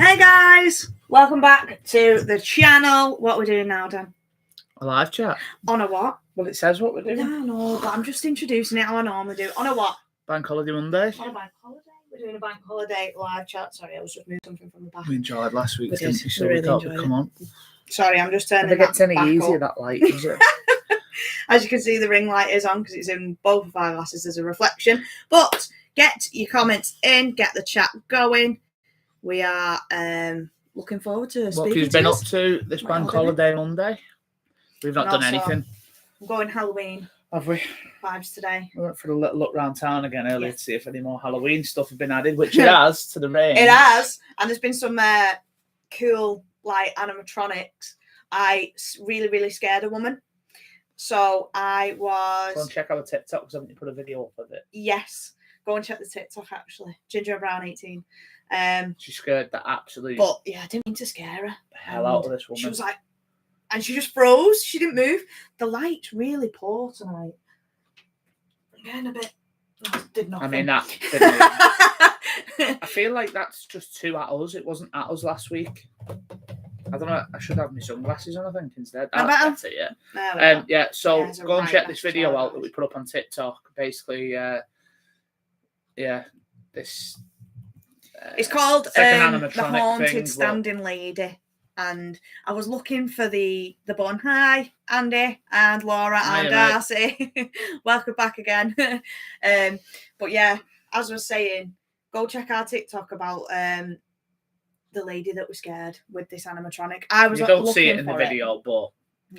Hey guys, welcome back to the channel. What we're doing now, Dan? A live chat. On a what? Well, it says what we're doing. No, no, but I'm just introducing it how I normally do. On a what? Bank holiday Monday. On a bank holiday. We're doing a bank holiday live chat. Sorry, I was just moving something from the back. We enjoyed last week, We didn't did. we? So We really thought enjoyed we'd come on. Sorry, I'm just turning Never gets that any back easier, up. that light, does it? As you can see, the ring light is on because it's in both of our glasses as a reflection. But get your comments in, get the chat going. We are looking forward to What speaking have you to been us. up to this Well, bank didn't holiday Monday? We've not done anything. I'm going Halloween Have we? vibes today. We went for a little look round town again earlier Yeah. to see if any more Halloween stuff had been added, which it has to the range. It has, and there's been some cool like animatronics. I really, really scared a woman. So I was. Go and check our TikTok because haven't you put a video up of it? Yes, go and check the TikTok actually. Ginger Brown 18. She scared the absolute But yeah, I didn't mean to scare her. hell out of this woman. She was like, and she just froze. She didn't move. The light's really poor tonight. I'm getting a bit. Oh, did nothing. I mean, that didn't I feel like that's just too at us. It wasn't at us last week. I don't know. I should have my sunglasses on, I think, instead. That's it, yeah. There we go. So Yeah, there's a go and right check this message video out, out that we put up on TikTok. Basically, this. It's called it's like an The animatronic Haunted thing, Standing Lady. And I was looking for the bun. Hi, Andy and Laura and Hiya, mate. Darcy. Welcome back again. But yeah, as I was saying, go check our TikTok about the lady that was scared with this animatronic. I was You don't looking see it in the for video, but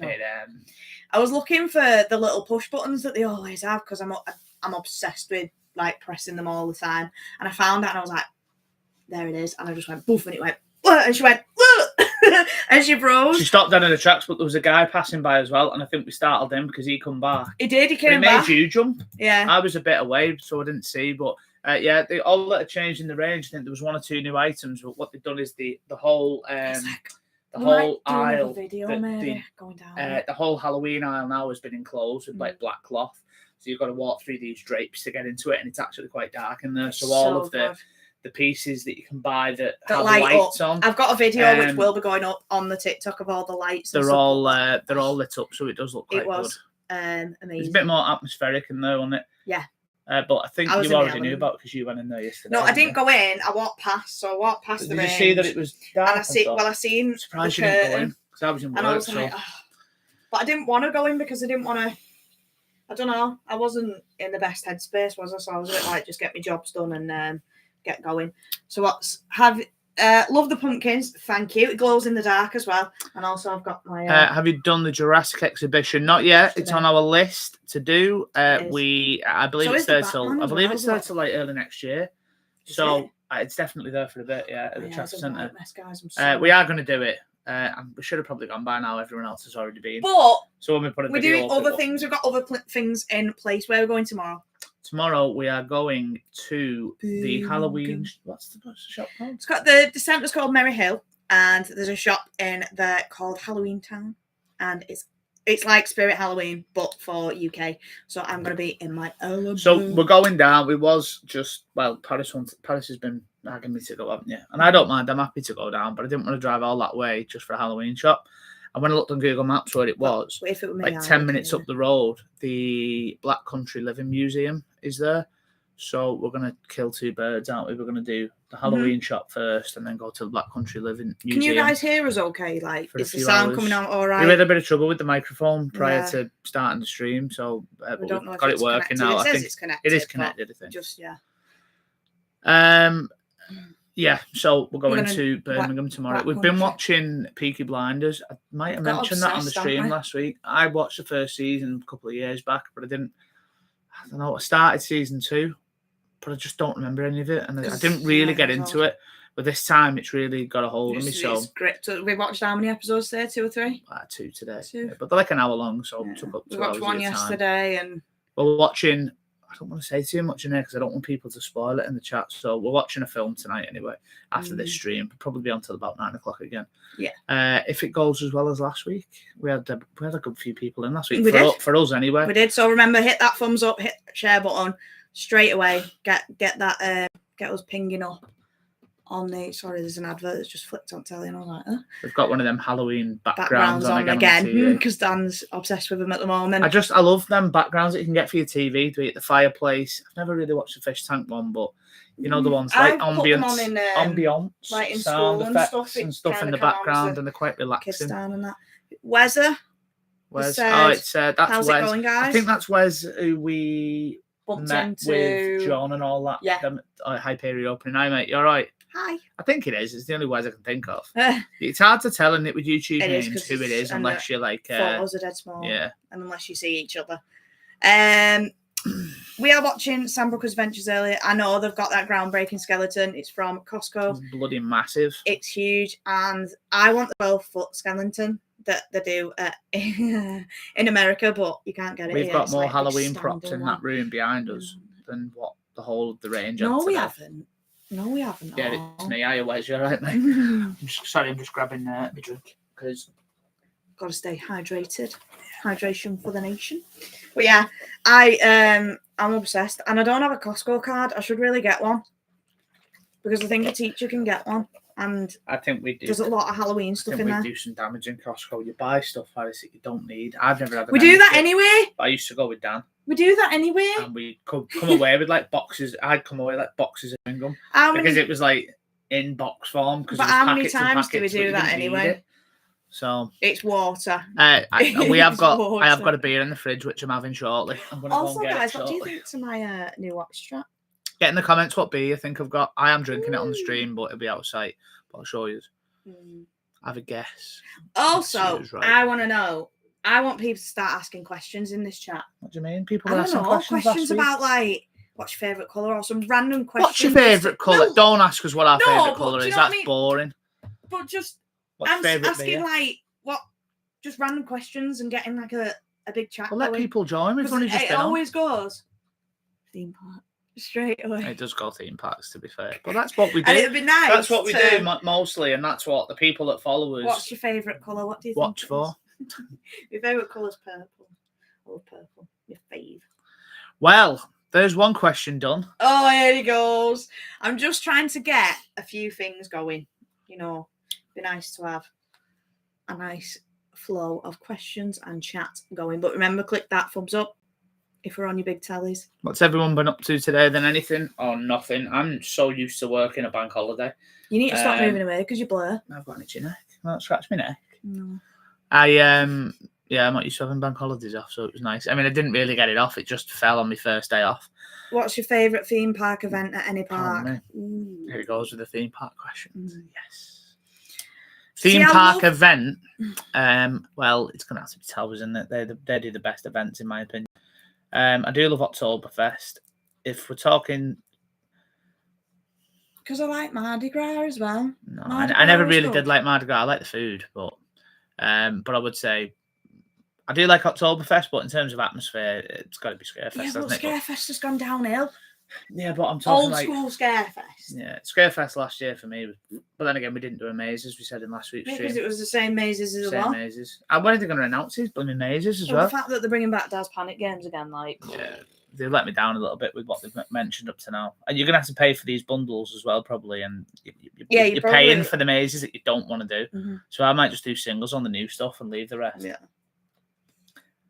No. it, I was looking for the little push buttons that they always have because I'm obsessed with like pressing them all the time. And I found it and I was like, there it is. And I just went boof and it went, "Whoa," and she went, "Whoa," and she froze. she stopped down in the tracks, but there was a guy passing by as well, and I think we startled him because he come back. He did. He But came it made back. you jump. Yeah. I was a bit away, so I didn't see. But all that had changed in the range. I think there was 1 or 2 new items. But what they've done is the whole It's like, the we whole might do another aisle, video the- maybe going down. the whole Halloween aisle now has been enclosed with like black cloth. So you've got to walk through these drapes to get into it, and it's actually quite dark in there. So all of the pieces that you can buy that have light lights up. on, I've got a video which um, will be going up on the TikTok of all the lights. And they're stuff. all lit up, so it does look quite It was good. amazing. It's a bit more atmospheric in there, wasn't it? Yeah. But I think I was you in the already knew element. about because you went in there yesterday. No, I didn't you? go in. I walked past. So I walked past Did the you range. see that it was dark? And I seen Surprised the you didn't go curtain, in because I was in work. and I was So like, oh. But I didn't want to go in because I didn't want to. I don't know. I wasn't in the best headspace, was I? So I was a bit like, just get my jobs done and get going. So love the pumpkins. Thank you. It glows in the dark as well. And also I've got my. have you done the Jurassic exhibition? Not yet. It's on our list to do. I believe So it's is the there Batman till as I believe well, it's there but- till like early next year. Is So it's definitely there for a bit. Yeah, at the Yeah, Trafford it's a Centre. right mess, guys. I'm sorry. We are going to do it. We should have probably gone by now. Everyone else has already been. But So when we put a we're video doing up, other things. We've got other things in place. Where are we going tomorrow? tomorrow we are going to the Boom. Halloween. What's the shop called? It's got the centre's called Merry Hill, and there's a shop in there called Halloween Town, and it's like Spirit Halloween but for UK. So I'm gonna be in my element. So we're going down. We was just Paris has been nagging me to go, haven't you? And I don't mind. I'm happy to go down, but I didn't want to drive all that way just for a Halloween shop. And when I looked on Google Maps where it was, But if it were me, like 10 minutes up the road, the Black Country Living Museum is there. So we're going to kill 2 birds, aren't we? We're going to do the Halloween shop first and then go to the Black Country Living Museum. Can you guys hear us okay? Like, for a is the few sound hours. coming out all We right? had a bit of trouble with the microphone prior Yeah. to starting the stream, so but We don't know we've if got it it's working connected. now. It I says think it's connected. it is but connected, I think. Just, yeah. Yeah, so we're going gonna- to Birmingham tomorrow. Black We've been Country. watching Peaky Blinders. I might have Got mentioned that on the obsessed, stream haven't we? last week. I watched the first season a couple of years back, but I don't know. I started season 2, but I just don't remember any of it, and I didn't really get into it. But this time, it's really got a hold of me. So it's great. So we watched how many episodes today? 2 or 3? 2 today, 2. Yeah, but they're like an hour long, so Yeah. it took up 2 We watched hours one of your time. yesterday, and We're watching. I don't want to say too much in there because I don't want people to spoil it in the chat. So we're watching a film tonight anyway. After this stream, we'll probably be on till about 9 o'clock again. Yeah. If it goes as well as last week, we had a good few people in last week. We did. For us anyway. we did. So remember, hit that thumbs up, hit the share button straight away. Get that. Get us pinging up on the. Sorry, there's an advert that's just flicked on telly, and I was like, They've got one of them Halloween backgrounds on again TV. because Dan's obsessed with them at the moment. I love them backgrounds that you can get for your TV, be it the fireplace. I've never really watched the fish tank one, but you know the ones like ambience, like in sound school effects and stuff in the background, and they're quite kids relaxing. down and that. Wezza. Wes, that's Wes. It going, guys? I think that's Wes who we Bumped met into with John and all that. Yeah. Them, Hyperion opening. Hi, mate. You all right? Hi. I think it is. It's the only Wes I can think of. It's hard to tell in it with YouTube names who it is unless you're like. Photos are dead small. Yeah. And unless you see each other. We are watching Sam Brooker's Adventures earlier. I know they've got that groundbreaking skeleton. It's from Costco. It's bloody massive. It's huge, and I want the 12-foot skeleton that they do in America, but you can't get it. We've here. got It's more like Halloween props in that room behind us than what the whole of the range. No, we haven't. Yeah, it's me. Are you Wes? You all right, mate? I'm just grabbing my drink because got to stay hydrated. Hydration for the nation. But yeah, I'm obsessed, and I don't have a Costco card. I should really get one because I think a teacher can get one, and I think we do. There's a lot of Halloween stuff in there. We do some damage in Costco. You buy stuff that you don't need. I've never had. We do that anyway. But I used to go with Dan. We do that anyway. And we come away with like boxes. I'd come away like boxes of chewing gum because it was like in box form. But how many times do we do that anyway? So it's water. I have got a beer in the fridge which I'm having shortly. I'm gonna also, go and get guys, it what do you think to my new watch strap? Get in the comments what beer you think I've got. I am drinking it on the stream, but it'll be outside. But I'll show you. Have a guess. Also, right. I want to know. I want people to start asking questions in this chat. What do you mean? People are asking questions about like what's your favourite colour or some random questions. What's your favourite colour? No. Don't ask us what our favourite colour is. That's boring. But just asking like what, just random questions and getting like a big chat. Well, let people join. We've only just been on. It always goes theme park straight away. It does go theme parks, to be fair. But that's what we do. And it'd be nice. That's what we do mostly, and that's what the people that follow us. What's your favourite colour? What do you watch for? Your favourite colour's purple. I love purple. Your fave. Well, there's one question done. Oh, here he goes. I'm just trying to get a few things going. You know, it'd be nice to have a nice flow of questions and chat going. But remember, click that thumbs up if we're on your big tellies. What's everyone been up to today then? Anything or nothing? I'm so used to working a bank holiday. You need to stop moving away because you blur. I've got an itchy neck. Well, scratch my neck. No. I'm not used to having bank holidays off, so it was nice. I mean, I didn't really get it off. It just fell on my first day off. What's your favourite theme park event at any park? Here it goes with the theme park questions. Yes. Theme park event. Well, it's going to have to be Towers, isn't it? They do the best events, in my opinion. I do love Oktoberfest. If we're talking... Because I like Mardi Gras as well. No, I never really did like Mardi Gras. I like the food, but I would say I do like Oktoberfest, but in terms of atmosphere, it's got to be Scarefest, hasn't it? Scarefest has gone downhill. Yeah, but I'm talking old school Scarefest. Yeah, Scarefest last year for me, but then again, we didn't do a maze as we said in last week's stream. Because it was the same mazes as well. Mazes. And when are they going to announce these blooming mazes as well? The fact that they're bringing back Daz Panic games again, like they let me down a little bit with what they've mentioned up to now. And you're going to have to pay for these bundles as well, probably. And you're paying for the mazes that you don't want to do. Mm-hmm. So I might just do singles on the new stuff and leave the rest. Yeah.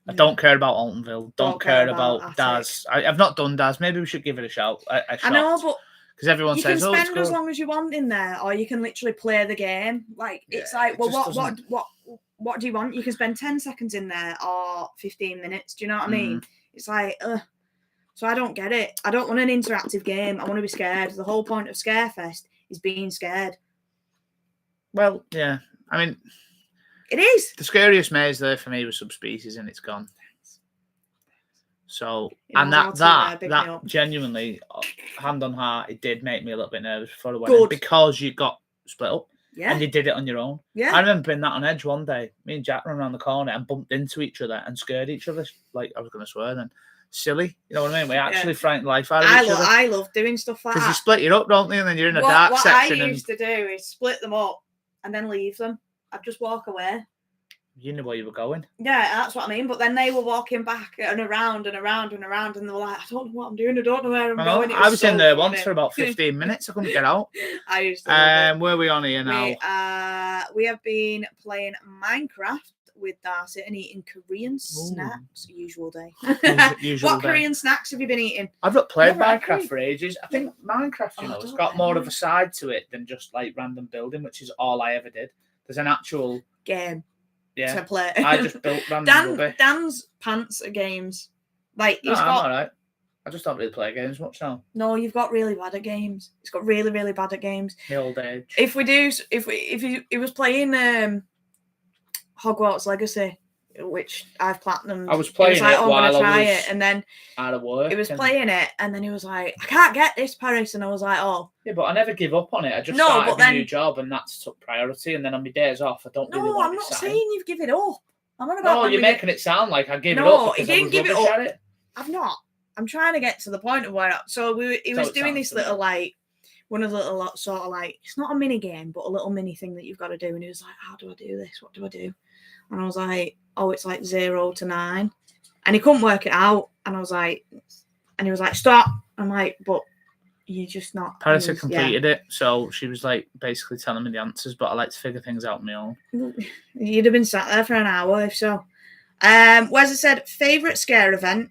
I don't care about Altonville. Don't care about Daz. I've not done Daz. Maybe we should give it a shot. I know, but because everyone says, you can spend as long as you want in there, or you can literally play the game. Like it's like, well, what do you want? You can spend 10 seconds in there or 15 minutes. Do you know what I mean? It's like, so I don't get it. I don't want an interactive game. I want to be scared. The whole point of Scarefest is being scared. Well, yeah. I mean, it is. The scariest maze there for me was Subspecies, and it's gone. So, and that genuinely, hand on heart, it did make me a little bit nervous before I went in because you got split up. Yeah. And you did it on your own. Yeah. I remember being that on edge one day. Me and Jack ran around the corner and bumped into each other and scared each other. Like, I was going to swear then. Silly. You know what I mean? We actually frightened life out of each other. I love doing stuff like that. Because you split you up, don't you? And then you're in a dark section. What I used to do is split them up and then leave them. I'd just walk away. You knew where you were going. Yeah, that's what I mean. But then they were walking back and around and around and around, and they were like, I don't know what I'm doing. I don't know where I'm going. It I was so in there funny. once for about 15 minutes. I couldn't get out. I used to love it. Where are we on here now? We have been playing Minecraft with Darcy and eating Korean snacks. Usual day. Usual What day. Korean snacks have you been eating? I've not played Never had Minecraft Korean. for ages. I think Minecraft, it's don't got know. more of a side to it than just like random building, which is all I ever did. There's an actual Game yeah. to play. I just built random rubbish. Dan's pants are games. Like No, he's I'm got. all right. I just don't really play games much now. No, you've got really bad at games. He's got really, really bad at games. The old age. If he was playing Hogwarts Legacy, which I've platinumed. I was playing like, it I'm while gonna try I was it, and then out of work. he was and- playing it, and then he was like, I can't get this, Paris, and I was like, oh. Yeah, but I never give up on it. I just No, started but a then- new job, and that's took priority. And then on my days off, I don't really No, want I'm to not be saying you've given it up. I'm on about No, when you're we get- making it sound like I gave it No, up he because I didn't was give it rubbish up. at it. I've not. I'm trying to get to the point of where. So he So was it doing sounds this to me. little like one of the little sort of like it's not a mini game, but a little mini thing that you've got to do. And he was like, "How do I do this? What do I do?" And I was like, "Oh, it's like 0 to 9," and he couldn't work it out. And I was like, and he was like, "Stop!" I'm like, "But you're just not." Paris he had was- completed it, so she was like basically telling me the answers, but I like to figure things out on my own. Yeah. You'd have been sat there for an hour if so. Wes said, "Favorite scare event."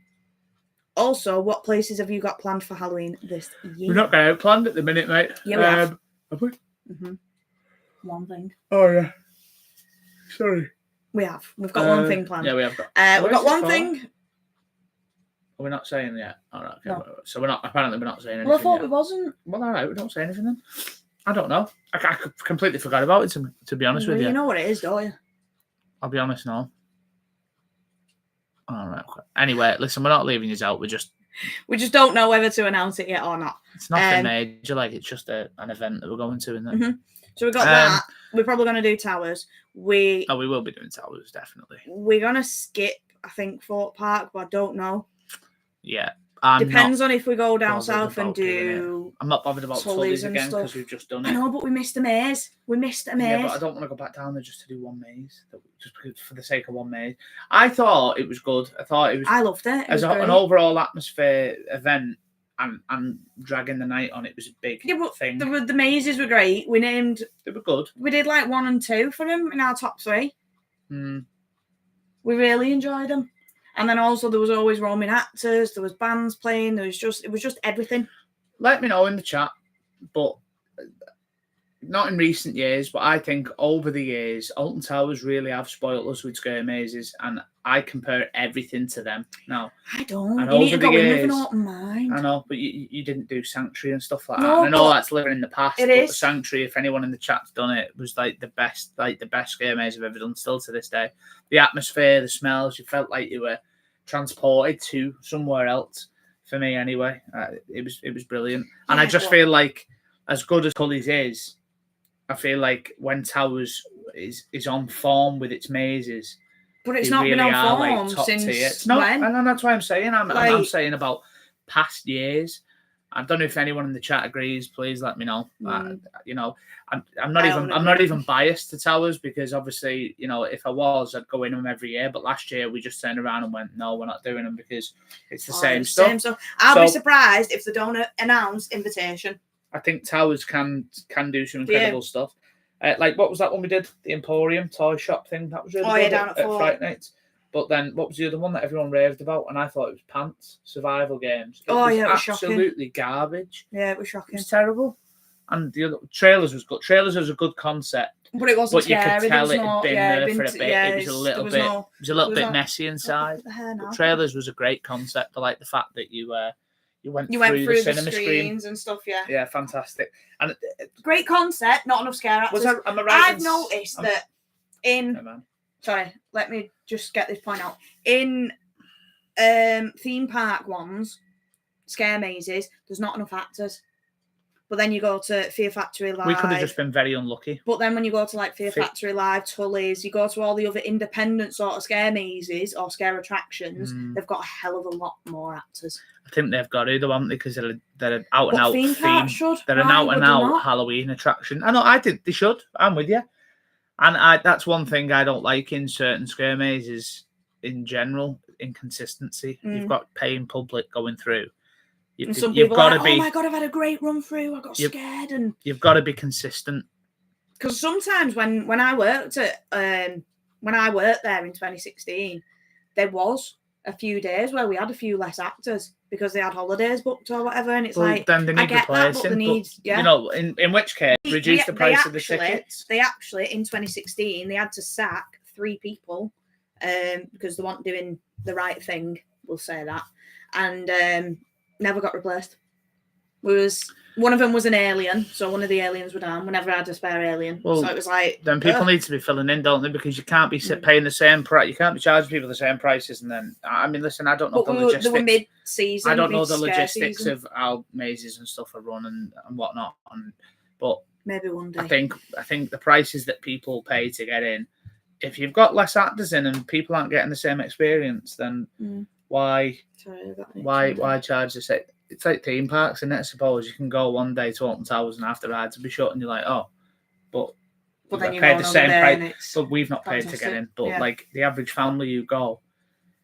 Also, what places have you got planned for Halloween this year? We're not going out planned at the minute, mate. Yeah, we have. Have we? Mm-hmm. One thing. Oh yeah. Sorry. We have. We've got one thing planned. Yeah, we have got. We've got Where's one the thing. We're not saying yet. All right. Okay. No. So we're not. Apparently, we're not saying anything. Well, I thought yet. we wasn't. Well, all right. We don't say anything then. I don't know. I completely forgot about it. To be honest Well, with you, you know what it is, don't you? I'll be honest now. All right. Okay. Anyway, listen, we're not leaving you out. We just. We just don't know whether to announce it yet or not. It's nothing major. Like it's just an event that we're going to, isn't it? Mhm. So we've got that. We're probably going to do Towers. Oh, we will be doing Towers definitely. We're going to skip, I think, Fort Park, but I don't know. Yeah. Depends on if we go down bothered south and about doing do. I'm not bothered about Tully's Tully's and again stuff. because we've just done I it. know, but we missed a maze. We missed a maze. Yeah, but I don't want to go back down there just to do one maze. Just for the sake of one maze. I thought it was good. I thought it was I loved it. It was as an great. overall atmosphere event and dragging the night on it was a big Yeah, but thing. the mazes were great. We They were good. did like 1 and 2 for them in our top 3. Mm. We really enjoyed them. And then also there was always roaming actors, there was bands playing, it was just everything. Let me know in the chat, but not in recent years, but I think over the years, Alton Towers really have spoiled us with scare mazes, and I compare everything to them. Now, I don't. And You need to over go the in with an years- open mind. I know, but you didn't do Sanctuary and stuff like No, that. And I know but that's living in the past. it but is. the Sanctuary, if anyone in the chat's done it, was like the best scare maze I've ever done. Still to this day, the atmosphere, the smells, you felt like you were transported to somewhere else. For me, anyway, it was brilliant. And I Yeah, just but- feel like, as good as Tully's is, I feel like when Towers is on form with its mazes. But it's They not been really on are, like, form top since tier. It's not, when? and that's why I'm saying. I'm Like- saying about past years. I don't know if anyone in the chat agrees. Please let me know. You know, I'm not I even don't I'm not agree. even biased to Towers because obviously, you know, if I was, I'd go in them every year. But last year we just turned around and went, no, we're not doing them because it's the same stuff. I'll be So- surprised if they don't announce invitation. I think Towers can do some Yeah. incredible stuff. Like what was that one we did? The Emporium toy shop thing. That was really Oh, yeah, good down at Fort. Fright Nights. But then what was the other one that everyone raved about? And I thought it was Pants Survival Games. Oh, yeah, it was shocking. absolutely garbage. Yeah, it was It shocking. was terrible. And the other Trailers was good. Trailers was a good concept, But it wasn't but you scary. could there tell was it had no, been yeah, there been for a t- bit. yeah, It was a little there bit. no- It was a little there was bit no- messy inside. Look at the hair now. But Trailers was a great concept. I like the fact that you went You went through through the the cinema screen. screens and stuff, yeah. Yeah, fantastic. And Great concept, not enough scare actors. am I right? I've noticed that in Yeah, man. sorry, let me just get this point out. In theme park ones, scare mazes, there's not enough actors. But then you go to Fear Factory Live. We could have just been very unlucky. But then when you go to like Fear Fe- Factory Live, Tully's, you go to all the other independent sort of scare mazes or scare attractions, they've got a hell of a lot more actors. I think they've got to, though, haven't they? Because they're an out and But out theme park theme. should. They're an Why out would and they out not? Halloween attraction. I know. I think they should. I'm with you. And that's one thing I don't like in certain square mazes in general, inconsistency. You've got paying public going through. And some You've people got are to like, be. oh my God, I've had a great run through. I got scared. And you've got to be consistent. Because sometimes when I worked at when I worked there in 2016, there was a few days where we had a few less actors because they had holidays booked or whatever, and it's like then they need I get that, but they need you know, in which case reduce the price of the tickets. They actually in 2016 they had to sack 3 people because they weren't doing the right thing. We'll say that, and never got replaced. One of them was an alien, so one of the aliens were down. We never had a spare alien, so it was like. Then people need to be filling in, don't they? Because you can't be paying the same price. You can't be charging people the same prices, and then I mean, listen, I don't know the logistics. They were mid-season. I don't know the logistics of how mazes and stuff are run and whatnot, but maybe one day. I think the prices that people pay to get in, if you've got less actors in and people aren't getting the same experience, then why charge the same? It's like theme parks, isn't it? I suppose you can go one day to Alton Towers and after rides will be shut, and you're like, oh, but then you paid the same price. But we've not paid to get in. But like the average family, you go.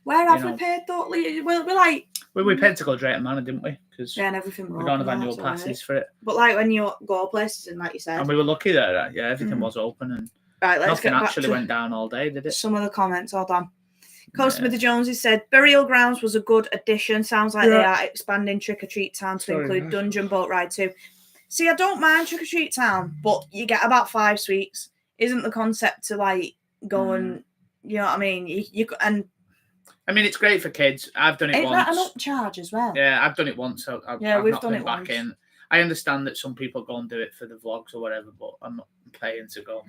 Where have we paid though? We're like. We paid to go Drayton Manor, didn't we? Because and everything. We don't have annual passes for it. But like when you go places, and like you said, and we were lucky there. Yeah, everything was open, and nothing actually went down all day, did it? Some of the comments, hold on. Customer the Joneses said Burial Grounds was a good addition. Sounds like they are expanding Trick or Treat Town to include Dungeon Boat Ride too. See, I don't mind Trick or Treat Town, but you get about 5 sweets. Isn't the concept to like go and you know what I mean? And I mean, it's great for kids. I've done it once. Is that an upcharge as well? Yeah, I've done it once. So I've we've not done been it back once. in. I understand that some people go and do it for the vlogs or whatever, but I'm not paying to go.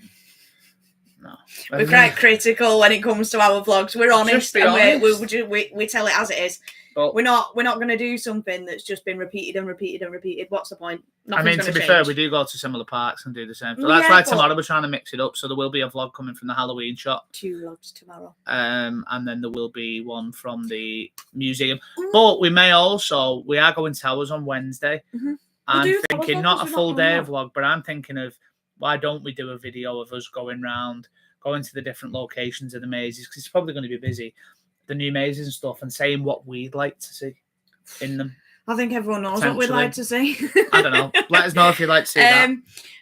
No, we're quite critical when it comes to our vlogs. We're honest, and we tell it as it is. But we're not going to do something that's just been repeated and repeated and repeated. What's the point? Nothing's to be fair, we do go to similar parks and do the same. So that's why tomorrow we're trying to mix it up. So there will be a vlog coming from the Halloween shop. 2 vlogs tomorrow. And then there will be one from the museum. But we may also we are going Towers on Wednesday. I'm thinking not a full day vlog, but I'm thinking of. Why don't we do a video of us going to the different locations of the mazes? Because it's probably going to be busy, the new mazes and stuff, and saying what we'd like to see in them. I think everyone knows what we'd like to see. I don't know. Let us know if you'd like to see that.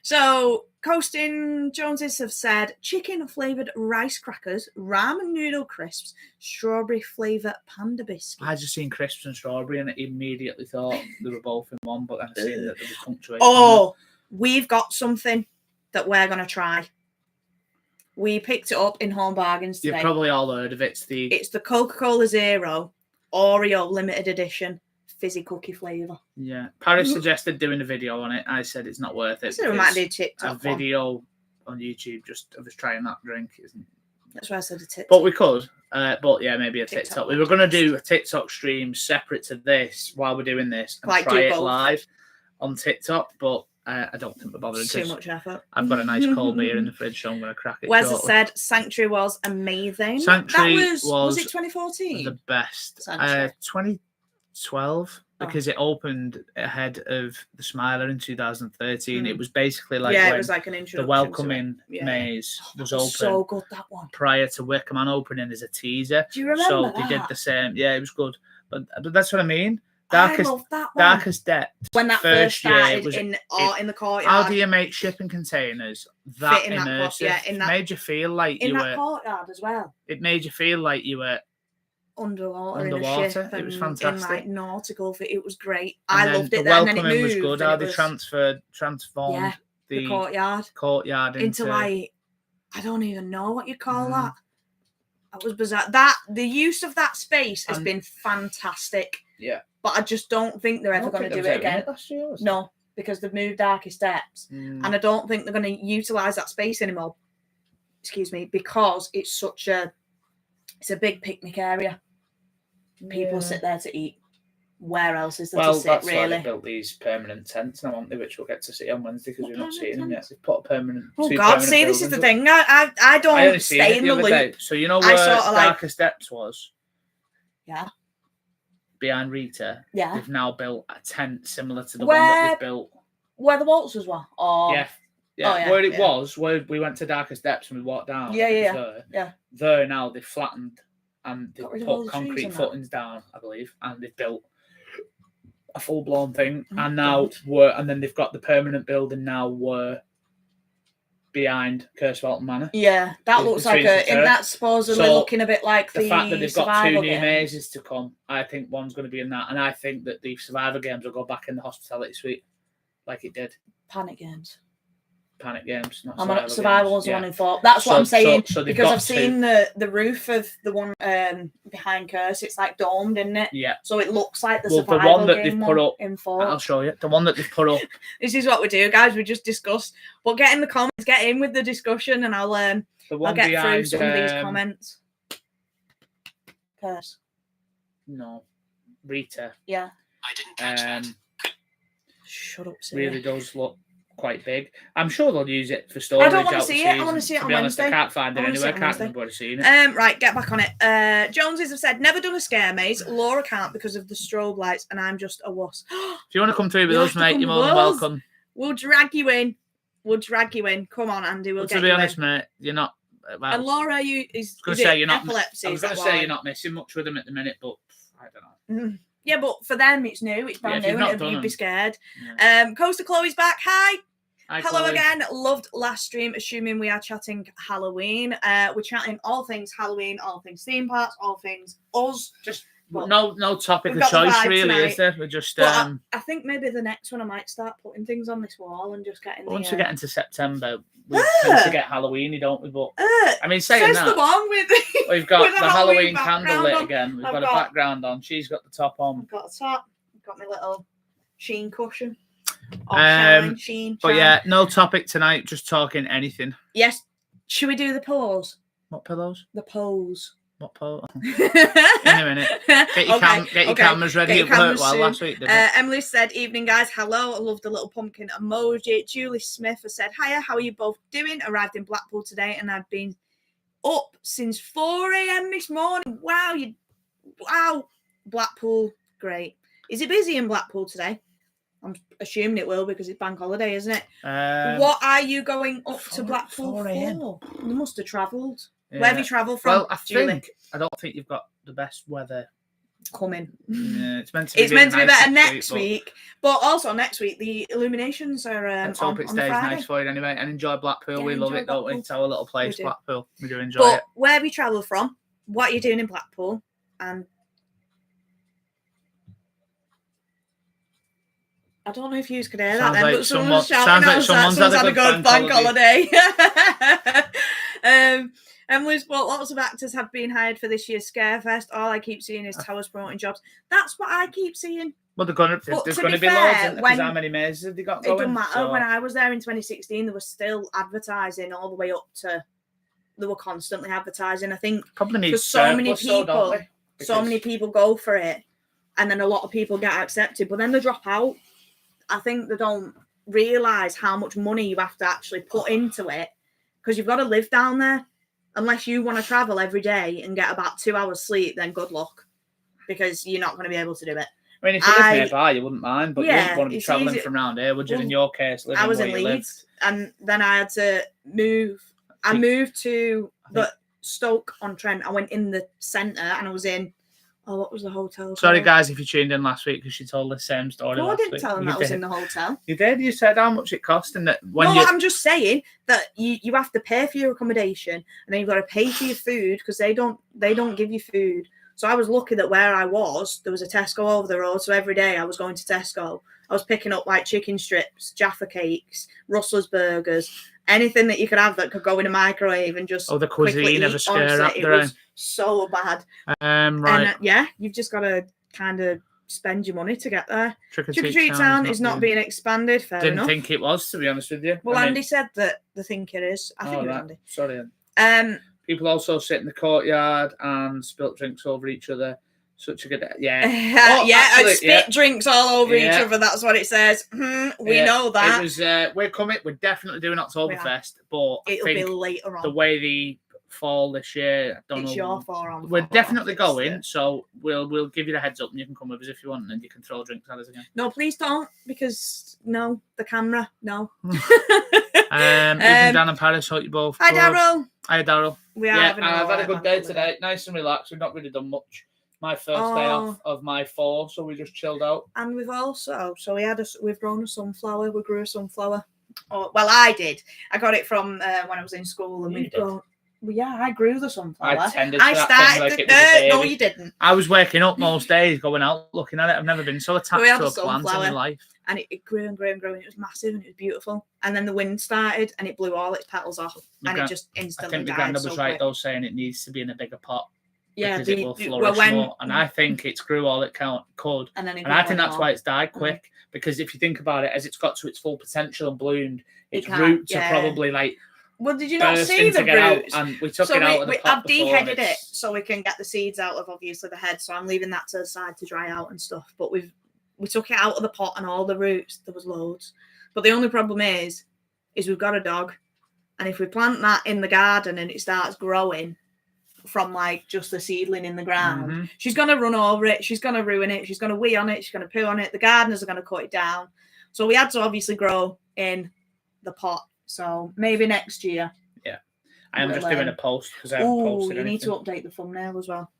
So, Coasting Joneses have said chicken flavoured rice crackers, ramen noodle crisps, strawberry flavour panda biscuits. I just seen crisps and strawberry and I immediately thought they were both in one, but then I seen that there was punctuation. Oh, we've got something that we're going to try. We picked it up in Home Bargains today. You've probably all heard of it. It's the Coca-Cola Zero Oreo limited edition fizzy cookie flavour. Yeah. Paris suggested doing a video on it. I said it's not worth it. So we might do TikTok. A video on YouTube just of us trying that drink isn't. That's why I said a TikTok. But we could. But yeah, maybe a TikTok. We were going to do a TikTok stream separate to this while we're doing this and try it live on TikTok, but I don't think we're bothering. Too much effort. I've got a nice cold beer in the fridge, so I'm going to crack it. Wes said Sanctuary was amazing. Sanctuary was it 2014? The best. 2012 because it opened ahead of the Smiler in 2013. It was basically like it was like an introduction. The welcoming maze was open. So good, that one. Prior to Wickerman opening as a teaser. Do you remember So that? they did the same. Yeah, it was good. But that's what I mean. I love that one. Darkest Depths. When that first started in the courtyard. How do you make shipping containers that immersive? In that, made you feel like you were... In that courtyard as well. It made you feel like you were... Underwater. In a ship. It was fantastic. In like nautical. It was great. And I loved it. The welcoming was good. How they transformed the courtyard into like... I don't even know what you call that. That was bizarre. The use of that space has been fantastic. Yeah. But I just don't think they're ever going to do it again. No, because they've moved Darkest Depths. And I don't think they're going to utilise that space anymore. Excuse me, because it's a big picnic area. People sit there to eat. Where else is there to sit, that's really? why they built these permanent tents now, aren't they, which we'll get to see on Wednesday because we've not seen them yet. They've put a permanent... Oh, God, see, this is the thing. I don't stay in the loop. Day. So you know where Darkest Depths was? Yeah. Behind Rita, they've now built a tent similar to the one that they've built. Where the waltzers were? Or... Yeah, Yeah, Oh, yeah, where it yeah. was, where we went to Darkest Depths and we walked down. Yeah, it was yeah. there. There now they've flattened and they've Got rid of all put the trees concrete and that. footings down, I believe, and they've built a full blown thing. Oh, and now and then they've got the permanent building now behind Kerswalton Manor. Yeah, that looks like and that's supposedly looking a bit like the fact that they've got Survival 2 new games. mazes to come. I think one's going to be in that, and I think that the Survivor games will go back in the hospitality suite, like it did. Panic games. Panic games. Not I'm on Survivor Survival games. was the Yeah. one in 4. That's what I'm saying they've because got I've seen the roof of the one behind Curse. It's like domed, isn't it? Yeah. So it looks like the Well, Survival the one that game they've put up in 4. I'll show you. The one that they've put up. This is what we do, guys. We just discuss. But get in the comments, get in with the discussion, and I'll The one get through behind, some of these comments. Curse. No, Rita. Yeah. I didn't catch that. Shut up, Siri. Really does look quite big. I'm sure they'll use it for storage. I don't want to out the see it. I season. want to see it To on be honest, Wednesday. I can't find it I wanna see anywhere. it I on can't Wednesday. remember where I've seen it. Right, get back on it. Joneses have said, never done a scare maze. Laura can't because of the strobe lights, and I'm just a wuss. If you want to come through with You us, have to mate, come you're more than with us. welcome. We'll drag you in. We'll drag you in. Come on, Andy. We'll But get to be you honest, in. mate, you're not. Well, And Laura, is I was is going it to say you're not. epilepsy? I was Is that going to say why? you're not missing much with them at the minute, but I don't know. Yeah, but for them, it's new. It's brand if you've new, not and done you'd be them. scared. Yeah. Coaster Chloe's back. Hi. Hi, Hello Chloe. again. Loved last stream, assuming we are chatting Halloween. We're chatting all things Halloween, all things theme parks, all things us. Just Well, no topic we've of got the choice, vibe really, tonight. is there? We're just. But I think maybe the next one I might start putting things on this wall and just getting Once the... we get into September, we tend to get Halloweeny, don't we? But I mean, saying says that, the one with we've got with the a Halloween Halloween candle lit background on. again. We've I've got a got- background on. She's got the top on. I've got a top. I've got my little sheen cushion. Sheen. But yeah, no topic tonight. Just talking anything. Yes. Should we do the pose? What pillows? The pose. What pose? In a minute. Get your, cameras ready. Get your It worked cameras well soon. last week, didn't it? Emily said, evening guys, hello. I love the little pumpkin emoji. Julie Smith has said, hiya, how are you both doing? Arrived in Blackpool today and I've been up since 4 a.m. this morning. Wow. Blackpool, great. Is it busy in Blackpool today? I'm assuming it will because it's bank holiday, isn't it? What are you going up to Blackpool 4 a.m. for? You must have travelled. Yeah. Where have you travelled from? Well, Julie? I don't think you've got the best weather. Coming. Yeah, it's meant to be. It's meant to be nice better next but week, but also next week the illuminations are Let's hope it on the stays Friday. nice for you anyway. And enjoy Blackpool. Yeah, We love enjoy it, don't we? Blackpool. It's our little place, We do. Blackpool. We do enjoy But it. where have you travelled from? What are you doing in Blackpool? And I don't know if you could hear that Sounds then, like but someone's shouting sounds like out someone's that had a good bank holiday. Emily's bought lots of actors have been hired for this year's Scarefest. All I keep seeing is towers promoting jobs. That's what I keep seeing. Well, there's But going to to be be fair, loads, isn't there? 'Cause when- how many mazes have they got It going? doesn't matter. So- When I was there in 2016, there was still advertising all the way up to. They were constantly advertising. I think Probably needs because so many surplus, though, don't people, they? so many people go for it, and then a lot of people get accepted, but then they drop out. I think they don't realise how much money you have to actually put into it because you've got to live down there. Unless you want to travel every day and get about 2 hours sleep, then good luck because you're not going to be able to do it. I mean, if you live nearby, you wouldn't mind, but you Yeah, wouldn't want to be it's travelling easy. from around here, would you? Well, In your case, living I was where in you lived. Leeds, and then I had to move. I moved to the Stoke-on-Trent. I went in the centre, and I was in. Oh, what was the hotel? Sorry, called? guys, if you tuned in last week because she told the same story. No, I last didn't week. tell them You that was did. in the hotel. You did. You said how much it cost, and that when No, you. I'm just saying that you have to pay for your accommodation, and then you've got to pay for your food because they don't give you food. So I was lucky that where I was, there was a Tesco over the road. So every day I was going to Tesco. I was picking up like chicken strips, Jaffa cakes, Rustler's burgers, anything that you could have that could go in a microwave and just. Oh, the cuisine quickly of a eat. scare Honestly, up it there. was so bad. Right. And yeah, you've just got to kind of spend your money to get there. Trick or Treat Town is not being expanded. Fair Didn't enough. think it was, to be honest with you. Well, I mean- Andy said that they think it is. I think Oh, it was right. Andy. Sorry. People also sit in the courtyard and spilt drinks over each other. Such a good, yeah. Oh, actually, spit drinks all over each Yeah. other. That's what it says. We Yeah, know that. It was. We're definitely doing Oktoberfest, but I It'll be think later the on. way the fall this year. I don't It's know. your 4 on. We're 4 definitely off, it's going, so we'll give you the heads up, and you can come with us if you want, and you can throw drinks at us again. No, please don't, because no, the camera, no. Evening, Dan and Paris. Hope you both. Hi, good. Daryl. Hi, Daryl. We are Yeah, having I've had a good day holiday. today. Nice and relaxed. We've not really done much. My first day off of my 4, so we just chilled out. And we've also, we've grown a sunflower. We grew a sunflower. Oh, well, I did. I got it from when I was in school, and we've grown. Well, yeah, I grew the sunflower. I tended to that thing like it was a baby. No, you didn't. I was waking up most days, going out, looking at it. I've never been so attached to a plant in my life. And it grew and grew and grew, and it was massive and it was beautiful. And then the wind started, and it blew all its petals off, and it just instantly died. I think the granddad was right though, saying it needs to be in a bigger pot. Yeah, because it will flourish more. And I think it's grew all it could. And I think that's why it's died quick. Because if you think about it, as it's got to its full potential and bloomed, its roots are probably like. Well, did you not see the roots? And we took it out of the pot. I've deheaded it so we can get the seeds out of obviously the head. So I'm leaving that to the side to dry out and stuff. But we took it out of the pot and all the roots. There was loads. But the only problem is we've got a dog, and if we plant that in the garden and it starts growing from like just the seedling in the ground, she's gonna run over it. She's gonna ruin it. She's gonna wee on it. She's gonna poo on it. The gardeners are gonna cut it down. So we had to obviously grow in the pot. So maybe next year. Yeah, I am just doing a post because I haven't posted anything. You need to update the thumbnail as well.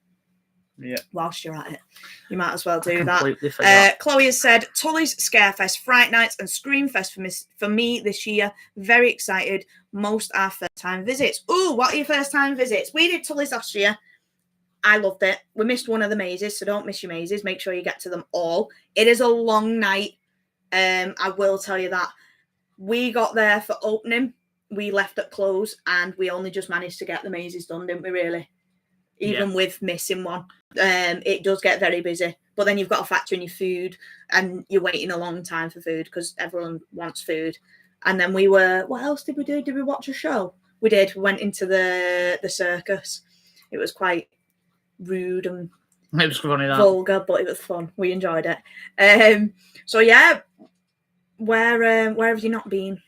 Yeah. Whilst you're at it, you might as well do that. Chloe has said Tully's Scarefest, Fright Nights, and Screamfest for me this year. Very excited. Most are first-time visits. Ooh, what are your first-time visits? We did Tully's last year. I loved it. We missed one of the mazes, so don't miss your mazes. Make sure you get to them all. It is a long night. I will tell you that. We got there for opening. We left at close, and we only just managed to get the mazes done, didn't we? Really, even with missing one. It does get very busy, but then you've got to factor in your food, and you're waiting a long time for food because everyone wants food. And then what else did we do? Did we watch a show? We did. We went into the circus. It was quite rude and it was funny, vulgar, but it was fun. We enjoyed it. So yeah, where have you not been?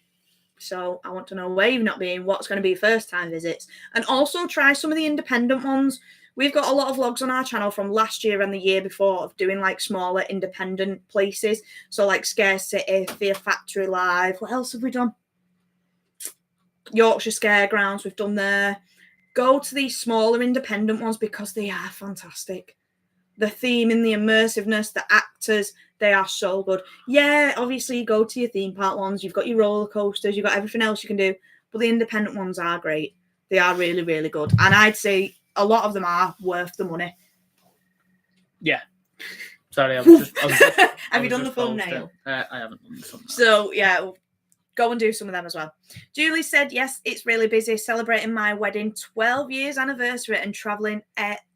So I want to know where you've not been, what's going to be first time visits, and also try some of the independent ones. We've got a lot of vlogs on our channel from last year and the year before of doing like smaller independent places. So like Scare City, Fear Factory Live. What else have we done? Yorkshire Scaregrounds, we've done there. Go to these smaller independent ones because they are fantastic. The theme and the immersiveness, the actors, they are so good. Yeah, obviously you go to your theme park ones, you've got your roller coasters, you've got everything else you can do, but the independent ones are great. They are really, really good. And I'd say a lot of them are worth the money. Yeah. Sorry, I was just Have you done the thumbnail? I haven't done the thumbnail. So, yeah, go and do some of them as well. Julie said, yes, it's really busy celebrating my wedding 12 years anniversary and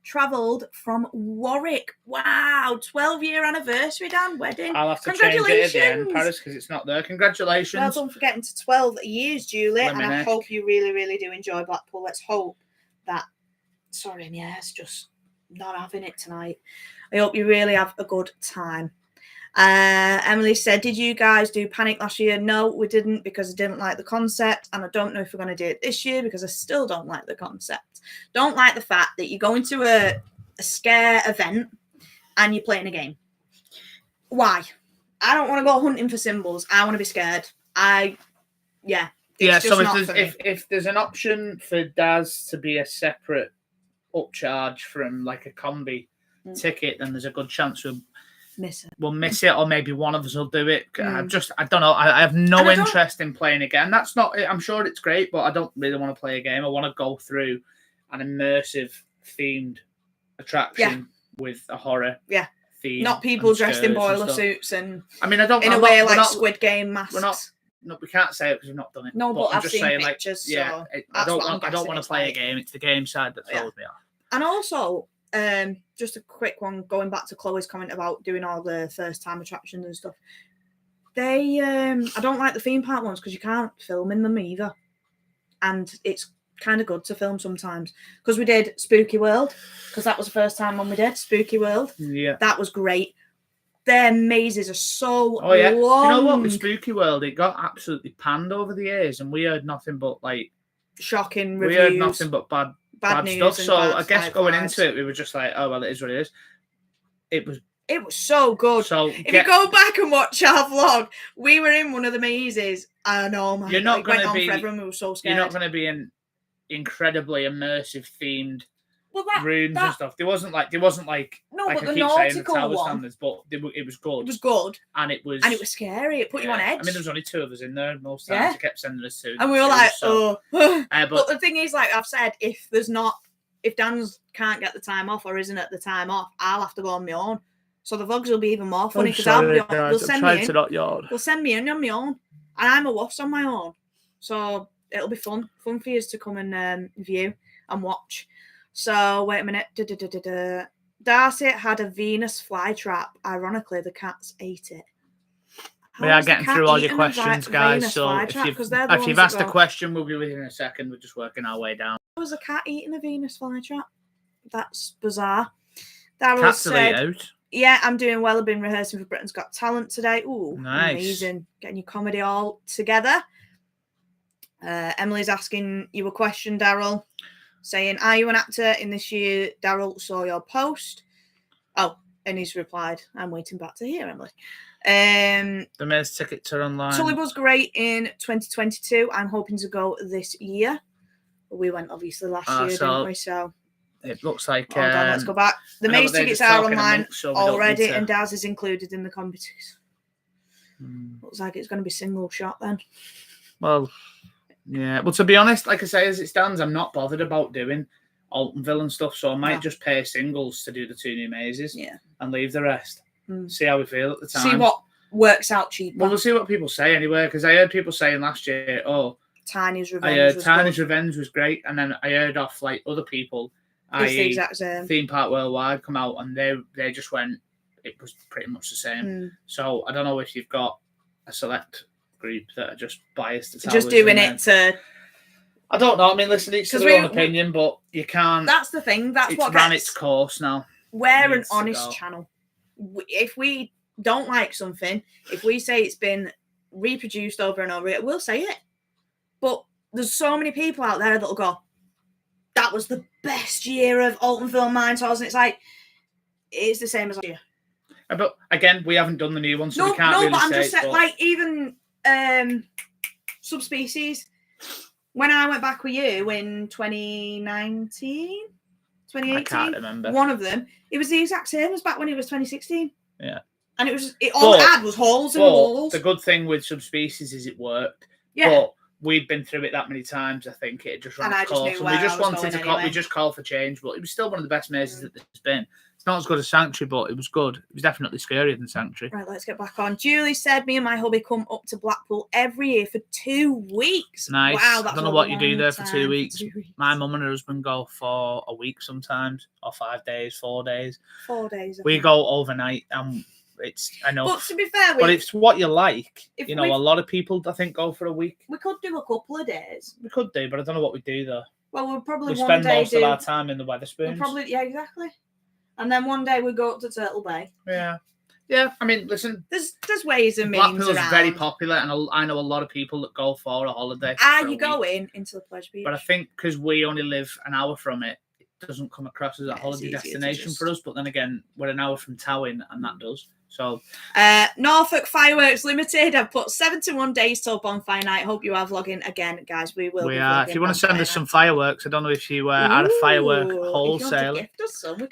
travelled from Warwick. Wow, 12-year anniversary, Dan, wedding. I'll have to change it at the end, Paris, because it's not there. Congratulations. Well done for getting to 12 years, Julie, and I hope you really, really do enjoy Blackpool. Let's hope that... Sorry, Mia's just not having it tonight. I hope you really have a good time. Emily said, did you guys do Panic last year? No, we didn't because I didn't like the concept, and I don't know if we're going to do it this year because I still don't like the concept. Don't like the fact that you're going to a scare event and you're playing a game. Why? I don't want to go hunting for symbols. I want to be scared. So if there's an option for Daz to be a separate upcharge from like a combi ticket, then there's a good chance we'll miss it, or maybe one of us will do it. I don't know. I have no interest in playing again. That's not. I'm sure it's great, but I don't really want to play a game. I want to go through an immersive themed attraction with a horror theme. Not people dressed in boiler suits and. I mean, I don't. In a way, like Squid Game masks. No, we can't say it because we've not done it. No, but I've just seen saying, pictures. Like, yeah, I don't want to play a game. It's the game side that throws me off. And also, just a quick one, going back to Chloe's comment about doing all the first time attractions and stuff. I don't like the theme park ones because you can't film in them either, and it's kind of good to film sometimes. Because we did Spooky World, because that was the first time when we did Spooky World. Yeah, that was great. Their mazes are so long. You know what? With Spooky World, it got absolutely panned over the years, and we heard nothing but like shocking We reviews. heard nothing but bad news stuff. and So bad, I guess like, going vibes. into it, we were just like, oh well, it is what it is. It was so good. so. If you go back and watch our vlog, we were in one of the mazes. And oh my You're God, not it went gonna on be- forever and we were so scared. You're not going to be in incredibly immersive themed well, rooms and stuff. There wasn't like no, like but I the keep saying the nautical tower one, standards, but it was good. it was good. And it was Scary. It put you on edge. I mean, there was only 2 of us in there most times. Yeah. They kept sending us to. And we were like, oh. But But the thing is, like I've said, if Dan's can't get the time off or isn't at the time off, I'll have to go on my own. So the vlogs will be even more funny because they'll send me in. They'll send me in on my own, and I'm a wuss on my own. So it'll be fun for you to come and view and watch. So wait a minute. Darcy had a Venus flytrap. Ironically, the cats ate it. We are getting through all your questions, guys. So if you've asked a question, we'll be with you in a second. We're just working our way down. There was a cat eating a Venus flytrap. That's bizarre. Daryl Cats will eat said, out. yeah, I'm doing well. I've been rehearsing for Britain's Got Talent today. Ooh, Nice. Amazing. Getting your comedy all together. Emily's asking you a question, Daryl, saying, are you an actor in this year? Daryl saw your post. Oh, and he's replied, I'm waiting back to hear, Emily. The Mayor's tickets are online. Tully was great in 2022. I'm hoping to go this year. We went obviously last year, didn't we? So it looks like. Hold on, let's go back. The Maze tickets are online already, and Daz is included in the competition. Looks like it's going to be single shot then. Well, yeah. Well, to be honest, like I say, as it stands, I'm not bothered about doing Altonville and stuff, so I might just pay singles to do the 2 new mazes, and leave the rest. See how we feel at the time. See what works out cheaper. Well, we'll see what people say anyway, because I heard people saying last year, oh, Tiny's Revenge. I heard Tiny's Revenge was great, and then I heard off like other people. It's the exact same. Theme Park Worldwide come out, and they just went. It was pretty much the same. So I don't know if you've got a select group that are just biased to just doing it to. I don't know. I mean, listen, it's their own opinion, but you can't. That's the thing. That's what ran its course now. We're an honest channel. If we don't like something, if we say it's been reproduced over and over again, we'll say it. But there's so many people out there that'll go, that was the best year of Altonville Mine Tours, and it's like, it's the same as last year. But again, we haven't done the new one, so we can't really but I'm say. just saying, like, even Subspecies, when I went back with you in 2019, 2018, I can't remember. One of them, it was the exact same as back when it was 2016. Yeah. And it was, all it had was holes in the walls. The good thing with Subspecies is it worked. Yeah. But we've been through it that many times, I think it just ran its course. And we just wanted to we just called for change, but it was still one of the best mazes that there's been. It's not as good as Sanctuary, but it was good. It was definitely scarier than Sanctuary. Right, let's get back on. Julie said, me and my hubby come up to Blackpool every year for 2 weeks. Nice. Wow, that's I don't know what you do there for 2 weeks. My mum and her husband go for a week sometimes, or 5 days, 4 days. 4 days. We go overnight, and it's enough. But to be fair, but it's what you like. You know, a lot of people, I think, go for a week. We could do a couple of days. We could do, but I don't know what we do though. Well, we'll probably spend most of our time in the Wetherspoons. Yeah, exactly. And then one day we go up to Turtle Bay. Yeah. Yeah, I mean, listen. There's ways and means Blackpool's around. very popular, and I know a lot of people that go for a holiday. You go into the Pleasure Beach. But I think because we only live an hour from it, it doesn't come across as a holiday destination for us. But then again, we're an hour from Towyn, and that does. So, Norfolk Fireworks Limited. I've put 71 days till bonfire night. Hope you are vlogging again, guys. We will. If you want to send us some fireworks, I don't know if you are a firework wholesaler.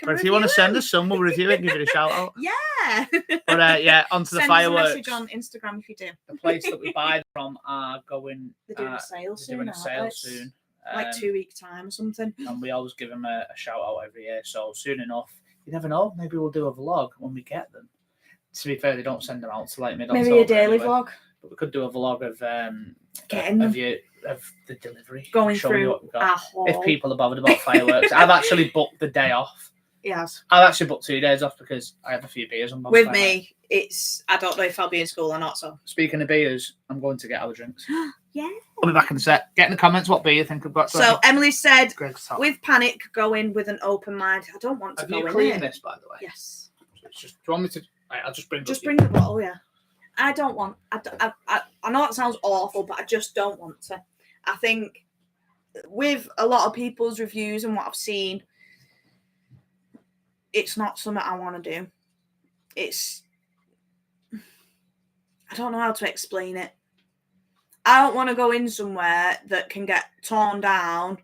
But if you want to send us some, we'll review it and give it a shout out. Yeah. But onto the fireworks. Send us a message on Instagram if you do. The place that we buy from are going. They're doing a sale soon. They're doing a sale soon. Like 2 week time or something. And we always give them a shout out every year. So soon enough, you never know. Maybe we'll do a vlog when we get them. To be fair, they don't send them out to like mid-October. Maybe a daily vlog. But we could do a vlog of the delivery. Going through what we've got. If people are bothered about fireworks. I've actually booked the day off. Yes. I've actually booked 2 days off because I have a few beers on. With me, I don't know if I'll be in school or not. So speaking of beers, I'm going to get our drinks. Yeah. I'll be back in a sec. Get in the comments what beer you think I've got. So Emily said, with Panic, go in with an open mind. I don't want to go in. Have you cleaned this, by the way? Yes. It's just, do you want me to? Right, I'll just bring. Bring the bottle, yeah. I don't want. I know it sounds awful, but I just don't want to. I think with a lot of people's reviews and what I've seen, it's not something I want to do. I don't know how to explain it. I don't want to go in somewhere that can get torn down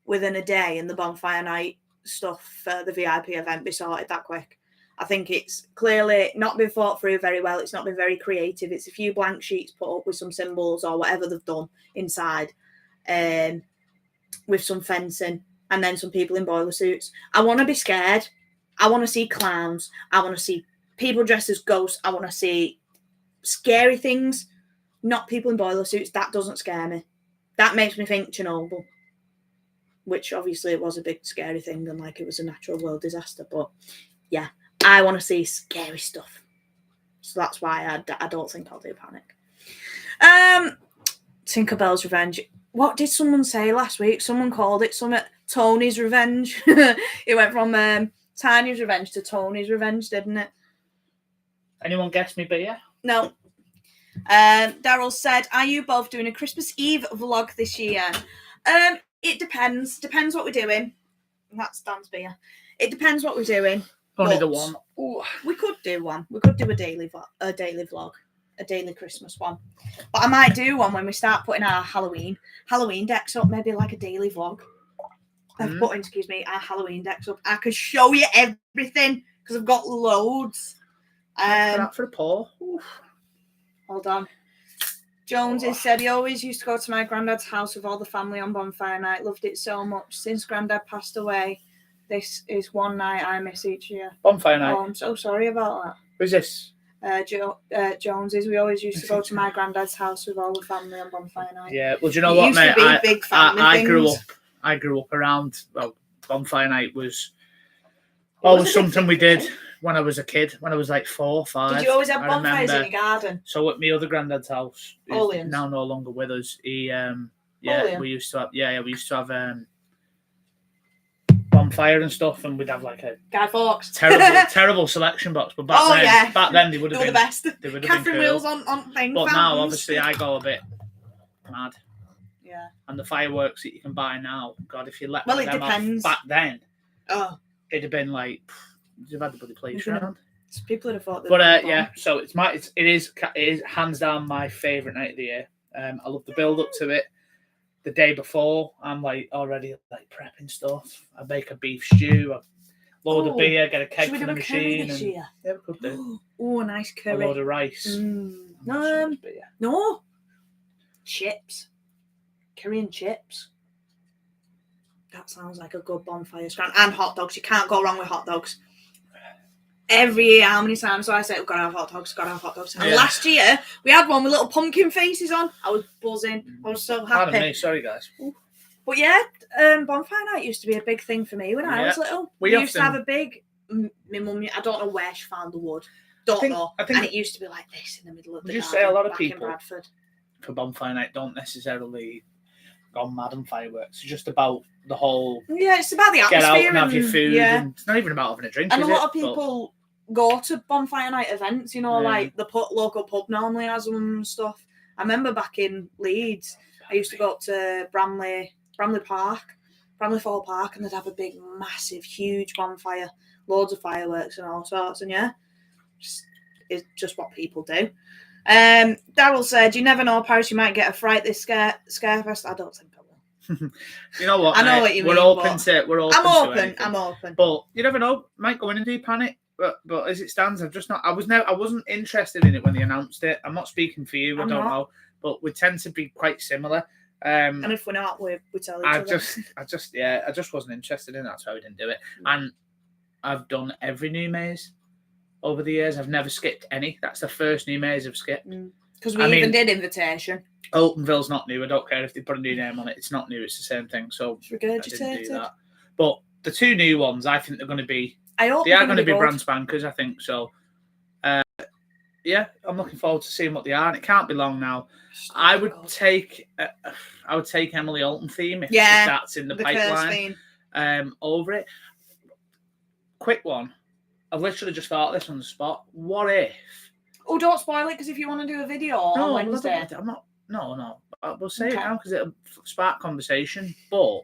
within a day and the bonfire night stuff for the VIP event be sorted that quick. I think it's clearly not been thought through very well. It's not been very creative. It's a few blank sheets put up with some symbols or whatever they've done inside, with some fencing and then some people in boiler suits. I want to be scared. I want to see clowns. I want to see people dressed as ghosts. I want to see scary things, not people in boiler suits. That doesn't scare me. That makes me think Chernobyl, which obviously it was a big scary thing and like it was a natural world disaster. But yeah, I want to see scary stuff. So that's why I don't think I'll do Panic. Tinkerbell's Revenge. What did someone say last week? Someone called it something Tony's Revenge. It went from Tiny's Revenge to Tony's Revenge, didn't it? Anyone guess me beer? No. Daryl said, are you both doing a Christmas Eve vlog this year? It depends. Depends what we're doing. That's Dan's beer. It depends what we're doing. Only the one. Ooh, we could do one. We could do a daily vlog, a daily Christmas one. But I might do one when we start putting our Halloween decks up, maybe like a daily vlog. Putting, our Halloween decks up. I could show you everything because I've got loads. For a paw. Hold on. Jones has said he always used to go to my granddad's house with all the family on bonfire night. Loved it so much. Since granddad passed away, this is one night I miss each year. Bonfire night. Oh, I'm so sorry about that. Who's this? Joneses. We always used to go to my granddad's house with all the family on bonfire night. Yeah, well, do you know what, mate? I grew up around. Well, bonfire night was always something we did when I was a kid. When I was like 4 or 5. Did you always have bonfires in your garden? So at my other granddad's house, who's now no longer with us. We used to have bonfire and stuff, and we'd have like a Guy Fawkes terrible selection box. But back then they would have been the best. They would have Catherine been cool. Wheels on things. But now, obviously, I go a bit mad. Yeah. And the fireworks that you can buy now, God, if you let it them depends. off back then, it'd have been like you've had the bloody place around. People would have thought. But so it is hands down my favourite night of the year. I love the build up to it. The day before, I'm like already like prepping stuff. I make a beef stew, a load of beer, get a keg from the machine. Yeah, we could do. Oh, a nice curry. A load of rice. No. Chips. Curry and chips. That sounds like a good bonfire scran. And hot dogs. You can't go wrong with hot dogs. Every year, how many times do I say, we've got to have hot dogs, And last year, we had one with little pumpkin faces on. I was buzzing. I was so happy. Pardon me, sorry guys. But yeah, bonfire night used to be a big thing for me when I was little. We used to have a big, my mum, I don't know where she found the wood. I think, and it used to be like this in the middle of the garden. Would you say a lot of people in Bradford for bonfire night don't necessarily gone mad on fireworks? It's just about the whole... Yeah, it's about the atmosphere. Get out and have your food. Yeah. And it's not even about having a drink, and a lot of people go to bonfire night events, like the local pub normally has them and stuff. I remember back in Leeds, I used to go up to Bramley Fall Park, and they'd have a big, massive, huge bonfire, loads of fireworks and all sorts, and it's just what people do. Daryl said, you never know, Paris, you might get a fright this Scarefest. I don't think I will. You know what? I know what you mean. We're open. I'm open. But you never know. Might go in and do Panic. But as it stands, I wasn't interested in it when they announced it. I'm not speaking for you. I don't know. But we tend to be quite similar. And if we're not, we tell each other. I just wasn't interested in it. That's why we didn't do it. And I've done every New Maze over the years. I've never skipped any. That's the first New Maze I've skipped. Because we even did Invitation. Altonville's not new. I don't care if they put a new name on it. It's not new. It's the same thing. So it's regurgitated. I didn't do that. But the two new ones, I think they're going to be... they are going to be brand spankers, I think. So, I'm looking forward to seeing what they are. And it can't be long now. I would take Emily Alton theme if that's in the pipeline over it. Quick one. I've literally just thought this on the spot. What if? Oh, don't spoil it, because if you want to do a video on Wednesday. No. We'll say it Okay. now because it'll spark conversation. But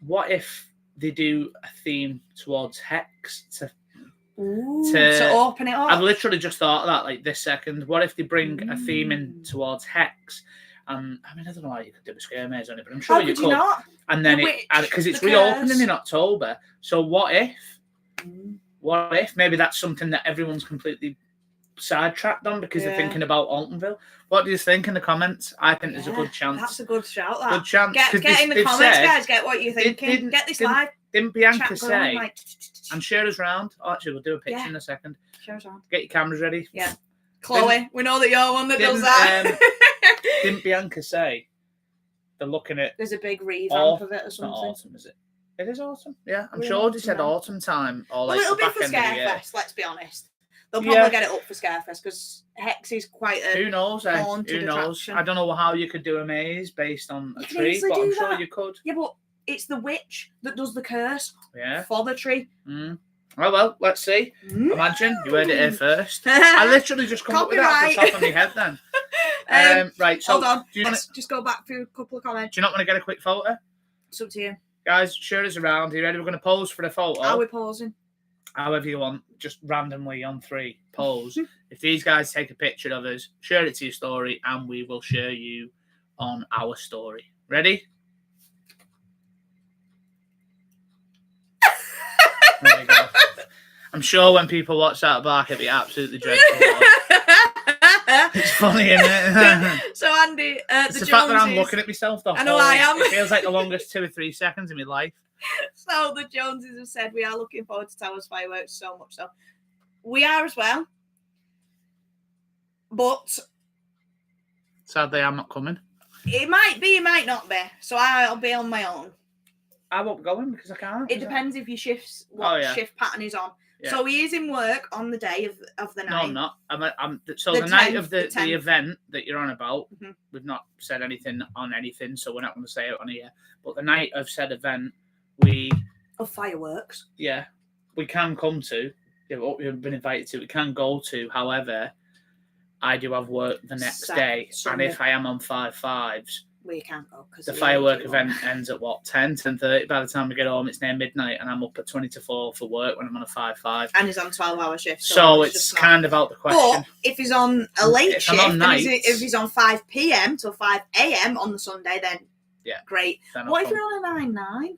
what if they do a theme towards Hex to open it up? I've literally just thought of that like this second. What if they bring a theme in towards Hex? I mean, I don't know how you could do a scare maze on it, but I'm sure How you could could. you not? And then because it's reopening curse. in October. So what if maybe that's something that everyone's completely sidetracked on because they're thinking about Altonville? What do you think in the comments? I think there's a good chance. That's a good shout. That. Good chance. Get in the comments, guys. Get what you're thinking. Get this live. Didn't Bianca chat say? going, And share us round. Oh, actually, we'll do a picture in a second. Share us round. Get your cameras ready. Yeah. Chloe, we know that you're one that does that. Didn't Bianca say they're looking at? There's a big revamp of it or It's something. not autumn, is it? It is autumn. Yeah, I'm We're sure they autumn said now. autumn time or Well, like it'll the be back for end of the year. Scarefest, let's be honest. They'll probably get it up for Scarefest because Hex is quite a Who knows? haunted Who knows? attraction. I don't know how you could do a maze based on a You can tree, easily but do I'm sure that. you could. Yeah, but it's the witch that does the curse Yeah. for the tree. Oh, well, let's see. Imagine you heard it here first. I literally just come up with that off the top of my head then. Right, so hold on. do you Let's just go back through a couple of comments. not want to get a quick photo? It's up to you. Guys, share us around. Are you ready? We're going to pose for the photo. Are we pausing? However you want, just randomly on 3. Pose. If these guys take a picture of us, share it to your story, and we will share you on our story. Ready? There you go. I'm sure when people watch that back, it'd be absolutely dreadful. It's funny, isn't it? So Andy, It's the the fact that I'm Joneses- looking at myself the I know whole- I am. It feels like the longest 2 or 3 seconds in my life. So the Joneses have said we are looking forward to Towers fireworks so much so. We are as well. But Sadly, I'm not coming. it might be, it might not be. So I'll be on my own. I won't be going because I can't. It depends if your what shift pattern is on. Yeah. So he is in work on the day of the No, night. I'm not. So The the night 10th, of the the 10th. event that you're on about, Mhm. we've not said anything on anything, so we're not going to say it on here. But the night of said event, we Of fireworks. we can come to. Yeah, what we've been invited to, we can go to. However, I do have work the next day, Sunday. and if I am on 5/5s, We can't go because the firework event ends at what 10:30. By the time we get home, it's near midnight, and I'm up at 20 to 4 for work when I'm on a 5/5. And he's on 12-hour shift. So it's just not- kind of out the question. But if he's on a late If I'm shift, on and nights- if he's on 5 p.m. till 5 a.m. on the Sunday, then great. Then What I'll if come. you're on a 9/9?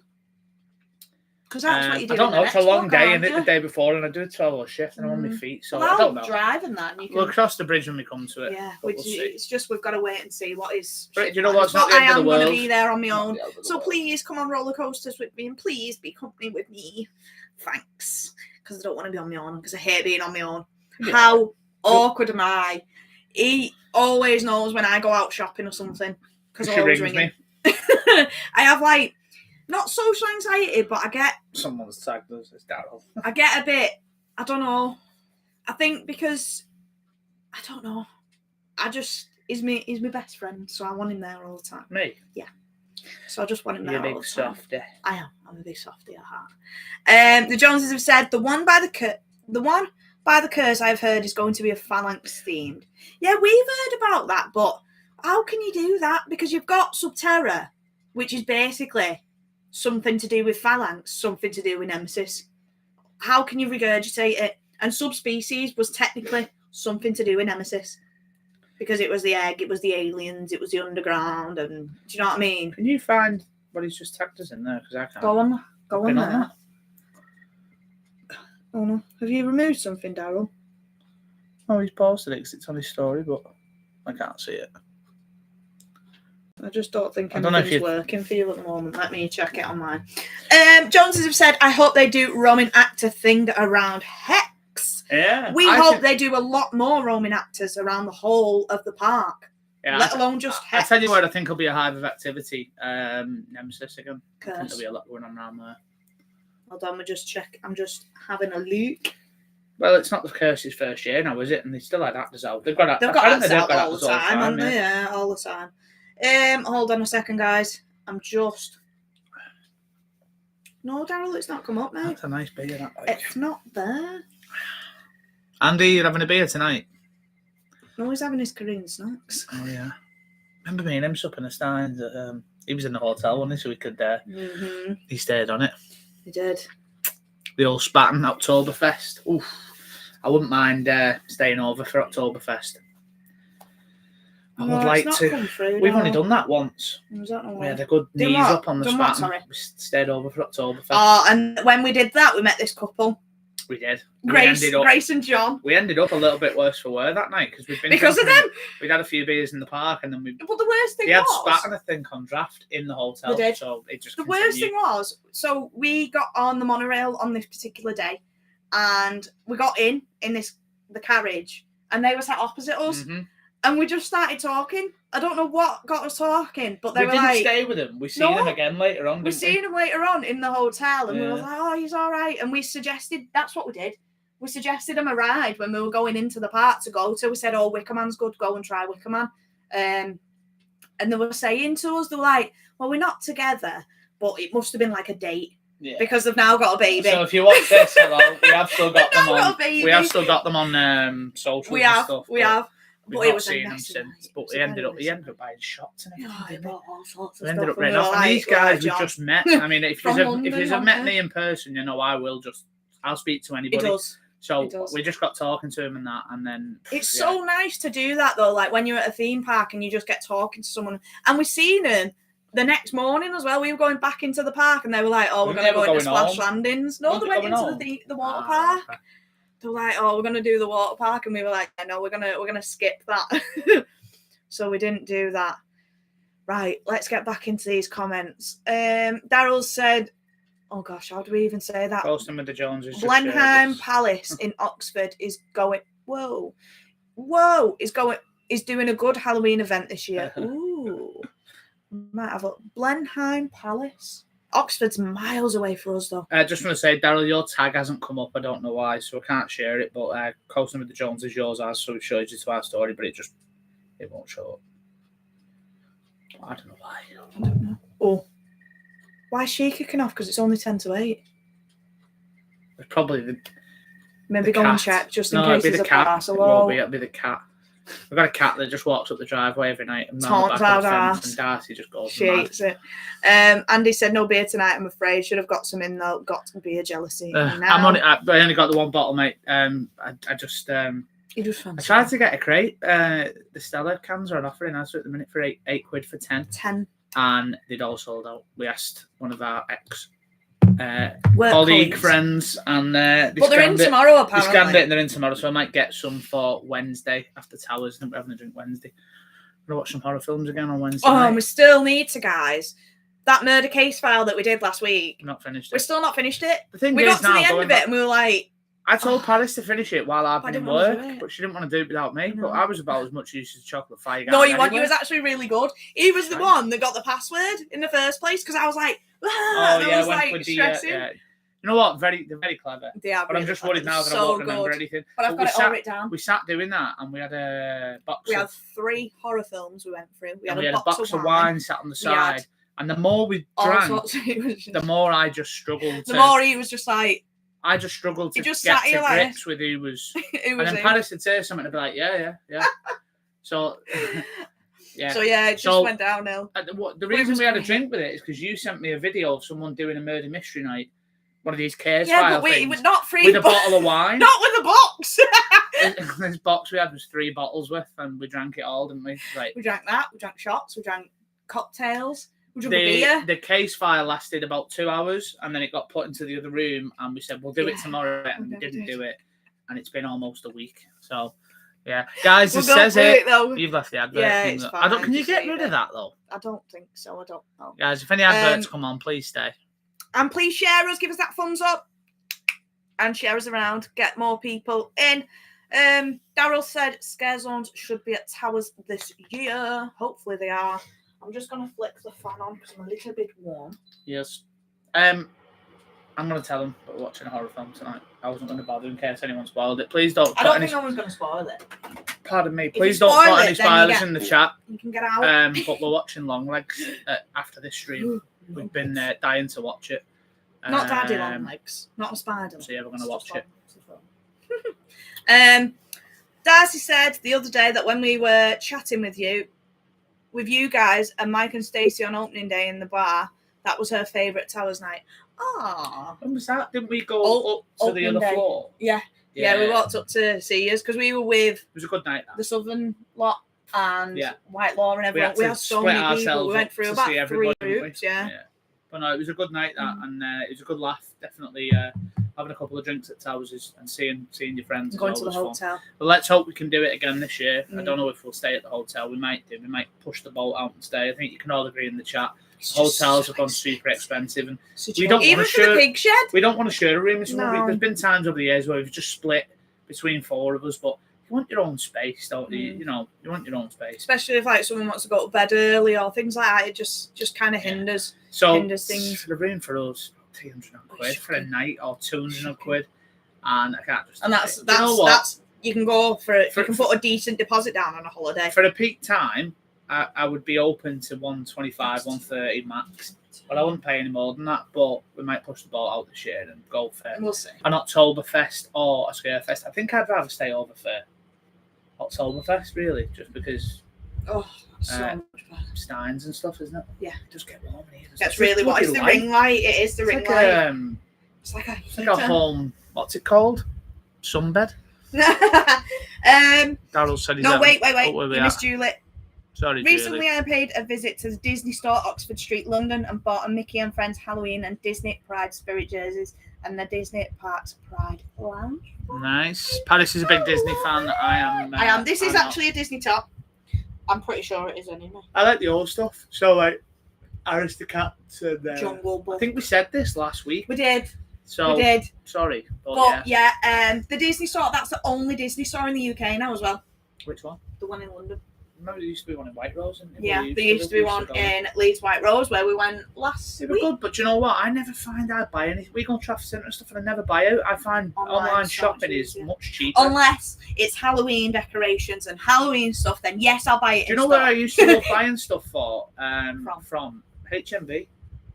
Because that's what you do. I don't in the know. It's a next long one, day, can't and the you? day before, and I do a 12-hour shift, and I'm on my feet, so Well, I I'll don't know. drive and that, and you can. We'll cross the bridge when we come to it. Yeah, but we'll see. it's just we've got to wait and see what is. But shift do you know pattern. what's not But the end of the I am going to world? be there on my Not own. the end of the So world. please come on roller coasters with me, and please be company with me. Thanks, because I don't want to be on my own. Because I hate being on my own. Yeah. How awkward am I? He always knows when I go out shopping or something because I She always rings ring me. him. I have like not social anxiety, but Someone's tagged us. It's Daryl. I get a bit. I don't know. I think because I don't know. I just he's my best friend, so I want him there all the time. Me. So I just want him You're a there all big the time. softy. I am. I'm a big softie at heart. The Joneses have said the one by the curse I've heard is going to be a phalanx themed. Yeah, we've heard about that, but how can you do that? Because you've got Subterra, which is basically something to do with phalanx, something to do with Nemesis. How can you regurgitate it? And subspecies was technically something to do with Nemesis. Because it was the egg, it was the aliens, it was the underground, and do you know what I mean? Can you find what he's just tagged us in there? Because I can't. Go on Been there. that. Oh no. Have you removed something, Daryl? Oh, he's posted it 'cause it's on his story, but I can't see it. I just don't think I don't know if anything's you- working for you at the moment. Let me check it on mine. Joneses have said, I hope they do roaming actor thing around Hex. Yeah. We I hope think- they do a lot more roaming actors around the whole of the park, Yeah, let alone just I Hex. tell you what, I think will be a hive of activity. Nemesis again. I think Curse. there'll be a lot going on around there. Hold on, I'm just having a look. Well, it's not the Curse's first year now, is it? And they still had actors out. They've got They've apparently got actors out got all the actors time, haven't they? yeah. Yeah, all the time. Hold on a second, guys. No, Daryl, it's not come up, mate. That's a nice beer, that. Like. It's not there. Andy, you're having a beer tonight. No, he's having his Korean snacks. Oh yeah. Remember me and him supping the Steins at, he was in the hotel, wasn't he? So we could he stayed on it. He did. The old Spatten Oktoberfest. Oof. I wouldn't mind staying over for Oktoberfest. I would like to. We've only done that once. Was that we had a good knees up on the Spatten. We stayed over for Oktoberfest. Oh, and when we did that, we met this couple. We did. Grace and John. We ended up a little bit worse for wear that night because because of them. We'd had a few beers in the park and then But the worst thing they had Spatten, I think, on draft in the hotel. They did. So it just. The worst thing was, so we got on the monorail on this particular day, and we got in the carriage, and they were sat opposite us, and we just started talking. I don't know what got us talking, but they were didn't like, stay with him. We seen him again later on. We seen him later on in the hotel, and we were like, "Oh, he's all right." And we suggested that's what we did. We suggested him a ride when we were going into the park to go to. We said, "Oh, Wickerman's good. Go and try Wickerman." And they were saying to us, they were like, "Well, we're not together, but it must have been like a date." Yeah. Because they've now got a baby. So if you watch this, we have still got them on. We have still got them on social. We have. And stuff, we have. But it was seen him since. But he ended up buying shots and everything. Bought all sorts of we ended stuff up running off. And these guys we've just met. I mean, if you've met me in person, you know I'll speak to anybody. He does. So we just got talking to him and that, and then it's so nice to do that though. Like when you're at a theme park and you just get talking to someone, and we seen him the next morning as well. We were going back into the park, and they were like, "Oh, we're going to go into Splash Landings." No, they went into the water park. Okay. They were like, "Oh, we're going to do the water park," and we were like, "No, we're gonna skip that." So we didn't do that. Right, let's get back into these comments. Daryl said, oh gosh, how do we even say that? Posting with the Joneses. Blenheim Palace in Oxford is going. Is doing a good Halloween event this year. Ooh, might have a Blenheim Palace. Oxford's miles away for us though. I just want to say, Daryl, your tag hasn't come up. I don't know why, so I can't share it. But Coasting with the Joneses, yours has, so it shows you to our story, but it won't show up. I don't know why. I don't know. Oh. Why is she kicking off? Because it's only 10 to 8. It's probably maybe go and check just in case it's a parcel. It'll be the cat. We've got a cat that just walks up the driveway every night and round the back of the fence, and Darcy just goes mad. Hates it. Andy said no beer tonight. I'm afraid. Should have got some in though. Got some beer jealousy. I only got the one bottle, mate. I just. You just I tried to get a crate. The Stella cans are on offer in Asda at the minute for £8 for 10. 10. And they'd all sold out. We asked one of our colleague friends, and but they're in tomorrow apparently. They scanned it and they're in tomorrow, so I might get some for Wednesday after Towers. I think we're having a drink Wednesday. We're gonna watch some horror films again on Wednesday. Oh, and we still need to, guys. That murder case file that we did last week. Not finished it. We're still not finished it. The thing we got to the end of it and we were like. I told Paris to finish it while I've been in work, but she didn't want to do it without me. No. But I was about as much use as chocolate fire. No, he was actually really good. He was the one that got the password in the first place because I was like, I was like stressing. You know what? They're very clever. They are. But I'm just worried now that I won't remember anything. But I've got it all written down. We sat doing that, and we had a box. We had 3 horror films we went through. We had a box of wine sat on the side, and the more we drank, the more I just struggled. The more he was just like. I just struggled to get to grips with who was. And then Paris would say something and I'd be like, yeah. So, yeah. So, yeah, it just went downhill. The reason we had a drink with it is because you sent me a video of someone doing a murder mystery night. One of these case file things. With not free. With a bottle of wine. Not with a box. This box we had was 3 bottles with, and we drank it all, didn't we? Right. We drank that. We drank shots. We drank cocktails. The case file lasted about 2 hours, and then it got put into the other room, and we said we'll do it tomorrow, and we didn't do it, and it's been almost a week. So, yeah, guys, it says it. You've left the advert. Yeah, it's fine. Can you get rid of that though? I don't think so. I don't know. Guys, if any adverts come on, please stay. And please share us. Give us that thumbs up, and share us around. Get more people in. Daryl said scare zones should be at Towers this year. Hopefully they are. I'm just going to flick the fan on because I'm a little bit warm. Yes. I'm going to tell them we're watching a horror film tonight. I wasn't going to bother in case anyone spoiled it. Please don't. I don't think no one's going to spoil it. Pardon me. Please don't put any spoilers in the chat. You can get out. But we're watching Longlegs after this stream. We've been dying to watch it. Not Daddy Longlegs. Not a spider. So yeah, we're going to watch it. Darcy said the other day that when we were chatting with you guys and Mike and Stacey on opening day in the bar, that was her favourite Towers night. Ah, when was that? Didn't we go up to the other floor? Yeah, we walked up to see us because we were with. It was a good night. The Southern lot and Whitelaw and everyone. We had so many people. We went through about 3 groups. Yeah. But no, it was a good night that, and it was a good laugh. Definitely having a couple of drinks at Towers and seeing your friends. Going to the hotel. Fun. But let's hope we can do it again this year. I don't know if we'll stay at the hotel. We might do. We might push the boat out and stay. I think you can all agree in the chat. Hotels have gone super expensive, and we don't even for the big shed. We don't want to share a room with someone. There's been times over the years where we've just split between 4 of us, but you want your own space, don't you? You know, you want your own space. Especially if like someone wants to go to bed early or things like that. It just kind of hinders things. The room for us, £300 for a night or £200, and I can't just. And that's you can go for it. You can put a decent deposit down on a holiday for a peak time. I would be open to 125, 130 max. But I wouldn't pay any more than that. But we might push the ball out this year and go for we'll see. An Oktoberfest or a Scarefest. I think I'd rather stay over for Oktoberfest, really, just because. Oh, so much fun. Steins and stuff, isn't it? Yeah. It does get warm in here. That's really what it's the ring light. It is the ring light. It's like a home. What's it called? Sunbed. Daryl said he's. No, wait. You missed Juliet. Sorry, recently, Julie. I paid a visit to the Disney store, Oxford Street, London, and bought a Mickey and Friends Halloween and Disney Pride Spirit jerseys and the Disney Parks Pride Lounge. Nice. Paris is a big Disney fan. I am. This is actually a Disney top. I'm pretty sure it is anyway. I like the old stuff. So, like, Aristocats and Jungle Book. I think we said this last week. We did. So, we did. Sorry. But the Disney store, that's the only Disney store in the UK now as well. Which one? The one in London. Remember there used to be one in White Rose? Yeah, there used to be one in Leeds White Rose where we went last week. They were good, but you know what? I never find I buy anything. We go to Trafford Centre and stuff and I never buy out. I find online shopping is much cheaper. Unless it's Halloween decorations and Halloween stuff, then yes, I'll buy it. Do you know where I used to love buying stuff for? From HMV.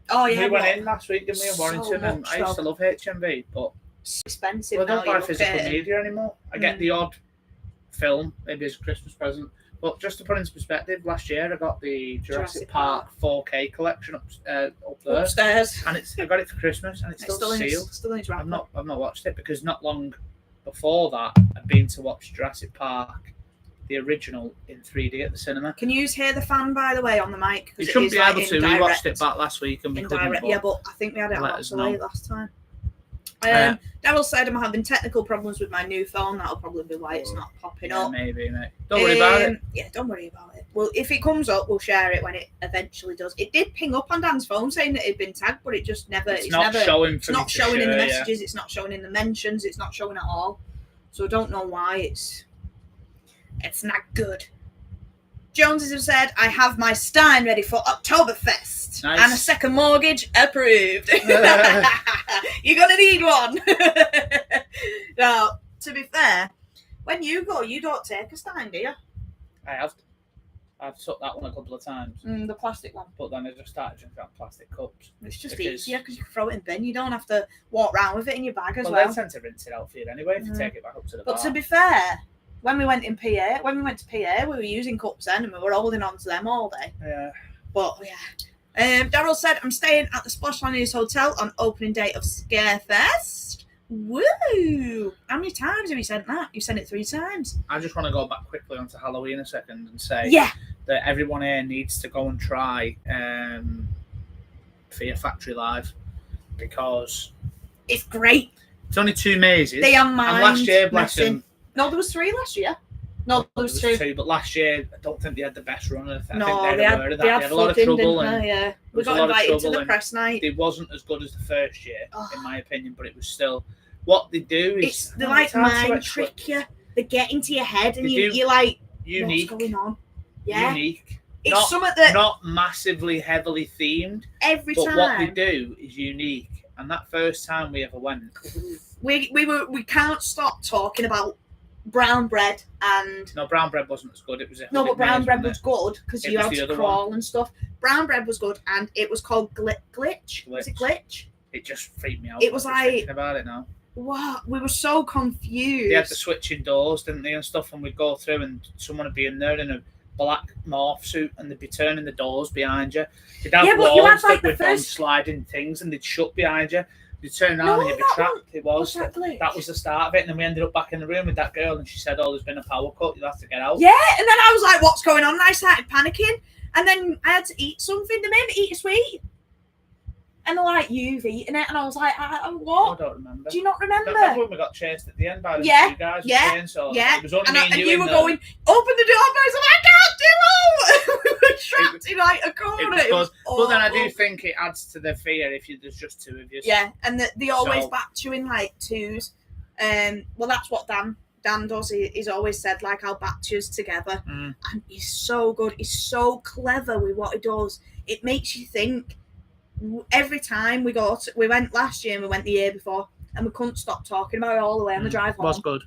Oh, yeah. We went in last week, didn't we, in Warrington? And I used to love HMV, but it's expensive. I don't buy physical media anymore. I get the odd film, maybe as a Christmas present. But just to put into perspective, last year I got the Jurassic Park 4K collection up there upstairs, and I got it for Christmas, and it's still sealed. Still in its wrapper. I've not watched it because not long before that I'd been to watch Jurassic Park, the original, in 3D at the cinema. Can you hear the fan, by the way, on the mic? You shouldn't be able to. We watched it back last week and we couldn't. Yeah, but I think we had it on late last time. Daryl said I'm having technical problems with my new phone. That'll probably be why it's not popping up. Maybe, mate. Don't worry about it. Yeah, don't worry about it. Well, if it comes up, we'll share it when it eventually does. It did ping up on Dan's phone saying that it'd been tagged, but it just never. It's not showing. It's not showing in the messages. Yeah. It's not showing in the mentions. It's not showing at all. So I don't know why it's not good. Joneses have said, I have my Stein ready for Oktoberfest. Nice. And a second mortgage approved. You're going to need one. Now, to be fair, when you go, you don't take a Stein, do you? I have. I've took that one a couple of times. The plastic one. But then I just started drinking out plastic cups. It's just easier because you can throw it in bin. You don't have to walk around with it in your bag as well. Well, they tend to rinse it out for you anyway if you take it back up to the bar. But to be fair, when we went to PA, we were using cups then and we were holding on to them all day. Yeah. But yeah. Daryl said, I'm staying at the Splash Landings Hotel on opening day of Scarefest. Woo! How many times have you sent that? You sent it 3 times. I just want to go back quickly onto Halloween a second and say that everyone here needs to go and try Fear Factory Live because it's great. It's only 2 mazes. They are mine. And last year, bless them. No, there was 3 last year. No, there was 2. But last year, I don't think they had the best run. I think they had a lot of trouble. We got invited to the press night. It wasn't as good as the first year, in my opinion, but it was still... What they do is... They like mind trick you. They get into your head and you're like, unique. What's going on? Yeah. Unique. It's something that... Not massively heavily themed. Every time. But what they do is unique. And that first time we ever went... We can't stop talking about brown bread and... No, brown bread wasn't as good. It was but brown bread was good because you had to crawl and stuff. Brown bread was good and it was called Glitch. Was it Glitch? It just freaked me out. It was like... thinking about it now. what? We were so confused. They had the switching doors, didn't they, and stuff, and we'd go through and someone would be in there in a black morph suit and they'd be turning the doors behind you. They'd have Yeah, but you walls had, like, that the with first- sliding things and they'd shut behind you. You'd turn around No, and you'd be that trapped. one- It was. was that glitch? That was the start of it, and then we ended up back in the room with that girl and she said, oh, there's been a power cut, you'll have to get out. Yeah, and then I was like, what's going on? And I started panicking. And then I had to eat something. They made me eat a sweet. And they're like, you've eaten it. And I was like, I what? don't remember. Do you not remember? Remember when we got chased at the end by the Yeah, two guys with yeah, chainsaws? yeah. It was only And, me and you in were there. going, open the door, guys. I'm like, I can't do it. We were trapped in like a corner. It was good. But then I do awful. think it adds to the fear if there's just two of you. Yeah, and they always So- back you in like twos. Well, that's what Dan does. He's always said, like, I'll back yous together. Mm. And he's so good. He's so clever with what he does. It makes you think. Every time we went last year and we went the year before, and we couldn't stop talking about it all the way on the drive It was home. good.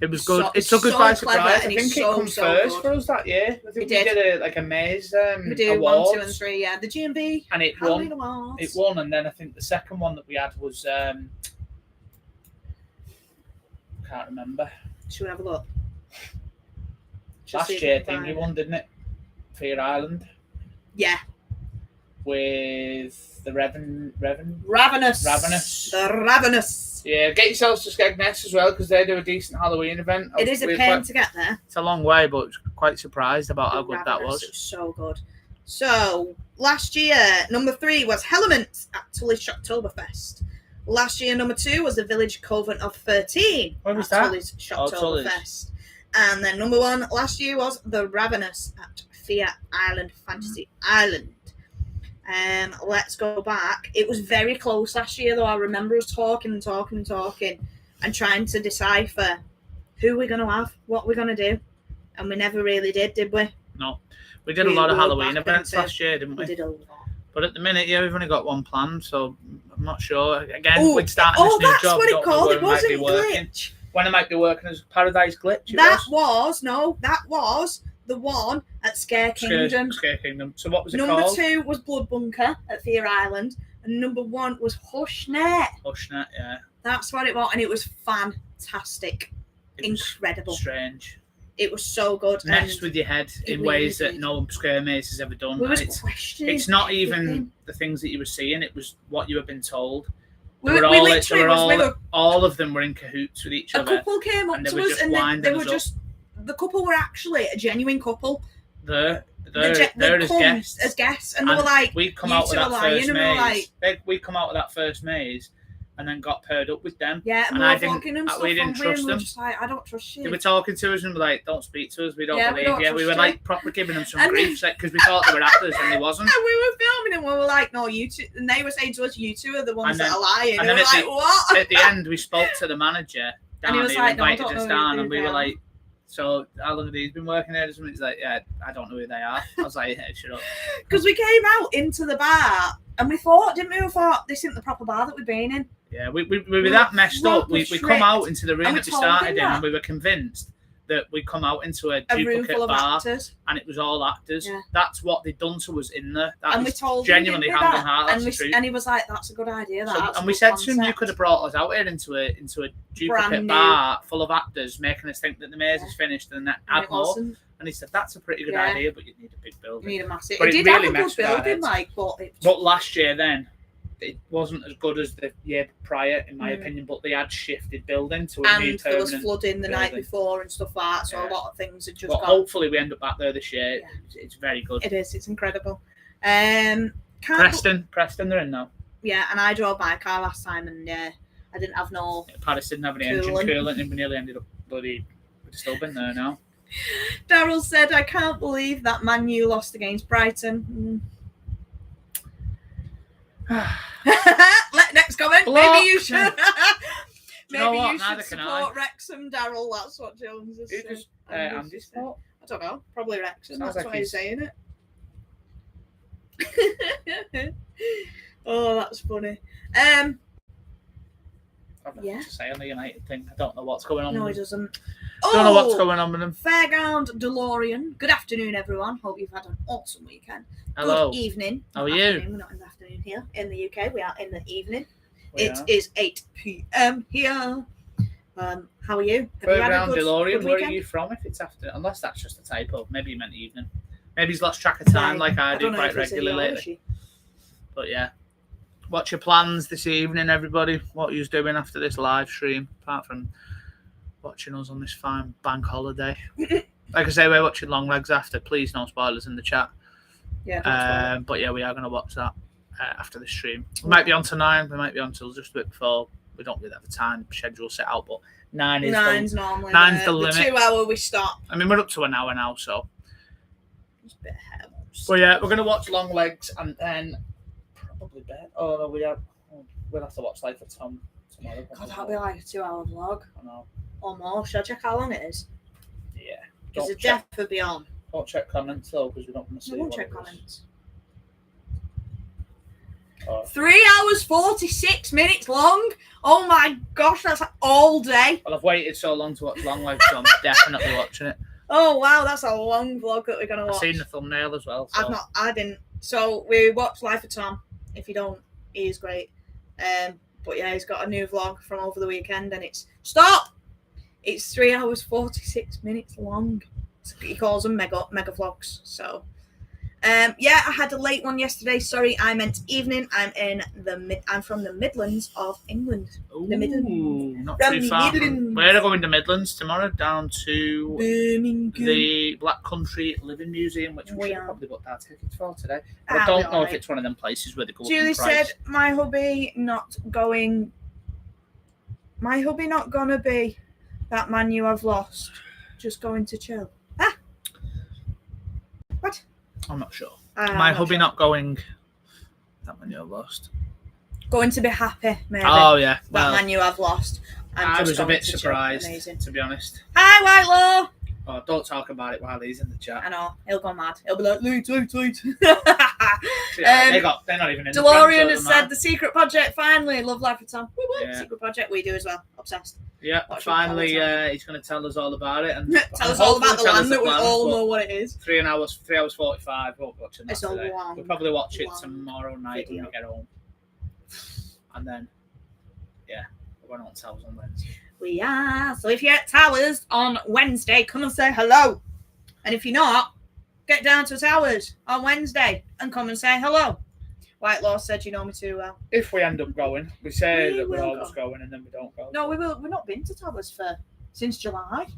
It was good. So- It took us so by clever, surprise. I and he's think it so, come so first good. for us that year. I think we did. did a maze We do awards, 1, 2, and 3. Yeah, the G&B and it Halloween won. Awards. It won, and then I think the second one that we had was can't remember. Should we have a look? Just Last see if year, we I can think find he it. won, didn't it? Fear Island Yeah, with the Revan. Ravenous. Ravenous. The Ravenous. Yeah, get yourselves to Skegness as well because they do a decent Halloween event. It is a We're pain quite- to get there. It's a long way, but quite surprised about how good that Ravenous, was. It was so good. So, last year, number 3 was Hellement at Tully's Shocktoberfest. Last year, number 2 was the Village Covent of 13 Where was at that? Tully's Tully's. Shocktoberfest. And then number 1 last year was the Ravenous at Fear Island Fantasy Island. Let's go back. It was very close last year, though. I remember us talking and trying to decipher who we're going to have, what we're going to do. And we never really did we? No. We did a We lot of were Halloween back events into- last year, didn't We we? did a lot. But at the minute, yeah, we've only got one planned, so I'm not sure. Again, Oh, we'd starting this new that's job. what it don't know called. where It we might be wasn't working. Glitch. When I might be working as Paradise Glitch. That was the one at Scare Kingdom. Scare Kingdom. So what was it Number called? 2 was Blood Bunker at Fear Island, and number 1 was Hushnet. Hushnet, yeah. That's what it was, and it was fantastic, It was incredible. strange. It was so good. Messed and with your head it in really ways that did. no scare maze has ever done. we And was it's questioning. not even everything. the things that you were seeing, it was what you had been told. We They were we all- literally they were was. We all- were, all of them were in cahoots with each a other. couple came up and they to were us, just and they winding were us up. just. The couple were actually a genuine couple. They're They as come guests. as guests, and they And were like, we come you out of two that are lying, first and we were maze. like- We come out of that first maze and then got paired up with them. yeah, and and we I were didn't- fucking and stuff. we didn't and trust we were them. just like, I don't trust you. They were talking to us and were like, don't speak to us, we don't Yeah, we believe don't you. We trust were you. like proper giving them some And- grief because we thought they were actors and they wasn't. And we were filming, and we were like, no, you two. And they were saying to us, you two are the ones And then- that are lying. and And we then were at like, what? At the end, we spoke to the manager, And he Dan, was who like, no, I invited don't us know down, who and we they were are. like, so how long have these been working there? And he's like, yeah, I don't know who they are. I was like, yeah, shut up. Because we came out into the bar, and we thought, didn't we? We thought, this isn't the proper bar that we've been in. Yeah, we were that messed up. We proper come out tricked. into the room And we that we told started him in, that. and we were convinced that we come out into a A room duplicate full of bar, actors. and it was all actors. Yeah. That's what they'd done to us in there. That And we is told genuinely him, hand didn't on we, heart. that? That's the truth. And he was like, that's a good idea. So- That's a and we good said to him, you concept. could have brought us out here into a duplicate Brand new. bar full of actors, making us think that the maze is finished and that And add it more. wasn't. And he said, that's a pretty good Yeah. idea, but you need a big You building. need a massive. But It it did really have a good messed with our building, heads. like, but it But last year then, it wasn't as good as the year prior, in my Mm. opinion, but they had shifted building to a new and there was permanent. flooding the night building. before and stuff like that, so Yeah. a lot of things had just But gone. hopefully we end up back there this year. Yeah. It's very good. It is. It's incredible. Preston, they're in now. Yeah, and I drove my car last time, and I didn't have no. Paris didn't have any engine Coolant. coolant, and we nearly ended up bloody. We'd still been there now. Daryl said, "I can't believe that Man U lost against Brighton." Next comment. Block. Maybe you should. Do you know Maybe what? you Neither should can I. support Wrexham, Daryl. That's what Jones has Who said. just Andy's Andy's said. fault? I don't know. Probably Wrexham. Sounds That's like why he's he's- saying it. Oh, that's funny. I've nothing Yeah. to say on the United thing. I don't know what's going on. No, he with them. doesn't. Don't know what's going on with them. Fairground DeLorean. Good afternoon, everyone. Hope you've had an awesome weekend. Hello. Good evening. How are Not you? afternoon, we're not in the afternoon here. In the UK, we are in the evening. It is 8 p.m. here. How are you? Third round DeLorean, where are you from if it's after? Unless that's just a typo. Maybe you meant evening. Maybe he's lost track of time like I do quite regularly lately. But yeah. What's your plans this evening, everybody? What are you doing after this live stream, apart from watching us on this fine bank holiday? Like I say, we're watching Long Legs after. Please, no spoilers in the chat. Yeah. But yeah, we are going to watch that after the stream. We might be on to 9. We might be on till just a bit before. We don't really have a time schedule set out, but 9's normally the limit. The 2 hour we stop. I mean, we're up to an hour now, so. It's a bit ahead. But yeah, we're going to watch Long Legs and then probably bed. Oh no, we'll have to watch Life of Tom tomorrow. God, that'll be like a 2 hour vlog. I know. Or more. Should I check how long it is? Yeah. Because the death would be on. Don't check comments though, because we don't want to see. I won't check comments. 3 hours 46 minutes long. Oh my gosh, that's all day. Well, I've waited so long to watch Long Legs, so I'm definitely watching it. Oh wow, that's a long vlog that we're gonna watch. I've seen the thumbnail as well. So. I didn't. So we watched Life of Tom. If you don't, he is great. But yeah, he's got a new vlog from over the weekend, and it's 3 hours 46 minutes long. He calls them mega vlogs. So, yeah, I had a late one yesterday. Sorry, I meant evening. I'm from the Midlands of England. Ooh, the Midlands. Not From too the far. Midlands. We're going to Midlands tomorrow, down to Birmingham. the Black Country Living Museum, which we should probably booked our tickets for today. But I don't know if it's one of them places where they go. Julie said, "My hubby not going. My hubby not gonna be that man you have lost. Just going to chill." What? I'm not sure. My hubby not going. That man you have lost. Going to be happy, maybe. Oh yeah. That man you have lost. I was a bit surprised, to be honest. Hi, Whitelaw. Oh, don't talk about it while he's in the chat. I know. He'll go mad. He'll be like, "Late." They're not even in DeLorean has said the secret project finally. Love Life of Tom. Yeah. Secret project we do as well. Obsessed. Yeah, finally he's going to tell us all about it and tell us all about the land that we all know what it is. 3 hours 45. Won't watch it. It's a long. We'll probably watch it tomorrow night when we get home, and then we're on Towers on Wednesday. We are. So if you're at Towers on Wednesday, come and say hello. And if you're not, get down to Towers on Wednesday and come and say hello. Whitelaw said you know me too well. If we end up going, we say that we're always going and then we don't go. No, we will. We've not been to Towers since July.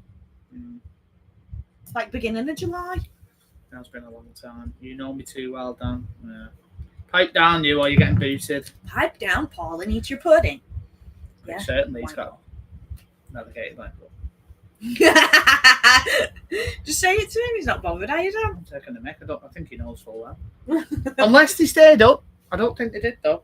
It's like beginning of July. That's been a long time. You know me too well, Dan. Yeah. Pipe down, you, or you're getting booted. Pipe down, Paul, and eat your pudding. Yeah, certainly he's got navigated like that. Just say it to him. He's not bothered, are you, Dan? I'm taking the mic. I think he knows full well. Unless they stayed up. I don't think they did, though.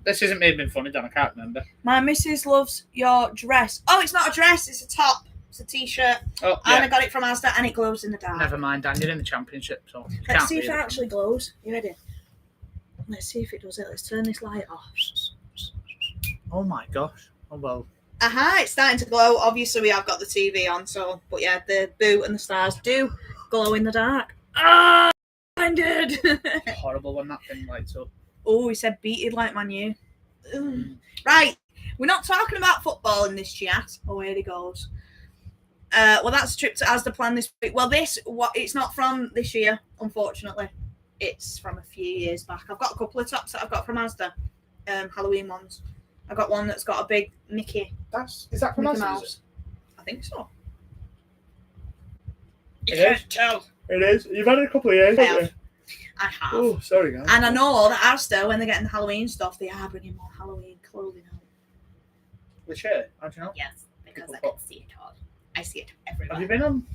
This isn't me being funny, Dan. I can't remember. My missus loves your dress. Oh, it's not a dress. It's a top. It's a t-shirt. Oh, yeah. And I got it from Asda, and it glows in the dark. Never mind, Dan. You're in the championship, so let's see if it actually glows. You ready? Let's see if it does it. Let's turn this light off. Oh my gosh. Oh well. It's starting to glow. Obviously, we have got the TV on, so but yeah, the boo and the stars do glow in the dark. Blinded. Horrible when that thing lights up. Oh, he said beat it like Man U. Right, we're not talking about football in this chat. Oh, here he goes. Well, that's a trip to Asda plan this week. Well, it's not from this year, unfortunately. It's from a few years back. I've got a couple of tops that I've got from Asda, Halloween ones. I got one that's got a big Mickey. Is that from Mickey Asda? Mouse? I think so. You can't tell. It is. You've had it a couple of years, haven't you? I have. Oh, sorry, guys. And I know that Asda, when they're getting the Halloween stuff, they are bringing more Halloween clothing out. Which year? How do you know? Yes, because I can see it all. I see it everywhere. Have you been on?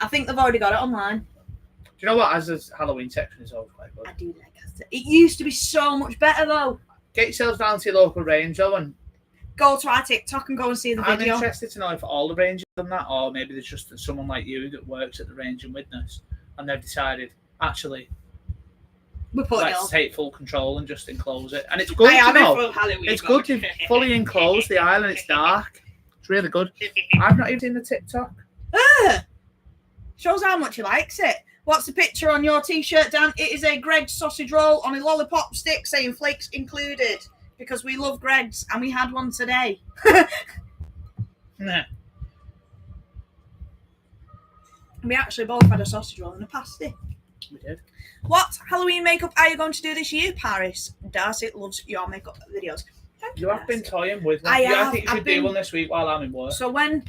I think they've already got it online. Do you know what? Asda's Halloween section is always quite good. I do like Asda. It used to be so much better, though. Get yourselves down to your local range, though, and go to our TikTok and go and see the video. I'm interested to know if all the ranges have done that, or maybe there's just someone like you that works at the range in Widnes, and they've decided, actually, let's take full control and just enclose it. And it's good to know. It's good to fully enclose the aisle and it's dark. It's really good. I've not even seen the TikTok. Shows how much he likes it. What's the picture on your t-shirt, Dan? It is a Greggs sausage roll on a lollipop stick saying flakes included. because we love Greggs and we had one today. Nah. We actually both had a sausage roll and a pasty. We did. What Halloween makeup are you going to do this year, Paris? Darcy loves your makeup videos. Thank You have been Darcy. toying with them. I I have. think you should do one this week while I'm in work. So when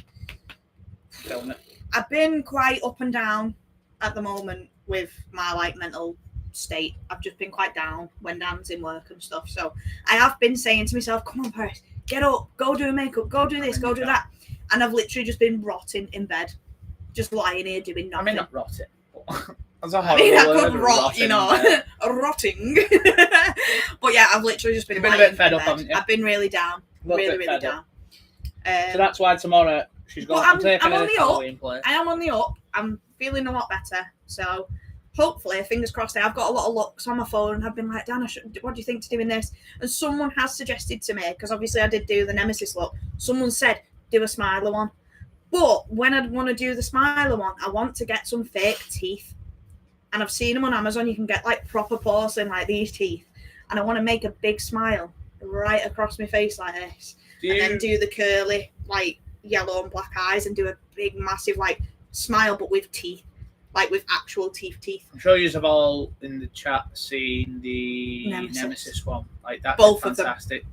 Film it. I've been quite up and down at the moment with my like mental state. I've just been quite down when Dan's in work and stuff. So I have been saying to myself, come on, Paris, get up, go do makeup, go do this, go do that. And I've literally just been rotting in bed, just lying here doing nothing. I mean, not rotting. That's a I mean, I horrible could word, rot, rotting you know, in bed. rotting. But yeah, I've literally just been You've been a lying bit fed in up, bed. haven't you? I've been really down, A little really, bit really fed down. up. So that's why tomorrow she's But going to take I'm her on to the up. Halloween play. I am on the up. I'm feeling a lot better. So hopefully, fingers crossed, I've got a lot of looks on my phone and I've been like, Dan, what do you think to doing this? And someone has suggested to me, because obviously I did do the Nemesis look, someone said, do a smiler one. But when I want to do the smiler one, I want to get some fake teeth. And I've seen them on Amazon. You can get like proper porcelain, like these teeth. And I want to make a big smile right across my face like this. And then do the curly, like yellow and black eyes and do a big, massive, like smile, but with teeth. Like with actual teeth. I'm sure you have all in the chat seen the Nemesis one. Like that's Both of them. fantastic.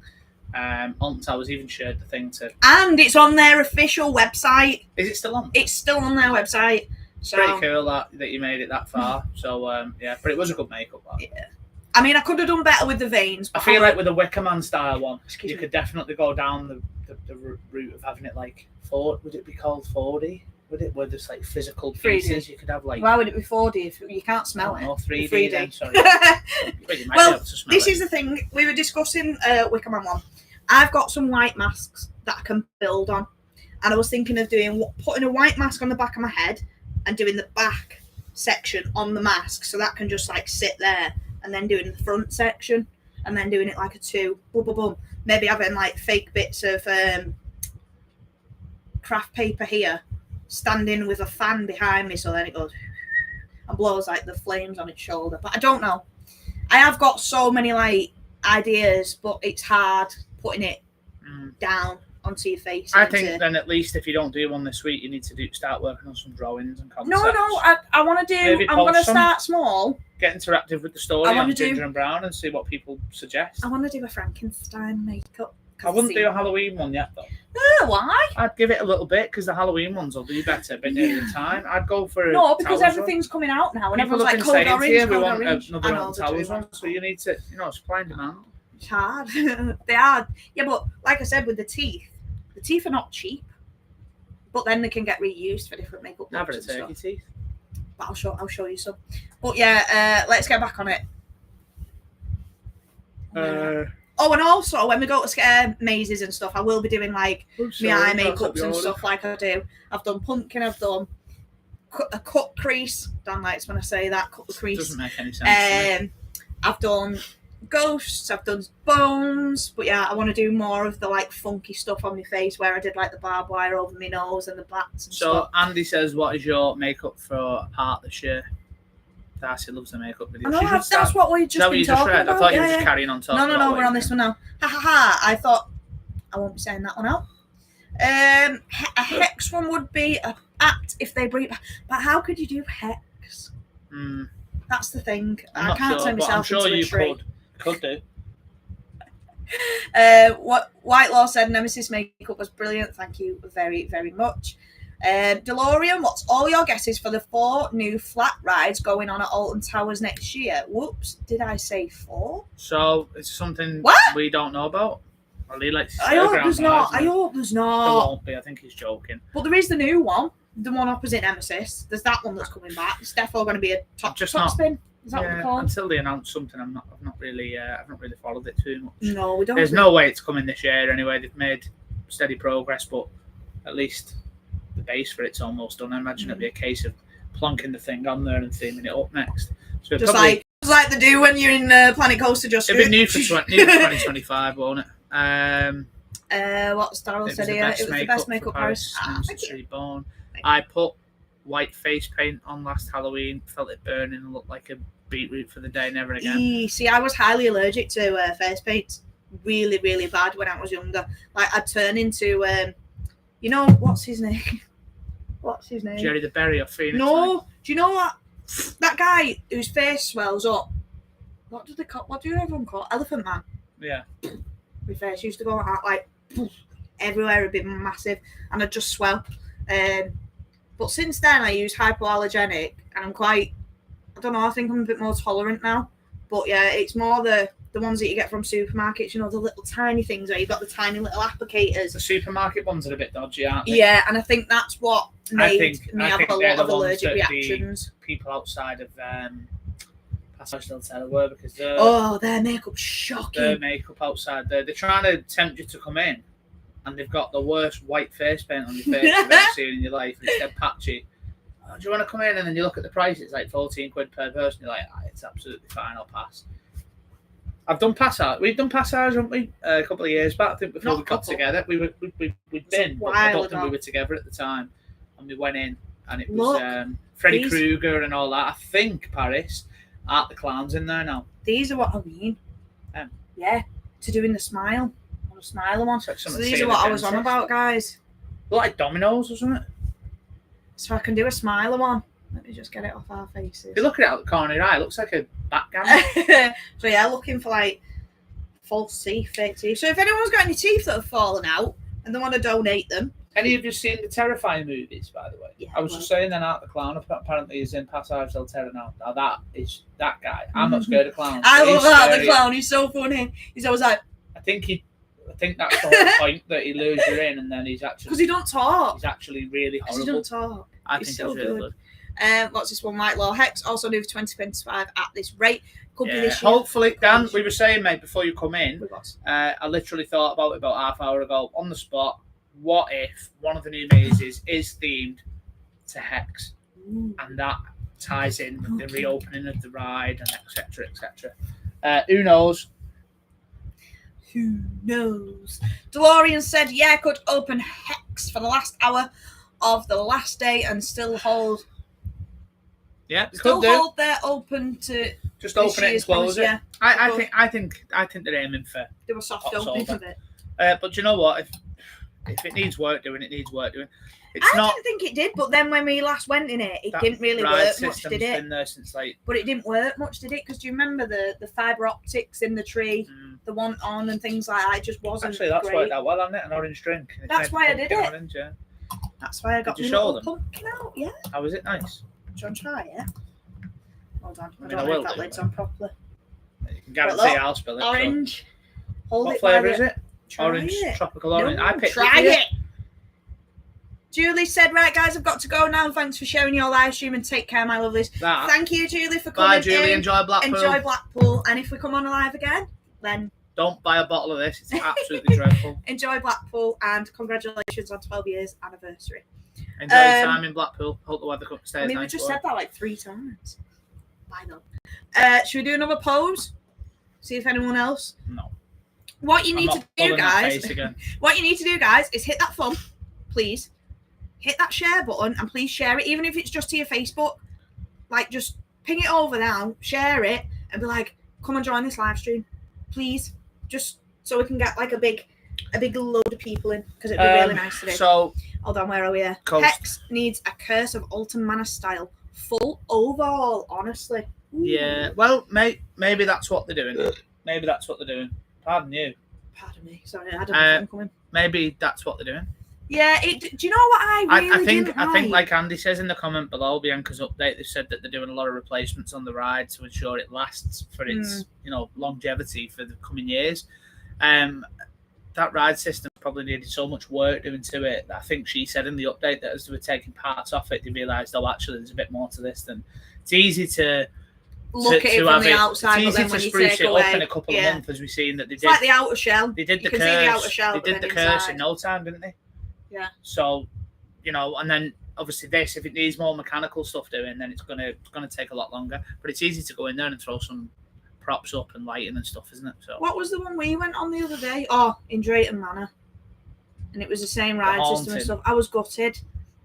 Alton Towers even shared the thing to. And it's on their official website. Is it still on? It's still on their website. So Pretty cool that you made it that far. So yeah, but it was a good makeup. That. Yeah. I mean, I could have done better with the veins. I feel like with the Wicker Man style one, Excuse you me. could definitely go down the route of having it like would it be called 4D? Would it? Where there's like physical 3D. pieces, you could have like. Why would it be 4D if you can't smell it? No, 3D. The 3D. Then, sorry. But you might Well, be able to smell This it. is the thing. We were discussing Wicker Man one. I've got some white masks that I can build on. And I was thinking of putting a white mask on the back of my head and doing the back section on the mask. So that can just like sit there. And then doing the front section. And then doing it like a 2. Boom, boom, boom. Maybe having like fake bits of craft paper here. Standing with a fan behind me. So then it goes and blows like the flames on its shoulder. But I don't know. I have got so many like ideas, but it's hard putting it down onto your face. I think then at least if you don't do one this week, you need to start working on some drawings and concepts. No, I want to do. Maybe I'm going to post some. start small. Get interactive with the story I on wanna Ginger and Brown and see what people suggest. I want to do a Frankenstein makeup. I wouldn't do a Halloween one yet though. Why? I'd give it a little bit because the Halloween ones will do better a bit near the time. I'd go for No, because Towers everything's coming out now, and People everyone's like have code been saying to you, orange, we code want orange. another I know Alton they Towers do. one, so you need to, supply and demand. It's hard. They are. Yeah, but like I said, with the teeth are not cheap. But then they can get reused for different makeup Have looks a and stuff. turkey teeth. But I'll show you some. But yeah, let's get back on it. Oh, and also when we go to scare mazes and stuff, I will be doing like my eye makeups and stuff like I do. I've done pumpkin, I've done a cut crease. Dan likes when I say that, cut the crease. Doesn't make any sense. To me. I've done ghosts, I've done bones, but yeah, I want to do more of the like funky stuff on my face where I did like the barbed wire over my nose and the bats and So stuff. Andy says, "What is your makeup for part this year?" Darcy loves the makeup video. I know, that's what we've just been talking about. I thought you were yeah, just yeah. carrying on talking. No, we're on this one now. Ha ha ha! I thought I won't be saying that one out. A hex one would be a act if they bring it back. But how could you do hex? That's the thing. I can't turn myself I'm sure into a you tree. could do. What Whitelaw said, Nemesis makeup was brilliant. Thank you very, very much. DeLorean, what's all your guesses for the 4 new flat rides going on at Alton Towers next year? Whoops, did I say 4? So it's something What? we don't know about. Well, he likes to I hope ground there's not. rides, I hope there's There not. won't be. I think he's joking. But there is the new one, the one opposite Nemesis. There's that one that's coming back. It's definitely going to be a top spin. Is that what Yeah, they're called? until they announce something, I've not really followed it too much. No, we don't. There's no way it's coming this year anyway. They've made steady progress, but at least the base for it's almost done. I imagine it'll be a case of plonking the thing on there and theming it up next. So Just like they do when you're in Planet Coaster. Just it'll be new for 2025, won't it? What's Daryl said here? It was the best makeup Paris. Thank you. Reborn. I put white face paint on last Halloween. Felt it burning and looked like a beetroot for the day. Never again. See, I was highly allergic to face paint really, really bad when I was younger. Like I'd turn into, you know, what's his name? What's his name? Jerry the Berry or Phoenix. No, do you know what? That guy whose face swells up. What do everyone call it? Elephant Man. Yeah. My face used to go like everywhere, it'd be massive, and I'd just swell. But since then, I use hypoallergenic, and I'm quite, I don't know, I think I'm a bit more tolerant now. But yeah, it's more the ones that you get from supermarkets, you know, the little tiny things where you've got the tiny little applicators. The supermarket ones are a bit dodgy, aren't they? Yeah, and I think that's what made me have a lot of the allergic reactions. People outside of Passage del Terra were, because their makeup's shocking. Their makeup outside there, they're trying to tempt you to come in, and they've got the worst white face paint on your face you've ever seen in your life, and it's dead patchy. Oh, do you want to come in? And then you look at the price, it's like 14 quid per person. You're like, it's absolutely fine, I'll pass. I've done Passage. We've done Passage, haven't we? A couple of years back, I think, before we got together. We'd been, but I don't think we were together at the time. And we went in, and it was Freddy Krueger and all that. I think Paris, Art the Clown's in there now. These are what I mean. Yeah, to doing the smile. On a smiler one. So these are what I was on about, guys. Like dominoes, wasn't it? So I can do a smiler one. Let me just get it off our faces. If you look at it out the corner of your eye, it looks like a backgammon. So yeah, looking for like false teeth, fake teeth. So if anyone's got any teeth that have fallen out and they want to donate them. Any of you seen the Terrifying movies, by the way? Yeah, I was just saying then, Art the Clown apparently is in Passage del Terra now. Now that guy. I'm not scared of clowns. I love Art the Clown. He's so funny. He's always like. I think that's the whole point, that he lures you in, and then he's actually, because he don't talk. He's actually really horrible. He don't talk. I think he's really good. What's this one? White Law Hex also new for 2025 at this rate. Could be this year. Hopefully, Dan. We were saying, mate, before you come in, I literally thought about it about half hour ago on the spot. What if one of the new mazes is themed to Hex, and that ties in with the reopening of the ride and etc. etc. Who knows? Who knows? DeLorean said, yeah, could open Hex for the last hour of the last day and still hold. Yeah, hold their open to. Just open it and close it. Yeah. I think they're aiming for. Do a soft opening of it. But you know what? If it needs work doing, it needs work doing. I didn't think it did, but then when we last went in it didn't really work much, did it? Been there since but it didn't work much, did it? Because do you remember the fibre optics in the tree, the one on and things like that? It just wasn't. Actually, that's great. worked out well, hasn't it? An orange drink. That's why I did it. Orange, yeah. That's why I got the little pumpkin out. Yeah. How was it? Nice. Do you want to try it? Hold on. I I don't know if that lid's on properly. You can guarantee I'll spill it. Orange. Hold what it. What flavour is it? Try orange, it. tropical orange. No, I picked try it. Julie said, right, guys, I've got to go now. Thanks for sharing your live stream and take care, my lovelies. Thank you, Julie, for coming in. Bye, Julie. Enjoy Blackpool. Enjoy Blackpool. And if we come on live again, then... Don't buy a bottle of this. It's absolutely dreadful. Enjoy Blackpool and congratulations on 12 years anniversary. Enjoy the time in Blackpool. Hope the weather stays nice. I mean, we just said that like 3 times. Bye, though. Should we do another pose? See if anyone else... No. What you need to do, guys... What you need to do, guys, is hit that thumb, please. Hit that share button and please share it, even if it's just to your Facebook. Like, just ping it over now, share it, and be like, come and join this live stream, please. Just so we can get like a big load of people in, because it'd be really nice today. So, hold on, where are we here? Hex needs a Curse of Alton Manor style full overhaul, honestly. Ooh. Yeah, well, maybe that's what they're doing. Maybe that's what they're doing. Pardon you. Pardon me. Sorry, I had a phone coming. Maybe that's what they're doing. Yeah, do you know what I think, like Andy says in the comment below, Bianca's update, they said that they're doing a lot of replacements on the ride to ensure it lasts for its, longevity for the coming years. That ride system probably needed so much work doing to it. I think she said in the update that as they were taking parts off it, they realised, actually, there's a bit more to this than it's easy to look at it from the outside. It's easy to spruce it up in a couple of months, as we've seen that they did. It's like the outer shell. They did the curse. See the outer shell. They did the curse in no time, didn't they? Yeah. So, and then obviously this, if it needs more mechanical stuff doing, then it's gonna take a lot longer. But it's easy to go in there and throw some props up and lighting and stuff, isn't it? So. What was the one we went on the other day? Oh, in Drayton Manor, and it was the same ride system and stuff. I was gutted.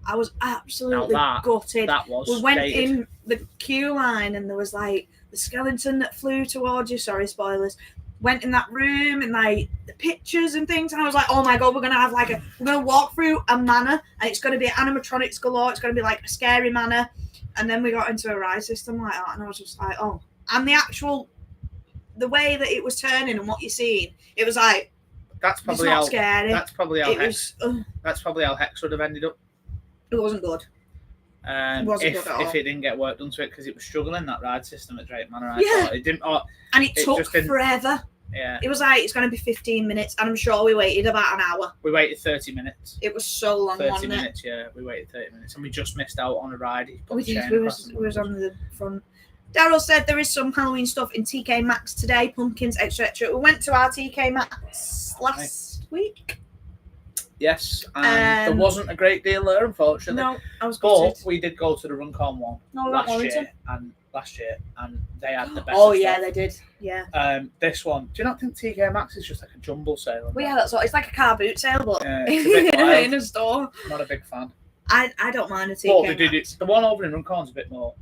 I was absolutely gutted. That was. We went in the queue line and there was like the skeleton that flew towards you. Sorry, spoilers. went in that room and like the pictures and things, and I was like, oh my god, we're gonna walk through a manor, and it's gonna be animatronics galore. It's gonna be like a scary manor. And then we got into a ride system like that, and I was just like, oh. And the way that it was turning and what you're seeing, it was like, that's probably it's not how scary. That's probably how It was. That's probably how Hex would have ended up. It wasn't good. It wasn't if good at all. if it didn't get work done to it, because it was struggling, that ride system at Drake Manor. Yeah. Thought. It didn't. And it took forever. Yeah. It was like, it's going to be 15 minutes, and I'm sure we waited about an hour. We waited 30 minutes. It was so long, 30 wasn't minutes, yeah. We waited 30 minutes, and we just missed out on a ride. We was on the front. Daryl said there is some Halloween stuff in TK Maxx today, pumpkins, etc. We went to our TK Maxx last week. Yes, and there wasn't a great deal there, unfortunately. No, I was But gutted. we did go to the Runcorn one last year, and they had the best. Oh yeah, they did. Yeah. This one, do you not think TK Maxx is just like a jumble sale? Well, yeah, that's what it's like, a car boot sale, but it's a bit wild. in a store. Not a big fan. I don't mind a TK Well, they did Maxx. it. The one over in Runcorn's a bit more.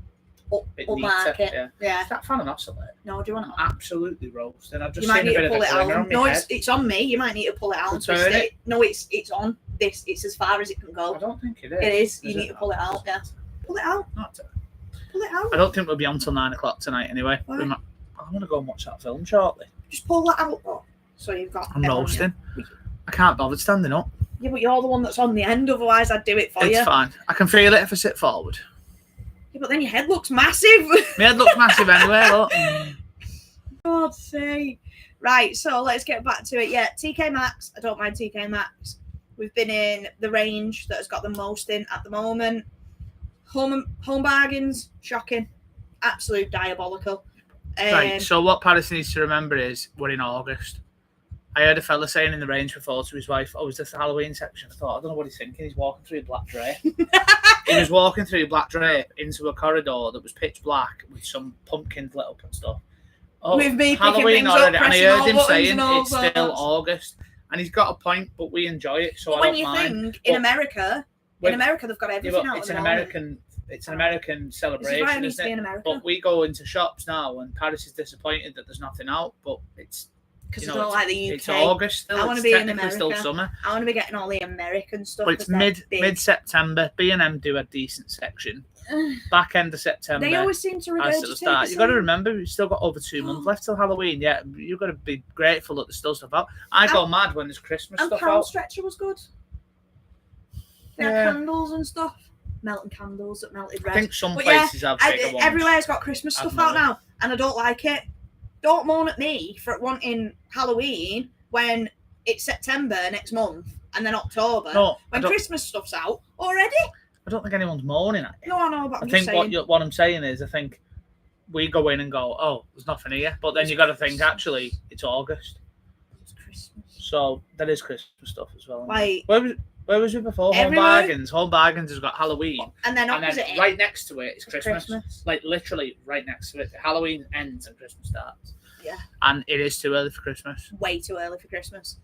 Bit neater, upmarket. Yeah. Is that fan and oscillate? No, do you want it? Absolutely roast. And I've just You might seen a need bit to of pull it it going out. on No, my head. it's on me. You might need to pull it out and twist it. No, it's on this. It's as far as it can go. I don't think it is. It is. You need to pull it out. Yeah. Pull it out. Pull it out. I don't think we'll be on till 9 o'clock tonight anyway. I want to go and watch that film shortly. Just pull that out. Oh, so you've got. I'm roasting. I can't bother standing up. Yeah, but you're the one that's on the end. Otherwise, I'd do it for you. It's fine. I can feel it if I sit forward. Yeah, but then your head looks massive. My head looks massive anyway. Look. God's sake. Right, so let's get back to it. Yeah, TK Maxx. I don't mind TK Maxx. We've been in the range that has got the most in at the moment. Home Bargains, shocking. Absolute diabolical. Right, so what Paris needs to remember is we're in August. I heard a fella saying in the range before to his wife, oh, is this the Halloween section? I thought, I don't know what he's thinking. He's walking through black drape. He was walking through black drape into a corridor that was pitch black with some pumpkins lit up and stuff. Oh, with me Halloween already. And I heard him saying it's sorts. still August. And he's got a point, but we enjoy it. So but when you think in America they've got everything out. It's an American celebration, isn't it? But we go into shops now, and Paris is disappointed that there's nothing out. But it's because I don't like the UK. It's August. Still. I want to be in America. Still summer. I want to be getting all the American stuff. But it's mid-September. B&M do a decent section. Back end of September. They always seem to regurgitate. You've got to remember, we've still got over 2 months left till Halloween. Yeah, you've got to be grateful that there's still stuff out. I go mad when there's Christmas stuff Pound out. Stretcher was good. They had candles and stuff. Melting candles that melted red. I think some places have bigger ones. Everywhere's got Christmas stuff out now, and I don't like it. Don't moan at me for wanting Halloween when it's September next month and then October. No, when Christmas stuff's out already. I don't think anyone's moaning at you. No, I know, but I think what I'm saying is, I think we go in and go, oh, there's nothing here. But then you got to think, actually, it's August. It's Christmas. So there is Christmas stuff as well. Like, where was it before? Everywhere. Home Bargains has got Halloween. And then right next to it is Christmas. Like, literally right next to it. Halloween ends and Christmas starts. Yeah. And it is too early for Christmas. Way too early for Christmas.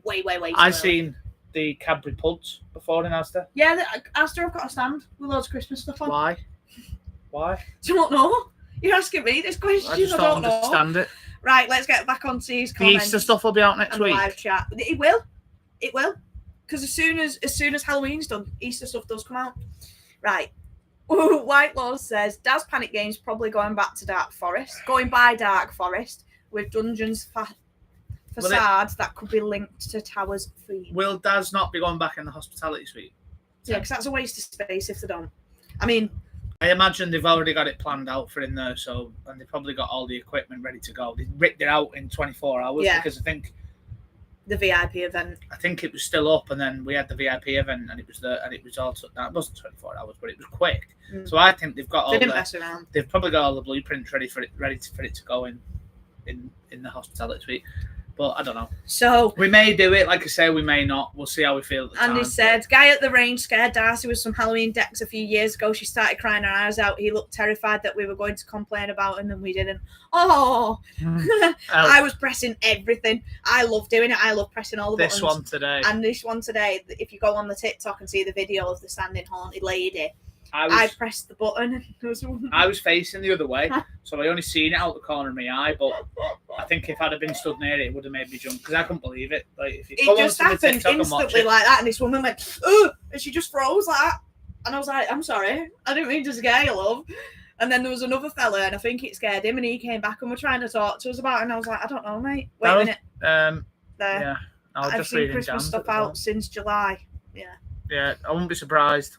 Way too early. I've seen the Cadbury Puds before in Asda. Yeah, Asda have got a stand with loads of Christmas stuff on. Why? Don't know. You're asking me this question. I just don't understand it. Right, let's get back onto these comments. The Easter stuff will be out next week. Live chat. It will. Because as soon as Halloween's done, Easter stuff does come out. Right. White Laws says Daz Panic Games probably going back to Dark Forest, going by Dark Forest with dungeons facades that could be linked to Towers theme. Will Daz not be going back in the hospitality suite? Yeah, because that's a waste of space if they don't. I mean, I imagine they've already got it planned out for in there, and they've probably got all the equipment ready to go. They ripped it out in 24 hours because I think the VIP event. I think it was still up, and then we had the VIP event, and it was all that. It wasn't 24 hours, but it was quick. So I think they've got all. They didn't mess around. They've probably got all the blueprints ready for it to go in the hospitality suite. But I don't know. So we may do it, like I say, we may not. We'll see how we feel at the time. And he said, guy at the range scared Darcy with some Halloween decks a few years ago. She started crying her eyes out. He looked terrified that we were going to complain about him and we didn't. Oh, I was pressing everything. I love doing it. I love pressing all the buttons. This one today. And this one today, if you go on the TikTok and see the video of the standing haunted lady, I pressed the button. I was facing the other way, so I only seen it out the corner of my eye, but But I think if I'd have been stood near it, it would have made me jump because I couldn't believe it. Like if you It just happened instantly like that, and this woman went, "Oh!" and she just froze like that. And I was like, "I'm sorry, I didn't mean to scare you, love." And then there was another fella, and I think it scared him, and he came back and were trying to talk to us about it, and I was like, "I don't know, mate. Wait a minute." There. Yeah. I've seen Christmas stuff out since July. Yeah, I wouldn't be surprised.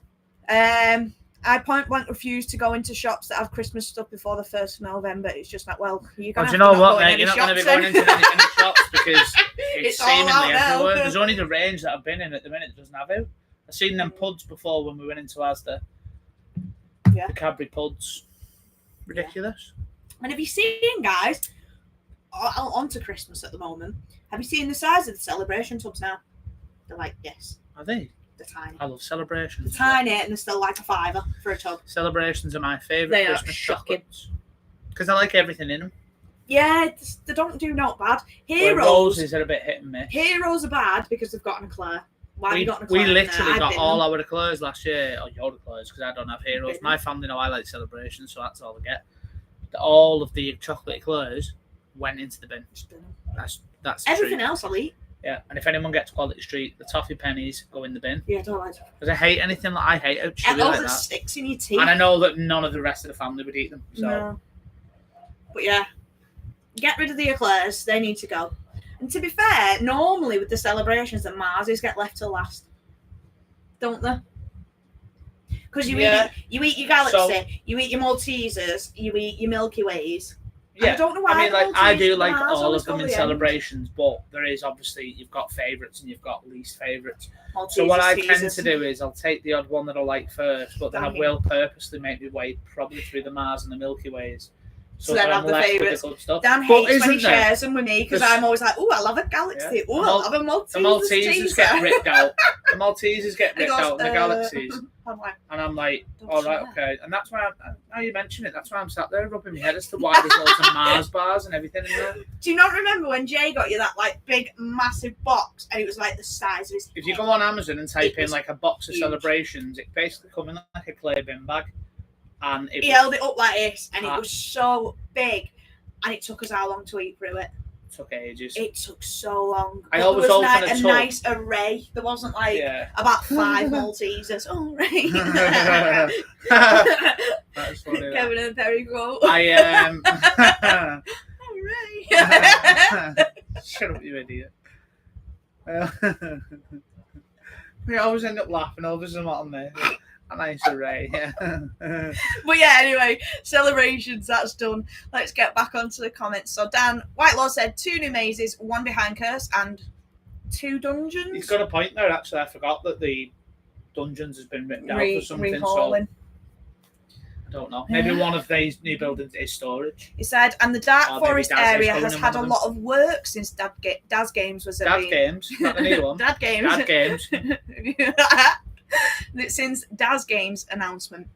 I point blank refuse to go into shops that have Christmas stuff before the 1st of November. It's just like, well, you're going to do you know what, mate? You're not going to be going into any shops because it's all out seemingly now. everywhere. There's only the range that I've been in at the minute that doesn't have it. I've seen them puds before when we went into Asda. Yeah. The Cadbury puds. Ridiculous. And have you seen, guys, on to Christmas at the moment, have you seen the size of the celebration tubs now? They're like this. Are they? They're tiny. I love celebrations. They're tiny, and they're still like a £5 for a tub. Celebrations are my favourite They are Christmas shocking. chocolates. Because I like everything in them. Yeah, they don't do not bad. Heroes. Roses are a bit hit and miss. Heroes are bad because they've got an eclair. Why have you got an eclair? We literally got all our eclairs last year, or your eclairs, because I don't have heroes. My family know I like celebrations, so that's all I get. All of the chocolate eclairs went into the bin. That's everything else I'll eat. Yeah, and if anyone gets Quality Street, the toffee pennies go in the bin. Yeah, I don't like it. Because I hate anything that I hate. Chewy like that sticks in your teeth. And I know that none of the rest of the family would eat them. So. No. But yeah, get rid of the eclairs. They need to go. And to be fair, normally with the celebrations, the Marsies get left till last, don't they? Because you eat your Galaxy, you eat your Maltesers, you eat your Milky Ways. Yeah, I don't know why. I mean, I do like all of them in celebrations, but there is obviously you've got favourites and you've got least favourites. So what I tend to do is I'll take the odd one that I like first, but then I will purposely make my way probably through the Mars and the Milky Ways. So then I'm the favourites. Dan hates when he shares them with me because I'm always like, "Oh, I love a Galaxy. Oh, I love a Malteser." The Maltesers get ripped out. The Maltesers get ripped out in the Galaxies. And I'm like, all right, okay. And that's why, now you mention it, that's why I'm sat there rubbing my head as to why there's loads of Mars bars and everything in there. Do you not remember when Jay got you that like big, massive box and it was like the size of his head? If you go on Amazon and type in like a box of celebrations, it basically comes in like a clay bin bag. And he held it up like this and it was so big and it took us how long to eat through it? It took ages. It took so long. I always open a nice array. There wasn't like about 5 Maltesers. Oh, right. That's funny. Kevin and Perry quote. All right. Shut up, you idiot. We always end up laughing over something on there. A nice array, yeah. But yeah, anyway, celebrations, that's done. Let's get back onto the comments. So Dan Whitelaw said 2 new mazes, 1 behind curse, and 2 dungeons. He's got a point there, actually. I forgot that the dungeons has been written down for something. So I don't know. Maybe one of these new buildings is storage. He said, and the Dark Forest area has had a lot of work since Daz Games was Dad Games, not the new one. Dad Games. Dad Games. Since Daz Games announcement.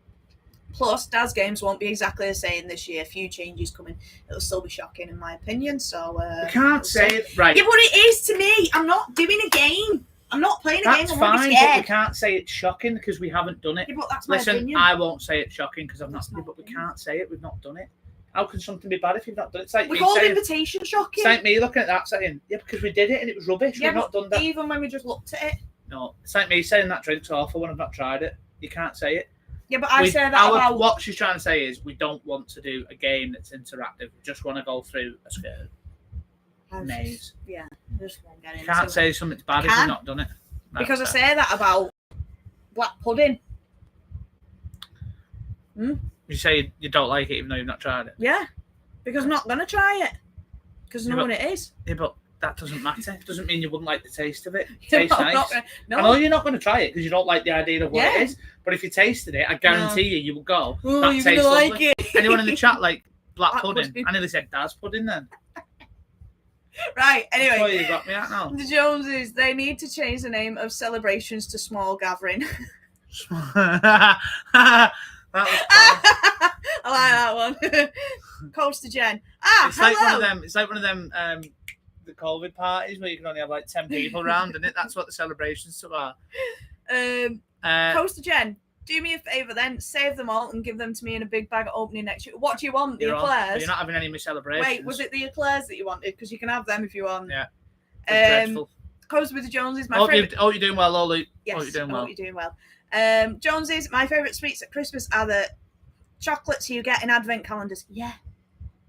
Plus, Daz Games won't be exactly the same this year. A few changes coming. It'll still be shocking, in my opinion. So we can't say it right. Yeah, but it is to me. I'm not doing a game. I'm not playing a game. That's fine, but we can't say it's shocking because we haven't done it. Yeah, but that's my opinion. I won't say it's shocking because I've not. But we can't say it. We've not done it. How can something be bad if you've not done it? It's like we called invitation shocking. It's like me looking at that saying, yeah, because we did it and it was rubbish. We've not done that. Even when we just looked at it. No, it's like me saying that drink's awful when I've not tried it. You can't say it. Yeah, but I say that about... What she's trying to say is we don't want to do a game that's interactive. We just want to go through a scared maze. Yeah, just won't get into it. You can't say something's bad if you've not done it. Because I say that about black pudding. You say you don't like it even though you've not tried it? Yeah, because I'm not going to try it. Because I know what it is. Yeah, but that doesn't matter. It doesn't mean you wouldn't like the taste of it. It tastes nice. No. I know you're not going to try it because you don't like the idea of what it is. But if you tasted it, I guarantee you would go, that you're tastes gonna lovely. like it. Anyone in the chat like black pudding? I nearly said Daz pudding then. Right, anyway. That's where you got me at now. The Joneses, they need to change the name of celebrations to small gathering. That was fun. I like that one. Coaster Jen. It's like one of them the COVID parties where you can only have like 10 people around, and that's what the celebrations are. Coaster Jen, Do me a favour then, save them all and give them to me in a big bag at opening next year. What do you want? The You're eclairs? not having any of my celebrations. Wait, was it the eclairs that you wanted? Because you can have them if you want. Yeah. Dreadful. Comes with the Joneses. My Hope favourite. you're doing well, Luke. Yes, Hope you're doing well. Joneses, my favourite sweets at Christmas are the chocolates you get in advent calendars. Yeah.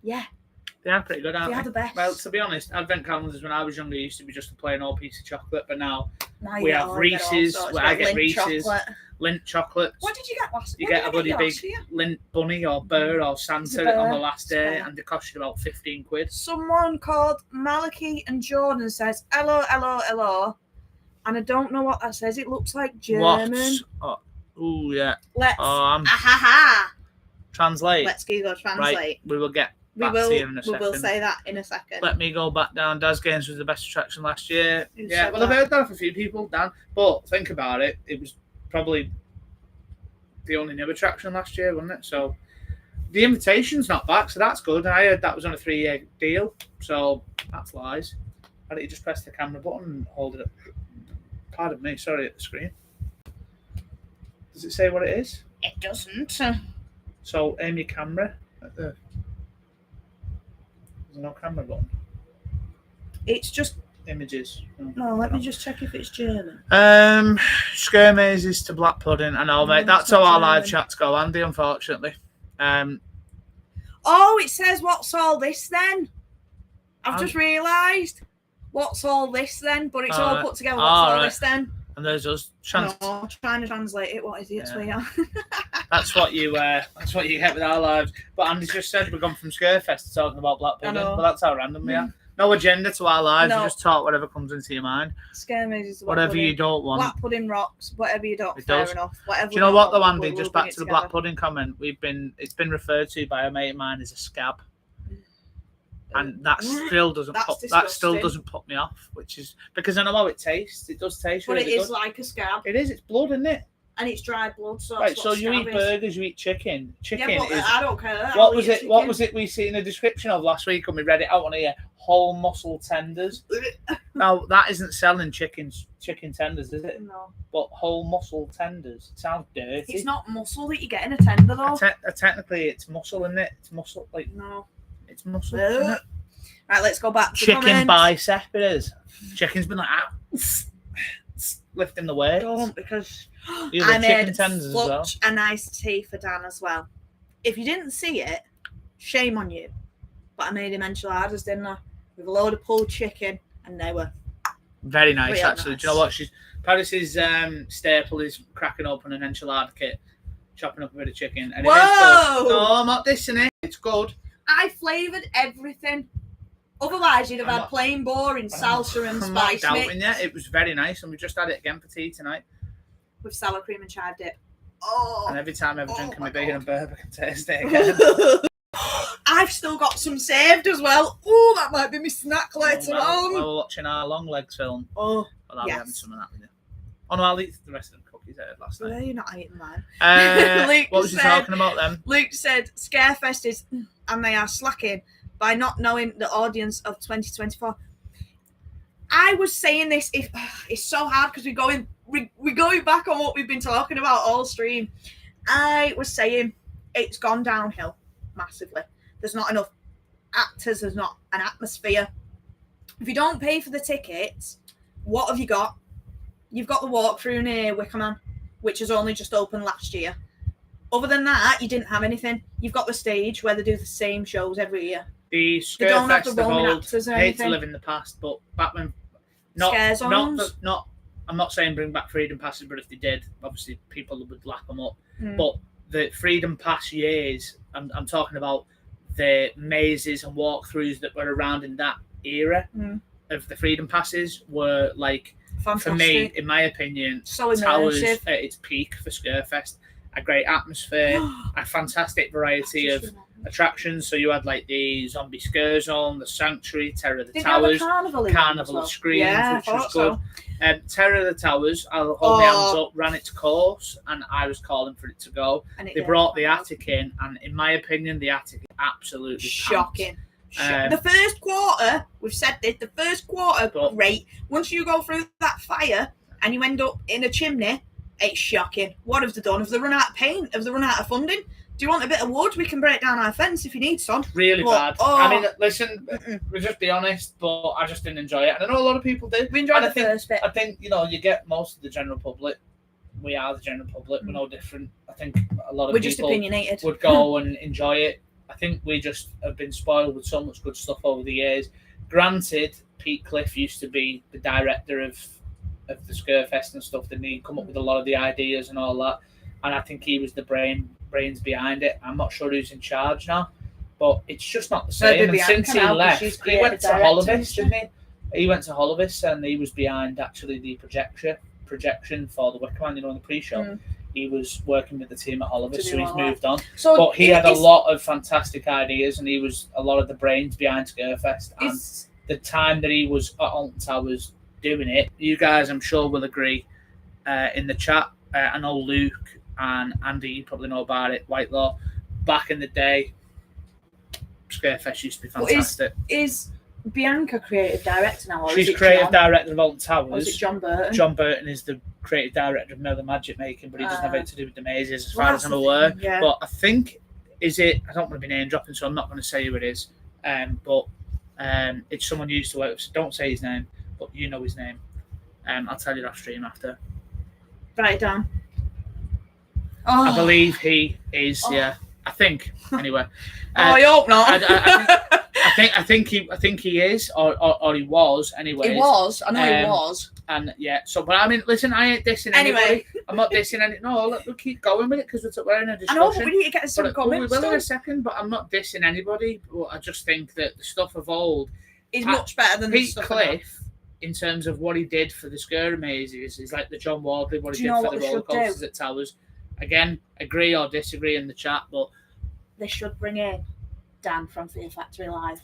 They are pretty good, aren't They they? are the best. Well, to be honest, advent calendars when I was younger used to be just a plain old piece of chocolate, but now Now we you have all Reese's, all sorts. where I get Lindt Reese's. chocolate. Lindt chocolates. What did you get last You what get did a bloody get big last year? Lindt bunny or bird or Santa Bird. on the last day, Bird. and they cost you about 15 quid. Someone called Malachi and Jordan says, hello. And I don't know what that says. It looks like German. What? Oh, yeah. Let's Translate. Let's go translate. Right, we will get We back to you in a second. will say that in a second. Let me go back down. Daz Games was the best attraction last year. Who Yeah, said well, I've that? heard that from a few people, Dan. But think about it. It was probably the only new attraction last year, wasn't it? So the invitation's not back, so that's good. And I heard that was on a 3-year deal, so that's lies. Why don't you just press the camera button and hold it up? Pardon me, sorry, at the screen. Does it say what it is? It doesn't. So aim your camera at the... There's no camera button. It's just... Images. No, let me just check if it's German. Scare mazes to black pudding. I know, mate. No, That's it's not how our live German. chats go, Andy, unfortunately. Oh, it says, what's all this then? I've Oh. just realised. What's all this then? But it's all Alright. put together. What's all Alright. this then? And there's us. No, trying to translate it. What is it, sweetheart? That's what you get with our lives. But Andy just said we've gone from Scarefest to talking about black pudding. know. But that's how random we are. No agenda to our lives. No. We just talk whatever comes into your mind. Scare mazes. to black Whatever pudding. you don't want. Black pudding rocks. Whatever you don't. It Fair does. enough. Whatever. Do you know what though, Andy? We'll Just bring back it to the black together. pudding comment. It's been referred to by a mate of mine as a scab. And that still doesn't That's doesn't put me off, which is because I know how it tastes. It does taste But really it is good. like a scab, It is. It's blood, isn't it? and it's dried blood. So Right. that's So what you scab eat is. burgers, you eat chicken. Chicken Yeah, but is. I don't care. What I'll was eat it? What chicken. was it we see in the description of last week, and we read it out on here? Whole muscle tenders. Now that isn't selling chicken tenders, is it? No, But whole muscle tenders. It sounds dirty. it's not muscle that you get in a tender though. Technically, it's muscle, isn't it? It's muscle. Like No. it's muscle. Isn't it? Right, let's go back to Chicken comments. bicep. It is. Chicken's been like lifting the weight. Don't, because You I love chicken made tenders as well. such a nice tea for Dan as well. If you didn't see it, shame on you. But I made him enchiladas, didn't I? With a load of pulled chicken, and they were Very nice, Real actually. nice. Do you know what? Paris's staple is cracking open an enchilada kit, chopping up a bit of chicken. And it is Whoa! good. No, I'm not dissing it. It's good. I flavoured everything. Otherwise, you'd have I'm had not- plain boring salsa and I'm not spice doubting mix you. It was very nice, and we just had it again for tea tonight. with sour cream and chive dip. Oh, And every time I ever drink Oh my my bacon God. and bourbon, I can taste it again. I've still got some saved as well. Oh, that might be my snack later While on. we're watching our long legs film, Oh, I'll be Yes. having some of that with you. Oh no, I'll eat the rest of the cookies I had last so night. there you're not eating mine. What Luke was you said- talking about then? Luke said Scarefest is, and they are slacking by not knowing the audience of 2024. I was saying this, it's so hard because we're going back on what we've been talking about all stream. I was saying it's gone downhill massively. There's not enough actors, there's not an atmosphere. If you don't pay for the tickets, what have you got? You've got the walkthrough near Wickerman, which has only just opened last year. Other than that, you didn't have anything. You've got the stage where they do the same shows every year. The They don't have Scarefest the of roaming old, actors or I hate to anything. live in the past, but back when Scare zones. I'm not saying bring back freedom passes, but if they did, obviously people would lap them up. Mm. But the freedom pass years, I'm talking about the mazes and walkthroughs that were around in that era of the freedom passes were like, Fantastic. for me, in my opinion, So Towers immersive. at its peak for Scarefest. A great atmosphere, a fantastic variety of attractions. So you had like the Zombie Scare Zone, the Sanctuary, Terror of the Did they have a Towers, carnival in Carnival them of as well? Screams, Yeah, which I was thought good. so. Terror of the Towers, I'll hold my hands Oh. up, ran its course, and I was calling for it to go. And it They did. brought the attic in, and in my opinion, the attic is absolutely Shocking. Um, The first quarter, we've said this, the first quarter, But- great. Once you go through that fire and you end up in a chimney It's shocking. What have they done? Have they run out of paint? Have they run out of funding? Do you want a bit of wood? We can break down our fence if you need some. Really bad. Oh, I mean, listen, we'll just be honest, but I just didn't enjoy it. And I know a lot of people did. We enjoyed the first bit. I think, you get most of the general public. We are the general public. We're no different. I think a lot of We're people just opinionated. would go and enjoy it. I think we just have been spoiled with so much good stuff over the years. Granted, Pete Cliff used to be the director of the Scarefest and stuff, didn't he? Come up with a lot of the ideas and all that. And I think he was the brains behind it. I'm not sure who's in charge now, but it's just not the same. And since he left, he went to Holovis, didn't he? He went to Holovis and he was behind actually the projection for the Wicker Man, in the pre-show. He was working with the team at Holovis, so he's moved on. But he had a lot of fantastic ideas, and he was a lot of the brains behind Scarefest. And the time that he was at Alton Towers doing it, you guys, I'm sure, will agree in the chat. I know Luke and Andy, you probably know about it, Whitelaw. Back in the day, Scarefest used to be fantastic. Is Bianca creative director now? Or She's creative director of Alton Towers. Or is it John Burton? John Burton is the creative director of Miller Magic Making, but he doesn't have anything to do with the mazes as far as I'm aware. Yeah. But I think, I don't want to be name dropping, so I'm not going to say who it is. But it's someone you used to work with, so don't say his name, but you know his name. I'll tell you off stream after. Write it down. I believe he is, yeah. I think, anyway. I hope not. I think he is, or he was anyway. He was. I know he was. And yeah, so but I mean, listen, I ain't dissing anybody. I'm not dissing any. No, we'll keep going with it because we're in a discussion. I know, but we need to get some comments. We will in a second, but I'm not dissing anybody. But I just think that the stuff of old is much better than Pete Cliff. In terms of what he did for the Scare Mazes, is like the John Wardley, what he did for the roller coasters at Towers. Again, agree or disagree in the chat, but they should bring in Dan from Fear Factory Live.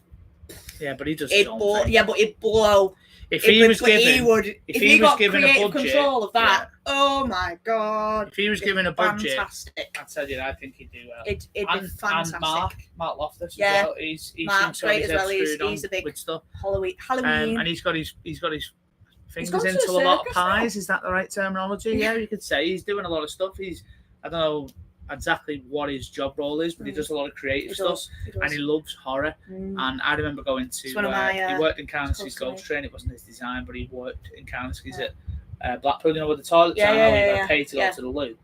Yeah, but he does. Yeah, but it'd blow. If he was given a budget, control of that, oh my god! If he was given a budget, fantastic. I tell you, I think he'd do well. It'd be fantastic. And Mark Loftus, as well. He's Mark's great as well. He's a big stuff. Halloween, and he's got his fingers into a lot of pies. Now. Is that the right terminology? Yeah, you could say he's doing a lot of stuff. I don't know exactly what his job role is, but he does a lot of creative stuff, and he loves horror. And I remember going to he worked in Carnesky's Ghost Train. It wasn't his design, but he worked in Carnesky's at Blackpool. You know where the toilets are now? You got paid to go to the loo.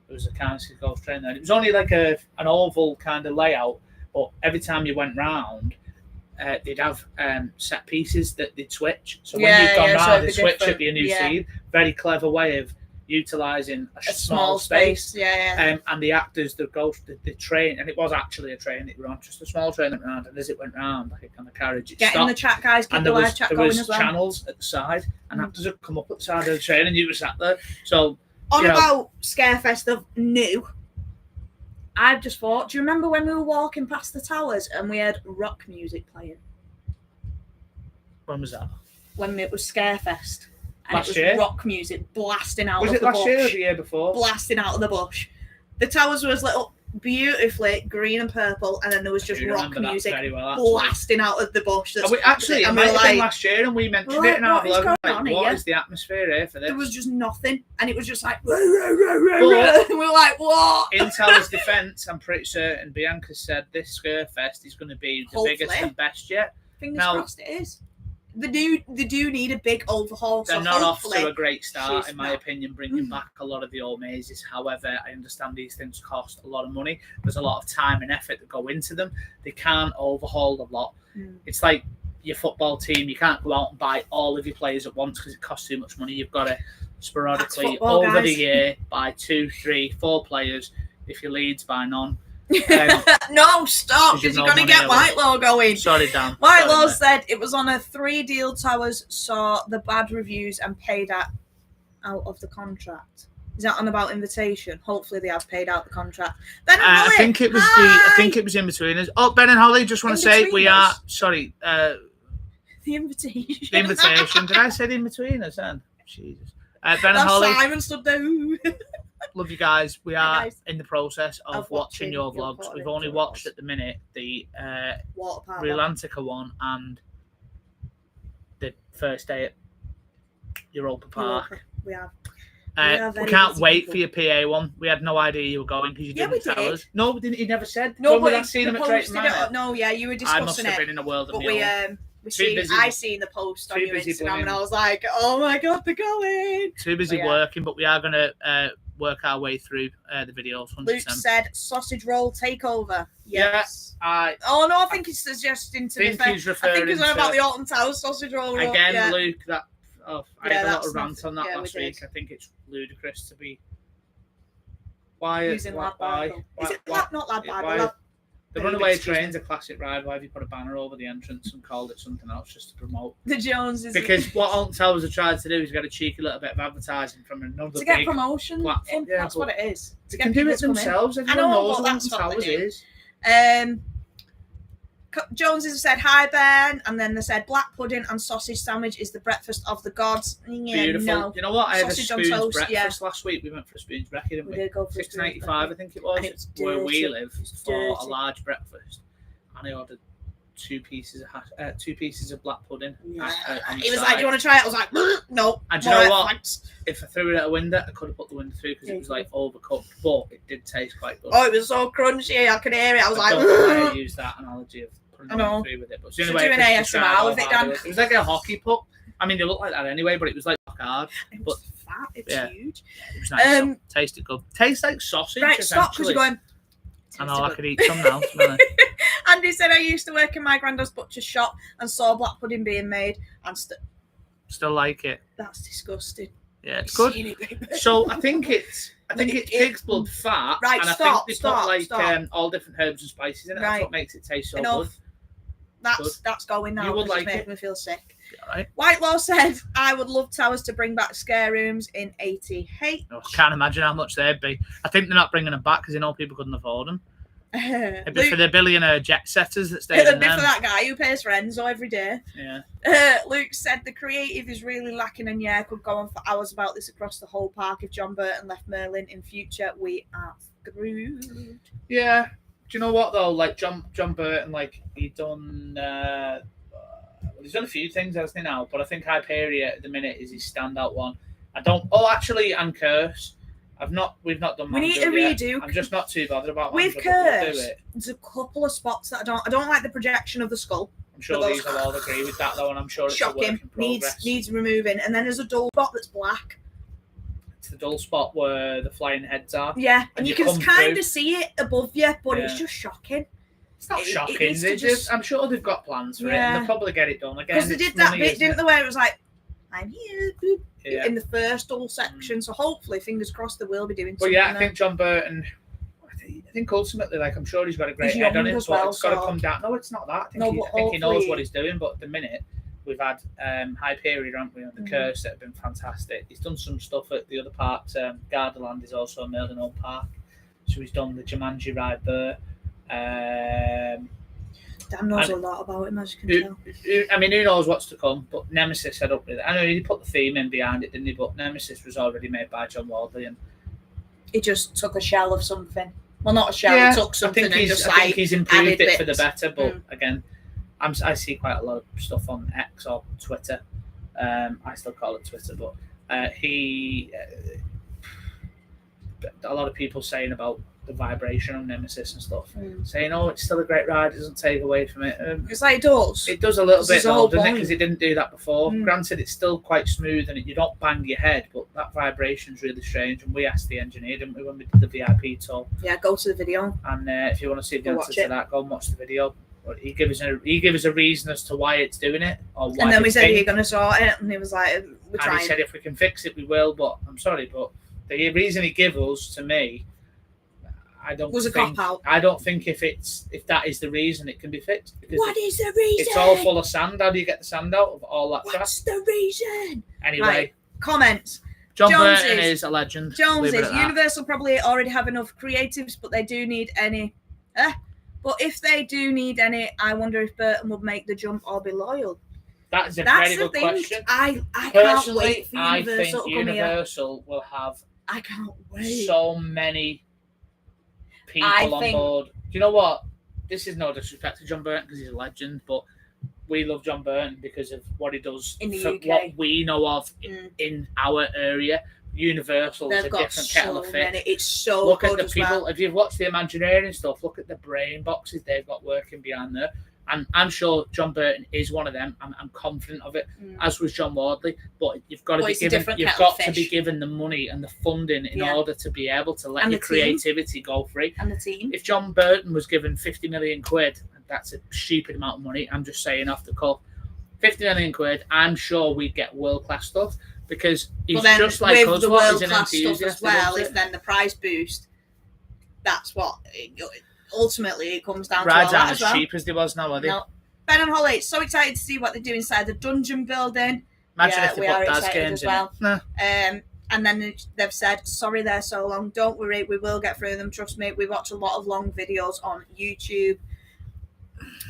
There was a Carnesky's Ghost Train there. And it was only like an oval kind of layout, but every time you went round, they'd have set pieces that they'd switch. So when you've gone round, they switch at your new scene. Very clever way of utilising a small space. And the actors, the train, and it was actually a train that were on, just a small train that went round, and as it went round, like a kind of carriage, it stopped. In the chat, guys, keep the live chat going as well. There was channels at the side, and actors would come up at the side of the train, and you were sat there. So, about Scarefest of new, I've just thought, do you remember when we were walking past the towers and we had rock music playing? When was that? When it was Scarefest. And last it was year? Rock music blasting out of the bush. Was it last year or the year before? Blasting out of the bush. The towers was lit up beautifully, green and purple, and then there was just rock music blasting out of the bush. It might have been last year, and we mentioned it in our vlog. What is the atmosphere here for this? There was just nothing, and it was just like, and we were like, what? In Teller's defence, I'm pretty certain Bianca said this Scarefest is going to be the biggest and best yet. Fingers crossed it is. They do need a big overhaul. They're not off to a great start, in my opinion, bringing back a lot of the old mazes. However, I understand these things cost a lot of money. There's a lot of time and effort that go into them. They can't overhaul a lot. It's like your football team. You can't go out and buy all of your players at once because it costs too much money. You've got to sporadically, over the year, buy 2, 3, 4 players. If your Leeds, buy none. No, stop, because you're going to get Whitelaw going. Sorry, Dan. Whitelaw said it was on a 3-deal Towers, saw the bad reviews and paid out of the contract. Is that on about invitation? Hopefully they have paid out the contract. Ben and Holly, I think it was in between us. Oh, Ben and Holly, just want to say we are sorry. The invitation. The invitation. Did I say the in between us then? Jesus. Ben and Holly. Simon stood there. Love you guys. We are in the process of watching your vlogs. We've only watched at the minute the Relantica one and the first day at Europa Park. We have. are We very can't busy wait people. for your PA one. We had no idea you were going because you Yeah, didn't we tell did. us. No, we didn't. He never said. No, When we but last seen him the at Drayton posted it. Manor. No, yeah, you were I discussing must have it. been in a world of But my own. I seen the post on Too your busy Instagram, and blooming- I was like, oh my god, they're going. Too busy But yeah. working, but we are going to work our way through the videos. 100%. Luke said sausage roll takeover. Yes. I Oh no, I think it's suggesting to think be fair. he's I referring think it's about to the Alton Towers sausage roll. again, Yeah. Luke. That I Yeah, had a lot that's of rant not- on that yeah, we last did. week. I think it's ludicrous to be quiet. Using Lad why? Bible. Why- Is it why- not Lad Bible? why- Lad- The Maybe, Runaway excuse me. Train's a classic ride. Why have you put a banner over the entrance and called it something else just to promote? The Joneses. Because what Alton Towers have tried to do is get a cheeky little bit of advertising from another to get big promotion platform. in, Yeah, that's but what it is. To They get can do people it to come in. themselves. I Everyone know, knows but what that's what Towers they do. is. Joneses have said hi Ben, and then they said black pudding and sausage sandwich is the breakfast of the gods. Yeah, Beautiful. no. You know what? I had a Sausage on spoon's toast, breakfast last week. We went for a spoon's brekkie, didn't We we? did go for $6.95, I think it And was. it was Where we dirty. live It was for a dirty. large breakfast, and I ordered two pieces of black pudding. Yeah. On the He was side. like, "Do you want to try it?" I was like, "No." And do you know Alright, what? thanks. If I threw it at a window, I could have put the window through because it was like overcooked, but it did taste quite good. Oh, it was so crunchy. I could hear it. I was I like, don't know why I use that analogy of putting I the know. window through with it, but it's the Should only way do I an could describe ASMR how with it, hard Dan. was. It was like a hockey puck. I mean, they looked like that anyway, but it was like hard. it was fat. It was Yeah. huge. It was nice. Um, Tasted good. Tastes like sausage. Right, stop because essentially. you're going. I know I could eat some now. Andy said, I used to work in my granddad's butcher's shop and saw black pudding being made, and Still like it. that's disgusting. Yeah, it's good. Seen it, baby. So I think it's pig's blood fat, Right, and I stop, think they stop, put like stop. all different herbs and spices in it. Right. That's what makes it taste so Enough. good. That's going now. You would 'cause like it's making it. me feel sick. Right? Whitelaw said, I would love Towers to bring back scare rooms in 80H. I can't imagine how much they'd be. I think they're not bringing them back because they know people couldn't afford them. It'd be for the billionaire jet setters that stay It'd in be them. for that guy who pays for Enzo every day. Yeah. Luke said the creative is really lacking, and yeah, could go on for hours about this across the whole park. If John Burton left Merlin in future, we are screwed. Yeah. Do you know what though? Like John Burton, like he's done a few things, hasn't he now? But I think Hyperion at the minute is his standout one. And Curse. We've not done. We need Mango a yet. redo. I'm just not too bothered about With Mango, but we'll do Curse, it. there's a couple of spots that I don't like the projection of the skull. I'm sure But these will all agree with that though, and I'm sure it's a work Shocking. in progress. Needs removing. And then there's a dull spot that's black. It's the dull spot where the flying heads are. Yeah, and And you you can come kind through. of see it above you, but it's Yeah. just shocking. It's not It shocking. needs to just- I'm sure they've got plans for it, Yeah. and they'll probably get it done again. Because they it's did that money, bit, isn't didn't it? they, where it was like, I'm here, boop, Yeah. in the first dull section. So hopefully, fingers crossed, they will be doing But something. yeah, I there. think John Burton. I think ultimately, like, I'm sure he's got a great He's head on young it, as but well, it's got to so- come down. No, it's not that. I think, No, he, but I think he knows hopefully- what he's doing. But at the minute, we've had Hyperion, haven't we, and the Mhm. Curse that have been fantastic. He's done some stuff at the other parks. Gardaland is also a Merlin Old Park, so he's done the Jumanji ride there. Dan knows and- a lot about him, as you can tell. Who knows what's to come? But Nemesis set up with it. I know he put the theme in behind it, didn't he? But Nemesis was already made by John Waldley, and He just took a shell of something. Well, not a shell, yeah, he took something and just I think he's improved added it for the bits. better. But Mm. again, I see quite a lot of stuff on X or Twitter. I still call it Twitter, but a lot of people saying about the vibration on Nemesis and stuff, saying, "Oh, it's still a great ride. It doesn't take away from it." It's like it does. It does a little This bit, is the whole though, doesn't it? point. Because it didn't do that before. Mm. Granted, it's still quite smooth and you don't bang your head, but that vibration's really strange. And we asked the engineer, didn't we, when we did the VIP tour? Yeah, go to the video. And if you want to see the Go answer watch to it. that, go and watch the video. But he gave us a reason as to why it's doing it, or why. And then we they said, think- you're going to sort it. And he was like, we're and trying. he said if we can fix it, we will. But I'm sorry, but the reason he gave us, to me, I don't Was a think, cop-out. I don't think if that is the reason, it can be fixed. Because What is the reason? it's all full of sand. How do you get the sand out of all that trash? What's the reason? Anyway, Right. Comments. John Joneses. Burton is a legend. Jones Leave it is at that. Universal probably already have enough creatives, but they do need any. But if they do need any, I wonder if Burton would make the jump or be loyal. That is a That's very the good thing. question. I can't Personally, wait for I Universal think to come here. Universal will have I can't wait. so many people I on think- board. Do you know what? This is no disrespect to John Burton because he's a legend, but we love John Burton because of what he does In the for UK. what we know of Mm. in our area. Universal's They've a got different kettle of so fish. many. It's so Look good at the as people. well. If you've watched the Imagineering stuff, look at the brain boxes they've got working behind there. And I'm sure John Burton is one of them. I'm confident of it, as was John Wardley. But you've got to be given. You've got to be given the money and the funding in order to be able to let your creativity go free. And the team. If John Burton was given 50 million quid, that's a stupid amount of money. I'm just saying off the cuff. 50 million quid. I'm sure we'd get world class stuff because he's just like us. With the What world is an class stuff enthusiast as well, is if then the price boost. That's what ultimately it comes down to. Rides aren't as cheap as they was now, are they? No. Ben and Holly, so excited to see what they do inside the dungeon building. Imagine if they put Daz excited games as well. in it. And then they've said, sorry they're so long. Don't worry, we will get through them. Trust me, we watch a lot of long videos on YouTube.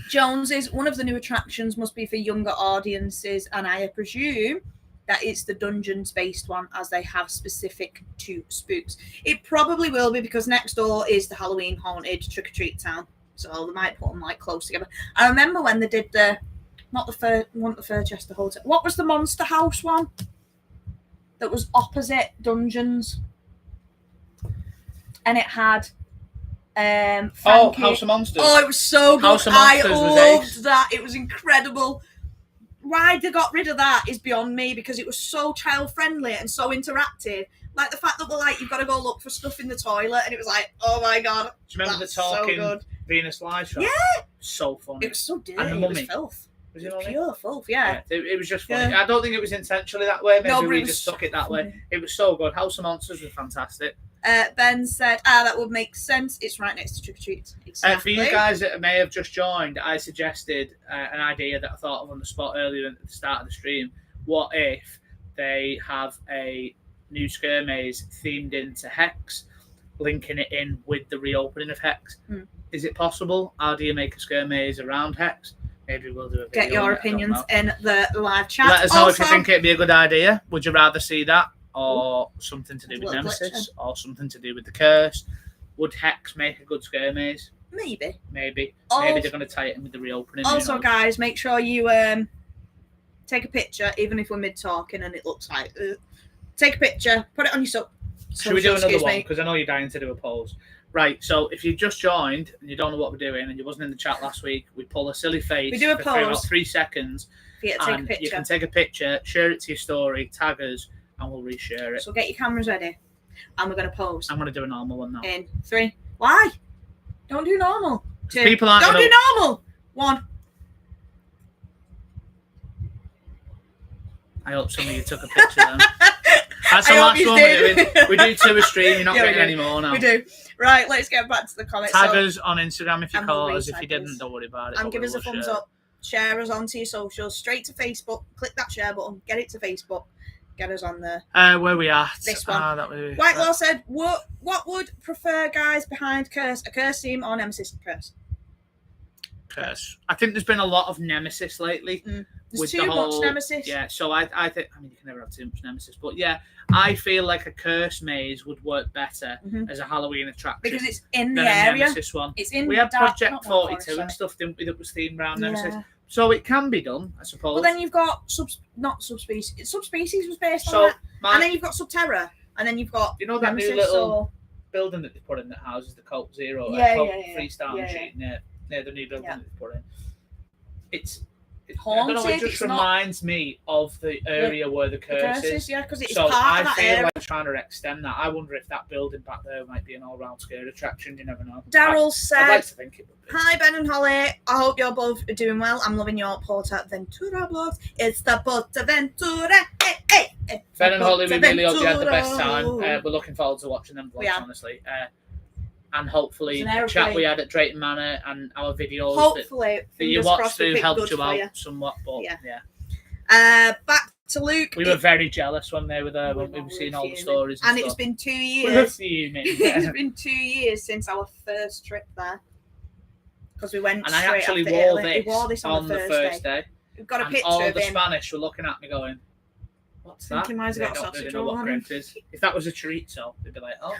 Joneses, one of the new attractions must be for younger audiences, and I presume that it's the Dungeons-based one, as they have specific to spooks. It probably will be, because next door is the Halloween haunted trick-or-treat town. So they might put them like close together. I remember when they did the Furchester Hotel. What was the Monster House one that was opposite Dungeons? And it had Frankie. House of Monsters. Oh, it was so good. House of Monsters I loved that. It was incredible. Why they got rid of that is beyond me, because it was so child friendly and so interactive. Like the fact that we're like, you've got to go look for stuff in the toilet, and it was like, oh my god. Do you remember the talking Venus Live shop? Yeah. So funny. It was so dirty. And the It Mummy. was filth. Was it Mummy? Pure filth, yeah. It was just funny. Yeah. I don't think it was intentionally that way. Maybe No, but we it was just so took it that way. funny. It was so good. House of Monsters was fantastic. Ben said, that would make sense. It's right next to Trick or Treat. Exactly. For you guys that may have just joined, I suggested an idea that I thought of on the spot earlier at the start of the stream. What if they have a new scare maze themed into Hex, linking it in with the reopening of Hex? Is it possible? How do you make a scare maze around Hex? Maybe we'll do a video. Get your opinions in the live chat. Let us know if you think it'd be a good idea. Would you rather see that, or something to do with Nemesis, or something to do with the curse? Would Hex make a good scare maze? Maybe. Maybe Also, they're going to tie it in with the reopening. Also, guys, make sure you take a picture, even if we're mid-talking and it looks like... take a picture, put it on your Should we do another one? Because I know you're dying to do a pose. Right, so if you just joined and you don't know what we're doing and you wasn't in the chat last week, we pull a silly face we do a for pose. about 3 seconds. Take a picture. You can take a picture, share it to your story, tag us, and we'll reshare it. So get your cameras ready, and we're going to pose. I'm going to do a normal one now. In 3. Why? Don't do normal. 2. People aren't Don't do normal. 1. I hope some of you took a picture then. That's the last one we're doing. We do 2 a stream. You're not getting any more now. We do. Right, let's get back to the comments. Tag us on Instagram if you and call we'll us. If you didn't, don't worry about it. And give us a thumbs up. Share us onto your socials. Straight to Facebook. Click that share button. Get it to Facebook. Get us on there. Where we at? This one. That Whitelaw said, what would prefer guys behind Curse? A Curse team or Nemesis Curse? Curse. I think there's been a lot of Nemesis lately. There's too much Nemesis. Yeah, so I think, I mean, you can never have too much Nemesis, but yeah, I feel like a Curse maze would work better as a Halloween attraction. Because it's in the than a area. Nemesis one. It's in we had Dark, Project 42 and stuff, didn't we, that was themed around Nemesis. So it can be done, I suppose. But then you've got subspecies. Subspecies was based on that. And then you've got Subterra. And then you've got that Nemesis, new little building that they put in that houses the Cult Zero, freestyle machine near the new building that they put in. It's haunted. I don't know, it just reminds me of the area where the curse is. Yeah, because it's so part of that area. I feel like trying to extend that. I wonder if that building back there might be an all-round scare attraction. You never know. Daryl said, I'd like to think it would be. Hi, Ben and Holly. I hope you're both doing well. I'm loving your Portaventura vlogs. It's the Portaventura. Hey. Ben and Holly, we really hope you had the best time. We're looking forward to watching them vlogs, honestly. And hopefully the chat we had at Drayton Manor and our videos that you watched through helped you out somewhat. But yeah. Back to Luke. We were very jealous when they were there, when we were seeing all the stories. And it's been 2 years. It's been 2 years since our first trip there. Because we went and I straight actually after wore this on the first day. We've got a picture all of the him. Spanish were looking at me going, what's that? Thinking mine's got sausage roll on him. If that was a chorizo, they'd be like, oh.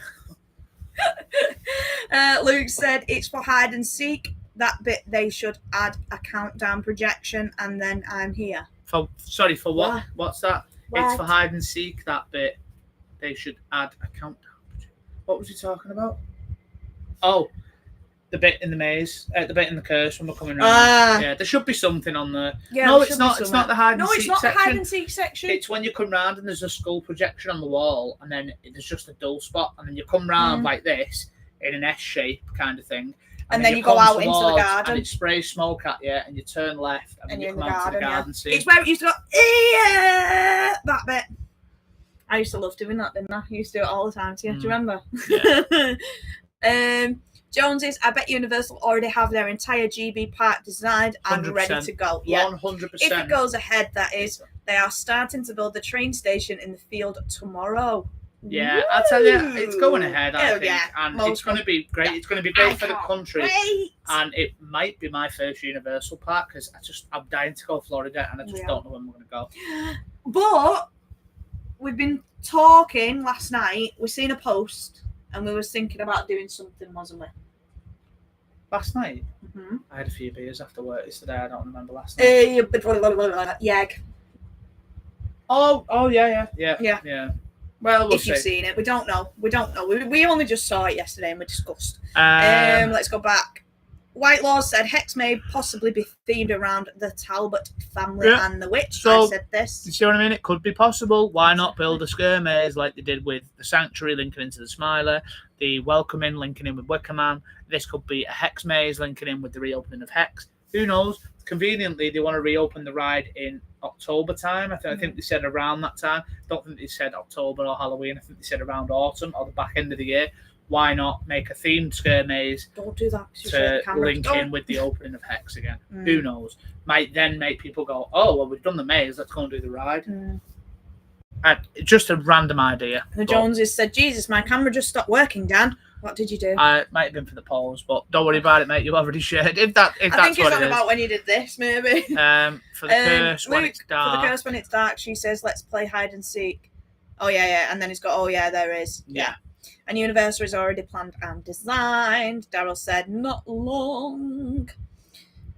Luke said it's for hide and seek. That bit they should add a countdown projection, and then I'm here. For what? What's that? What? It's for hide and seek. That bit they should add a countdown. What was he talking about? Oh, the bit in the maze, the bit in the curse when we're coming round. Yeah, there should be something on there. Yeah, no, there it's not. It's not the hide and No, seek it's not section. the hide and seek section. It's when you come round and there's a skull projection on the wall, and then there's just a dull spot, and then you come round like this in an S shape kind of thing. And then you go out into the garden. And it sprays smoke at you, and you turn left, and then you come out to the garden scene. It's where it used to go, yeah, that bit. I used to love doing that, didn't I? I used to do it all the time to you. Do you remember? Yeah. Joneses, I bet Universal already have their entire GB park designed and 100%. ready to go. Yeah. 100%. If it goes ahead, that is, they are starting to build the train station in the field tomorrow. Yeah, I'll tell you, it's going ahead, I think. Yeah, and it's going to be great. It's going to be great for the country. Wait. And it might be my first Universal park because I'm dying to go to Florida and I just don't know when we're going to go. But we've been talking last night. We seen a post and we were thinking about doing something, wasn't we? Last night? Mm-hmm. I had a few beers after work yesterday. I don't remember last night. Yeah. Oh, yeah. Well, we'll if see. You've seen it, we don't know. We only just saw it yesterday and we discussed. Let's go back. White Laws said Hex may possibly be themed around the Talbot family and the witch. So, I said this. You see what I mean? It could be possible. Why not build a scare maze like they did with the Sanctuary linking into the Smiler, the Welcoming linking in with Wickerman. This could be a Hex maze linking in with the reopening of Hex. Who knows? Conveniently, they want to reopen the ride in October time. I think they said around that time. Don't think they said October or Halloween. I think they said around autumn or the back end of the year. Why not make a themed scare maze? Don't do that. To link in with the opening of Hex again. Who knows? Might then make people go, oh, well, we've done the maze. Let's go and do the ride. Just a random idea. The Joneses said, Jesus, my camera just stopped working, Dan. What did you do? It might have been for the polls, but don't worry about it, mate. You've already shared. If that's what it is. I think it's about when you did this, maybe. For the curse when it's dark. For the curse when it's dark, she says, let's play hide and seek. Oh, yeah. And then he's got, oh, yeah, there is. Yeah. And Universal is already planned and designed. Daryl said, not long.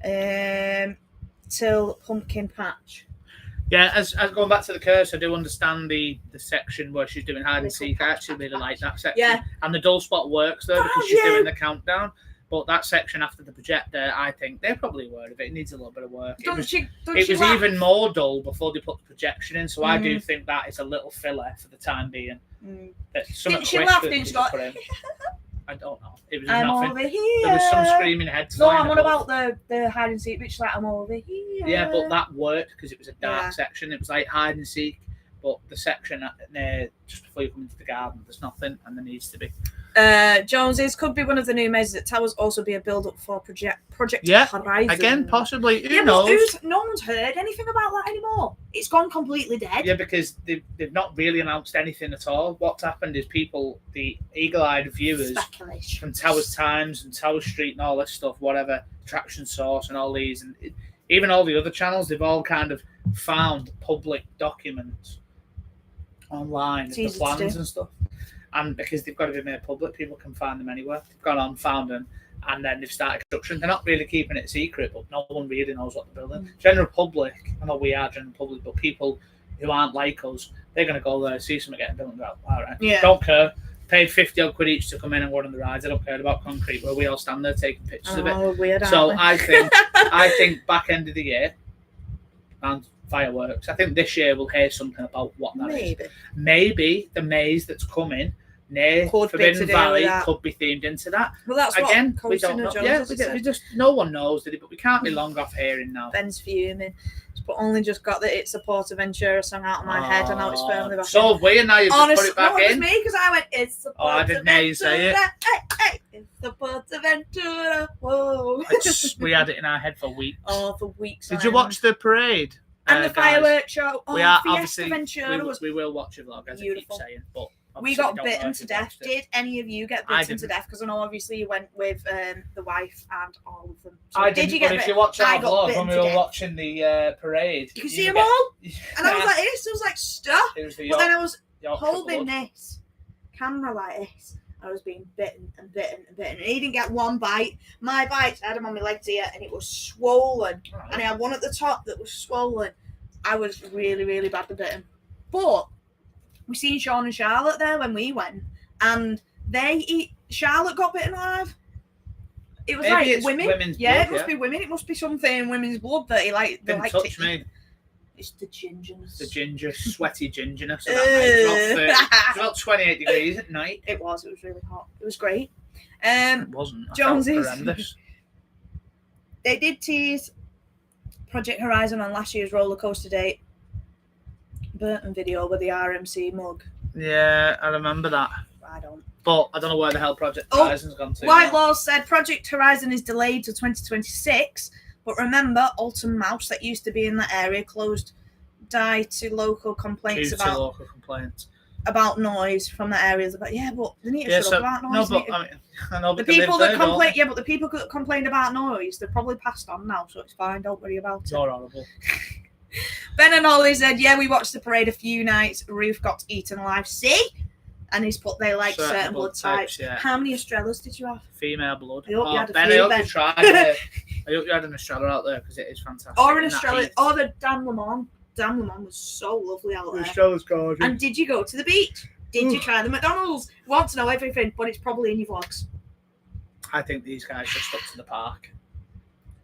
Till Pumpkin Patch. Yeah, as going back to the curse, I do understand the section where she's doing hide and seek. I actually really like that section. Yeah. And the dull spot works there because she's doing the countdown. But that section after the projector, I think they're probably aware of it. It needs a little bit of work. It was even more dull before they put the projection in. So I do think that is a little filler for the time being. Didn't she laugh? Didn't she go? I don't know. It was I'm nothing. over here. There was some screaming heads. No, I'm on about the hide and seek, which like I'm over here. Yeah, but that worked because it was a dark section. It was like hide and seek, but the section just before you come into the garden, there's nothing, and there needs to be. Joneses could be one of the new mazes at Towers. Also be a build-up for Project Horizon. Again, possibly. Who knows? But no one's heard anything about that anymore. It's gone completely dead. Yeah, because they've not really announced anything at all. What's happened is the eagle-eyed viewers from Towers Times and Tower Street and all this stuff, whatever, Attraction Source and all these, and even all the other channels, they've all kind of found public documents online of the plans and stuff. And because they've got to be made public, people can find them anywhere. They've gone on, found them, and then they've started construction. They're not really keeping it secret, but no one really knows what they're building. General public, I know we are general public, but people who aren't like us, they're going to go there, see something getting built and go, all right, don't care. Paid 50 odd quid each to come in and go on the rides. I don't care about concrete, where we all stand there taking pictures of it. Weird, so I think back end of the year, and fireworks. I think this year we'll hear something about what that is. Maybe the maze that's coming near Forbidden Valley could be themed into that. Well, that's again, what we don't know. Yeah, we just no one knows, did it? But we can't be long off hearing now. Ben's fuming. But only just got the It's a Portaventura song out of my head, and now it's firmly back. So have we, and now you've just put it back in. It was me because I went, It's a Portaventura. I didn't hear you say it. Hey, it's a Portaventura. Whoa. We had it in our head for weeks. For weeks. Did you watch the parade? And the fireworks show. We are Fiesta Ventura we will watch a vlog, as beautiful. I keep saying. But we got bitten to death. Did any of you get bitten to death? Because I know obviously you went with the wife and all of them. So did you get bitten? If you watch our vlog when we were watching the parade, you could see them all. And I was like this. I was like, stop. But then I was holding this camera like this. I was being bitten and bitten and bitten. And he didn't get one bite. My bites, I had them on my legs here, and it was swollen. Right. And I had one at the top that was swollen. I was really, really badly bitten. But we seen Sean and Charlotte there when we went, and Charlotte got bitten alive. It was Maybe like it's women. women's Yeah, blood, it must be women. It must be something in women's blood that Didn't touch me. It's the gingerness. The sweaty gingerness of that night. It was about 28 degrees at night. It was really hot. It was great. It wasn't. Jonesy's. Horrendous. They did tease Project Horizon on last year's roller coaster date. Burton video with the RMC mug. Yeah, I remember that. I don't. But I don't know where the hell Project Horizon's gone to. White Laws said Project Horizon is delayed to 2026, but remember, Alton Mouse that used to be in that area closed died to local complaints about noise from the areas. But they need to shut up about noise. No, but I know. The people that complain, but the people that complained about noise, they're probably passed on now, so it's fine. Don't worry about it. It's all horrible. Ben and Ollie said, "Yeah, we watched the parade a few nights. Ruth got eaten alive. See." And he's put they like certain blood types. Yeah. How many Estrellas did you have? Female blood. I hope you had a Ben, few, I hope Ben. you tried. I hope you had an Estrella out there because it is fantastic. Or an Estrella. Or the Dan Lemon. Dan Lemon was so lovely out there. Estrella's gorgeous. And did you go to the beach? Did you try the McDonald's? Want to know everything, but it's probably in your vlogs. I think these guys just stuck to the park.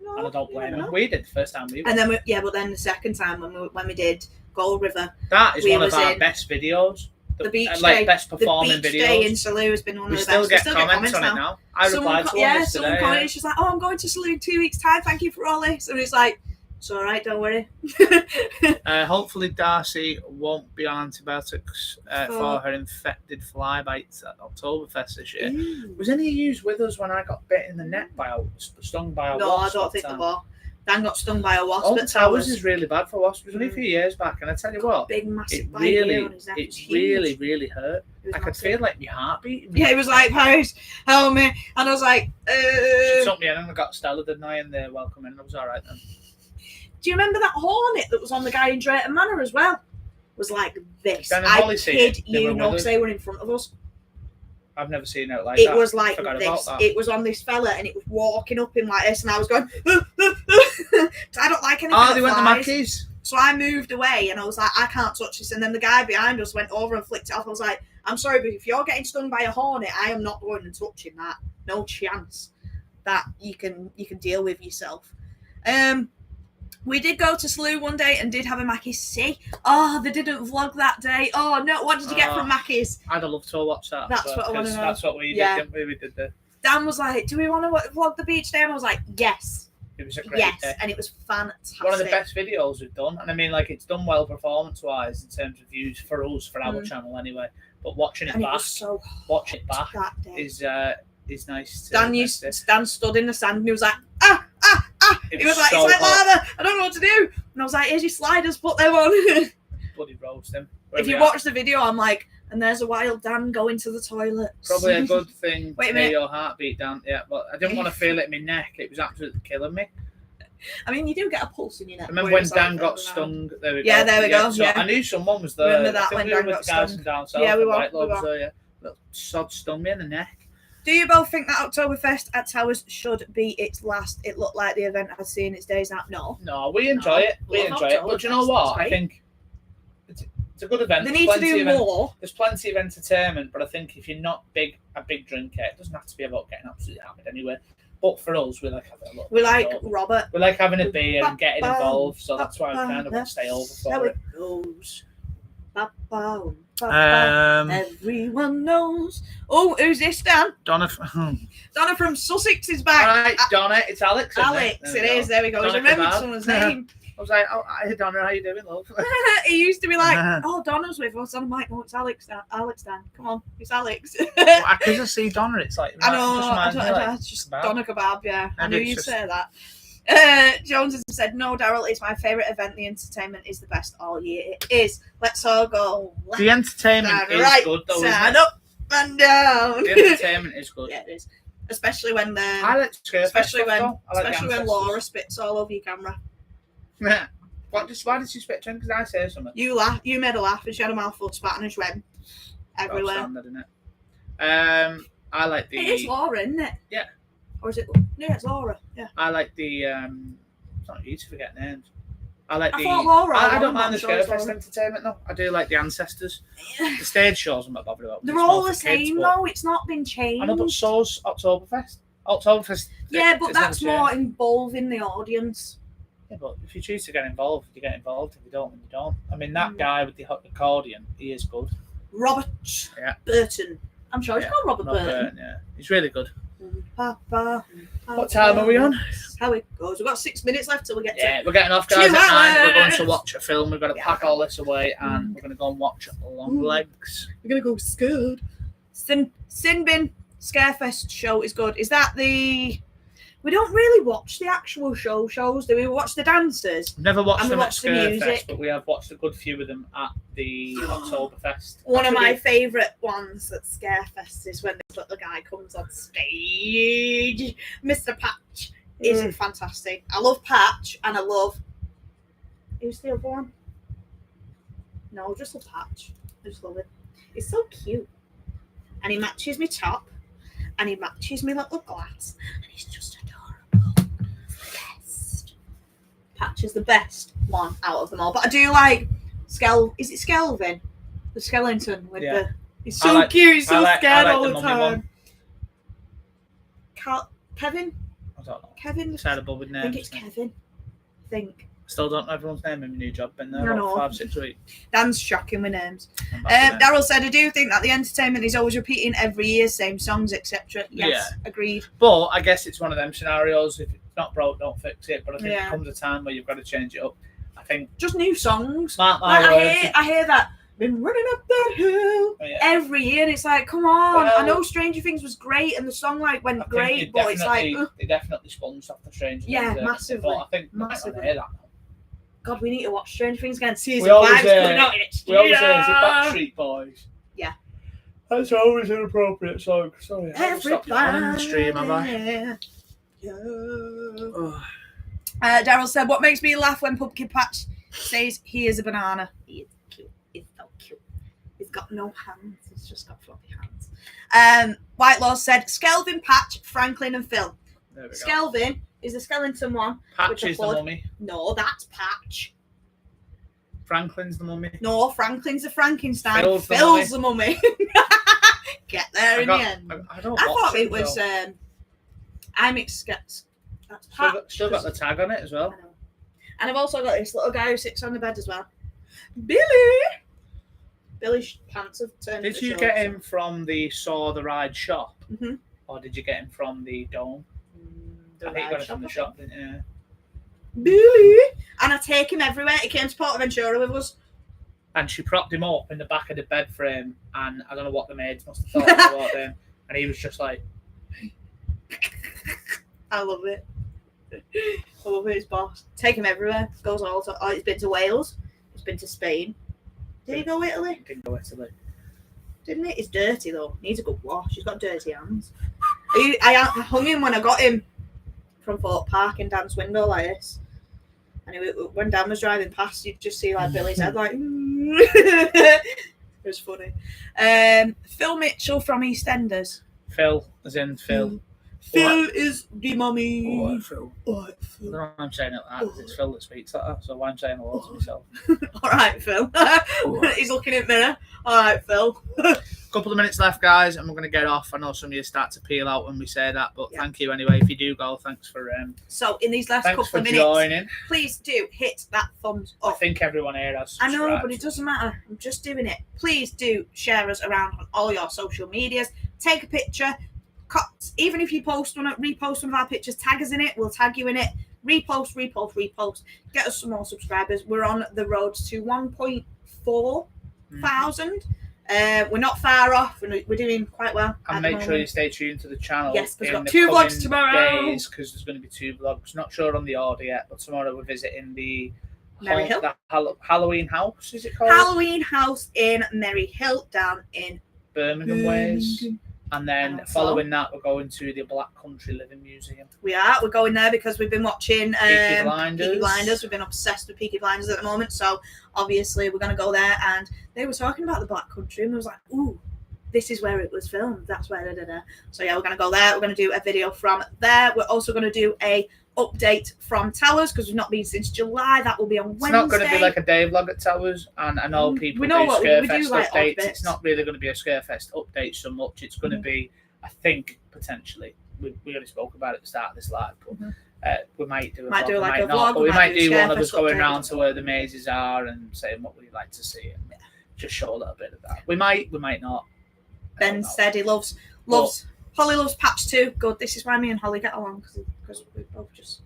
No, And I don't blame you them. know. We did the first time we went. And then but then the second time when we did Gold River, That is we one of was our in best videos. the beach like day. best performing the beach videos. day in Salou has been one We of the still best. get comments on it now. I replied to one someone yesterday. commented, she's like, "Oh, I'm going to Salou in 2 weeks' time. Thank you for all this." And it's like, "It's all right, don't worry." Hopefully Darcy won't be on antibiotics for her infected fly bites at Oktoberfest this year. Ooh. Was any of you with us when I got bit in the neck stung by a No, I wasp? don't think there were. Dan got stung by a wasp. Alton at Towers is really bad for wasps. It was only a Mm. few years back, and I tell you what, big, massive it bite here really, on his neck. it was huge. really, really hurt. It was I could massive. feel like my heartbeat. Yeah, it was like, "Paris, help me," and I was like, She took me in and I got Stella, didn't I? And they welcome in. I was all right then. Do you remember that hornet that was on the guy in Drayton Manor as well? Was like this. Dan and I Holly seen it. kid They you were not, with us. they were in front of us. I've never seen it like It that. was like Forgot this. about that. It was on this fella, and it was walking up him like this, and I was going. I don't like anything. Oh, they that went to flies. Mackey's. So I moved away, and I was like, "I can't touch this." And then the guy behind us went over and flicked it off. I was like, "I'm sorry, but if you're getting stung by a hornet, I am not going and touching that. No chance. That you can deal with yourself." We did go to Salou one day and did have a Mackey's. See, they didn't vlog that day. Oh no, what did you get from Mackey's? I'd have loved to watch that. That's what I wanna know. That's what we did, Yeah. didn't we? We did Dan was like, "Do we want to vlog the beach day?" And I was like, "Yes, it was a great yes," day. and it was fantastic. One of the best videos we've done, and I mean, like, it's done well performance-wise in terms of views for us, for our channel anyway. But watching it and it back, was so watch it back that day. is nice. Dan stood in the sand and he was like, He was like, so "It's like hot. lava. I don't know what to do." And I was like, "Here's your sliders. Put them on." Bloody roast him. If you watch the video, I'm like, "And there's a wild Dan going to the toilet." Probably a good thing Wait a to minute. hear your heartbeat down. Yeah, but I didn't want to feel it in my neck. It was absolutely killing me. I mean, you do get a pulse in your neck. Remember where when it's Dan like got around. stung? There we go. Yeah, there we go, So yeah. I knew someone was there. Remember that I think when we were Dan with got the guys stung? from down south. Yeah, we and were, White Love we was were. there, yeah. Little sod stung me in the neck. Do you both think that Oktoberfest at Towers should be its last? It looked like the event had seen its days out. No. No, we enjoy it. We Love enjoy it. But you know Oktoberfest, what? it's I great. think it's a good event. They There's need to plenty do of more. There's plenty of entertainment, but I think if you're not a big drinker, it doesn't have to be about getting absolutely hammered anyway. But for us, we like having a little. We bit like of Robert. We like having a beer and getting involved, so that's why we kind of want to stay over How for it it. goes. Everyone knows. Oh, who's this, Dan? Donna. Donna from Sussex is All back. right, Donna, it's Alex. isn't Alex, There it we go. is. There we go. He's Donna remembered Kebab. someone's name. I was like, oh, hi, Donna, how you doing, love? He used to be like, "Oh, Donna's with us." I'm like, "No, it's Alex. Alex, Dan. Come on, it's Alex." Because I see Donna, it's like, I know. just reminds me, like, It's just kebab. Donna Kebab. Yeah, I Maybe knew it's you'd just- say that. Jones has said, "No, Daryl, it's my favourite event. The entertainment is the best all year. It is. Let's all go. The entertainment Stand is right, good, though, stand isn't up and down." it? The entertainment is good. Yeah, it is. Especially when I like Skirfest especially stuff, when though. I like the especially when ancestors. Laura spits all over your camera. Why did she spit to him? Because I say something. You laugh. You made her laugh, and she had a mouthful of spat and she went everywhere. Standard, isn't it? I like the. It is Laura, isn't it? Yeah. Or is it? Yeah, it's Laura. Yeah. I like the. It's not easy to forget names. I like I the. thought Laura I won, don't mind the I'm not sure Scarefest entertainment though. I do like the Ancestors. The stage shows I'm not bothered about. They're It's all more the for kids, same but- though. It's not been changed. I know, but so's Oktoberfest. Oktoberfest. Yeah, but it's never that's more changed. involving the audience. Yeah, but if you choose to get involved, you get involved. If you don't, then you don't. I mean, that Mm. guy with the accordion, he is good. Robert Yeah. Burton. I'm sure he's Yeah, called Robert Rob Burton. Burton, yeah, he's really good. Papa, What time are we on? How it goes. We've got 6 minutes left till we get to Yeah, we're getting off, guys. 2 At 9. We're going to hours. watch a film. We're going to Yeah. pack all this away, and we're going to go and watch Long Legs. We're gonna go scared. Sin Bin Scarefest show is good. Is that the? We don't really watch the actual shows, do we? We watch the dancers. Never watched And we them at watched the music. Scarefest, but we have watched a good few of them at the Oktoberfest. One of my Actually, favourite ones at Scarefest is when this little guy comes on stage. Mr. Patch is fantastic. I love Patch and I love. Who's the other one? No, just love Patch. I just love it. He's so cute. And he matches me top. And he matches me little glass. And he's just adorable. The best. Patch is the best one out of them all. But I do like is it Skelvin? The skeleton with Yeah. the he's so like- cute, he's so I like scared all the the mummy time. one. Kevin? I don't know. Kevin? It's had a bothered I name. think it's Kevin. I think. Still don't know everyone's name in my new job. Been there I about know. 5-6 weeks. Dan's shocking with names. I'm back to Daryl said, I do think that the entertainment is always repeating every year, same songs, etc. Yes, agreed. But I guess it's one of them scenarios. If it's not broke, don't fix it. But I think Yeah. there comes a time where you've got to change it up. I think. Just new songs. Mark my Like, words. I hear that. Been running up that hill Oh, yeah. every year, and it's like, come on. Well, I know Stranger Things was great, and the song like went I think great, but it's like, ugh. they definitely sponged off the Stranger Yeah, Things, massively. But I think we're not Massively. gonna hear that now. God, we need to watch Stranger Things again. Season We always, 5 is coming out next We always year. say, is it Backstreet Boys? Yeah. That's always an appropriate song. Sorry, I haven't stopped Everybody. yawning in the stream, have I? Yeah. Ugh. Daryl said, what makes me laugh when Pumpkin Patch says he is a banana? He is cute. He's so cute. He's got no hands. He's just got floppy hands. Whitelaw said, Skelvin, Patch, Franklin and Phil. There we go. Skelvin is the skeleton one. Patch with the is the blood. mummy. No, that's Patch. Franklin's the mummy. No, Franklin's the Frankenstein. Phil's Phil's, the the mummy. Get there in the end. I don't I watch thought them, it was though. I mixed skets. That's Still Patch. still got the tag on it as I well. know. And I've also got this little guy who sits on the bed as well. Billy! Billy's pants have turned Did into you shorts. get him from the Saw the Ride shop? Mhm. Or did you get him from the Dome? The I think you ride got it from the I shop, didn't you? think. Billy! And I take him everywhere. He came to Portaventura with us. And she propped him up in the back of the bed frame, and I don't know what the maids must have thought when they walked in. And he was just like, I love it. I love it, his boss. Take him everywhere. Goes all to. Oh, he's been to Wales. He's been to Spain. Did he go Italy? didn't go Italy. Didn't it? He's dirty though. Needs a good wash. He's got dirty hands. I hung him when I got him from Fort Park in Dan's window like this. And when Dan was driving past, you'd just see like Billy's head like. It was funny. Phil Mitchell from EastEnders. Phil, as in Phil. Phil is the mummy. Oh, Phil. Alright, I Phil. don't know why I'm saying it like that, 'cause it's Phil that speaks like that, so why I'm saying hello to myself. Alright, Phil. He's looking in the mirror. Alright, Phil. Couple of minutes left, guys, and we're going to get off. I know some of you start to peel out when we say that, but Yeah. thank you anyway. If you do go, thanks for So, in these last thanks couple for of minutes, joining. please do hit that thumbs I up. think everyone here has I know, subscribed. but it doesn't matter. I'm just doing it. Please do share us around on all your social medias. Take a picture. Even if you repost one of our pictures, tag us in it. We'll tag you in it. Repost. Get us some more subscribers. We're on the road to 1.4 thousand. We're not far off. We're doing quite well. And at the make sure moment. you stay tuned to the channel. Yes, we've in got the 2 vlogs coming tomorrow. days, because there's going to be 2 vlogs. Not sure on the order yet, but tomorrow we're visiting the Merry Hill. Halloween house, is it called? Halloween house in Merry Hill down in Birmingham Ways. And then Awesome. following that, we're going to the Black Country Living Museum. We're going there because we've been watching Peaky Blinders. Peaky Blinders. We've been obsessed with Peaky Blinders at the moment, so obviously we're going to go there. And they were talking about the Black Country, and I was like, ooh, this is where it was filmed. That's where So yeah, we're going to go there. We're going to do a video from there. We're also going to do a update from Towers because we've not been since July. That will be on Wednesday. It's not going to be like a day vlog at Towers, and I know people We know do what we Scarefest do, like, odd updates. bits. It's not really going to be a Scarefest update so much. It's going to be, I think, potentially. We already spoke about it at the start of this live, but we might do a vlog, do like might a not, vlog, but we might do one of Scarefest us going update. around to where the mazes are and saying what we'd like to see, and just show a little bit of that. We might not. Ben said he loves Holly loves Patch 2. Good. This is why me and Holly get along because we both just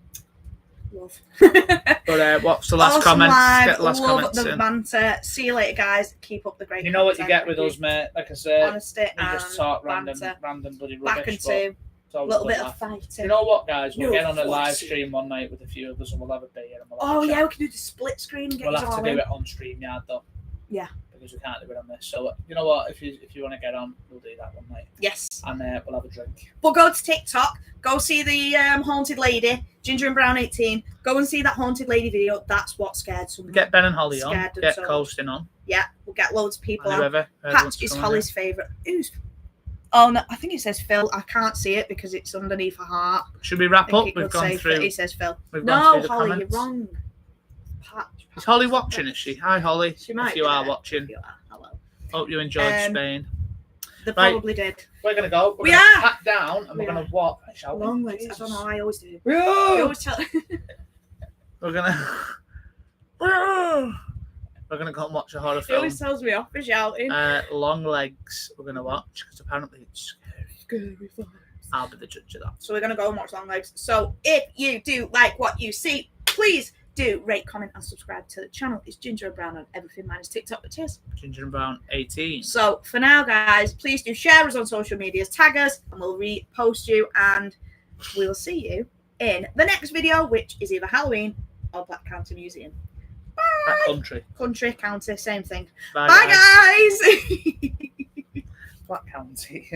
love. But what's the last Awesome comment? live. Get the last Love comments the in. banter. See you later, guys. Keep up the great. You know what you content. get with us, mate. Like I said, Honesty we and just talk random banter. bloody rubbish. Back and but two. it's always Little good bit laugh. of fighting. You know what, guys? We'll No get on a live fussing. stream one night with a few of us, and we'll have a beer. And we'll Oh have a yeah, chat. we can do the split screen. And get We'll us have to all do in. it on StreamYard though. Yeah. Because we can't do it on this. So you know what? If you want to get on, we'll do that one night, Yes. and we'll have a drink. But go to TikTok. Go see the haunted lady, Ginger and Brown 18. Go and see that haunted lady video. That's what scared someone. Get Ben and Holly on. Scared them Get so much. coasting on. Yeah, we'll get loads of people on. Whoever. Patch is Holly's favourite. Who's? Oh no, I think it says Phil. I can't see it because it's underneath a heart. Should we wrap I up? think We've it gone would say through. It says Phil. We've gone No, through the Holly, comments. you're wrong. Patch. Is Holly watching? Is she? Hi, Holly. She might if you be are there. watching, If you are, hello. hope you enjoyed Spain. They Right. probably did. We're gonna go. We gonna are. Pat down, and We we're are. gonna walk. Shall we? Long legs. I Jesus. don't know. I always do. I We're always tell. gonna. We're gonna go and watch a horror He film. always tells me off for shouting. Long Legs. We're gonna watch because apparently it's scary. I'll be the judge of that. So we're gonna go and watch Long Legs. So if you do like what you see, please do rate, comment, and subscribe to the channel. It's Ginger and Brown on everything minus TikTok. But cheers. Ginger and Brown 18. So for now, guys, please do share us on social medias, tag us, and we'll repost you. And we'll see you in the next video, which is either Halloween or Black County Museum. That Bye. country. Country, county, same thing. Bye, Bye guys. Black County.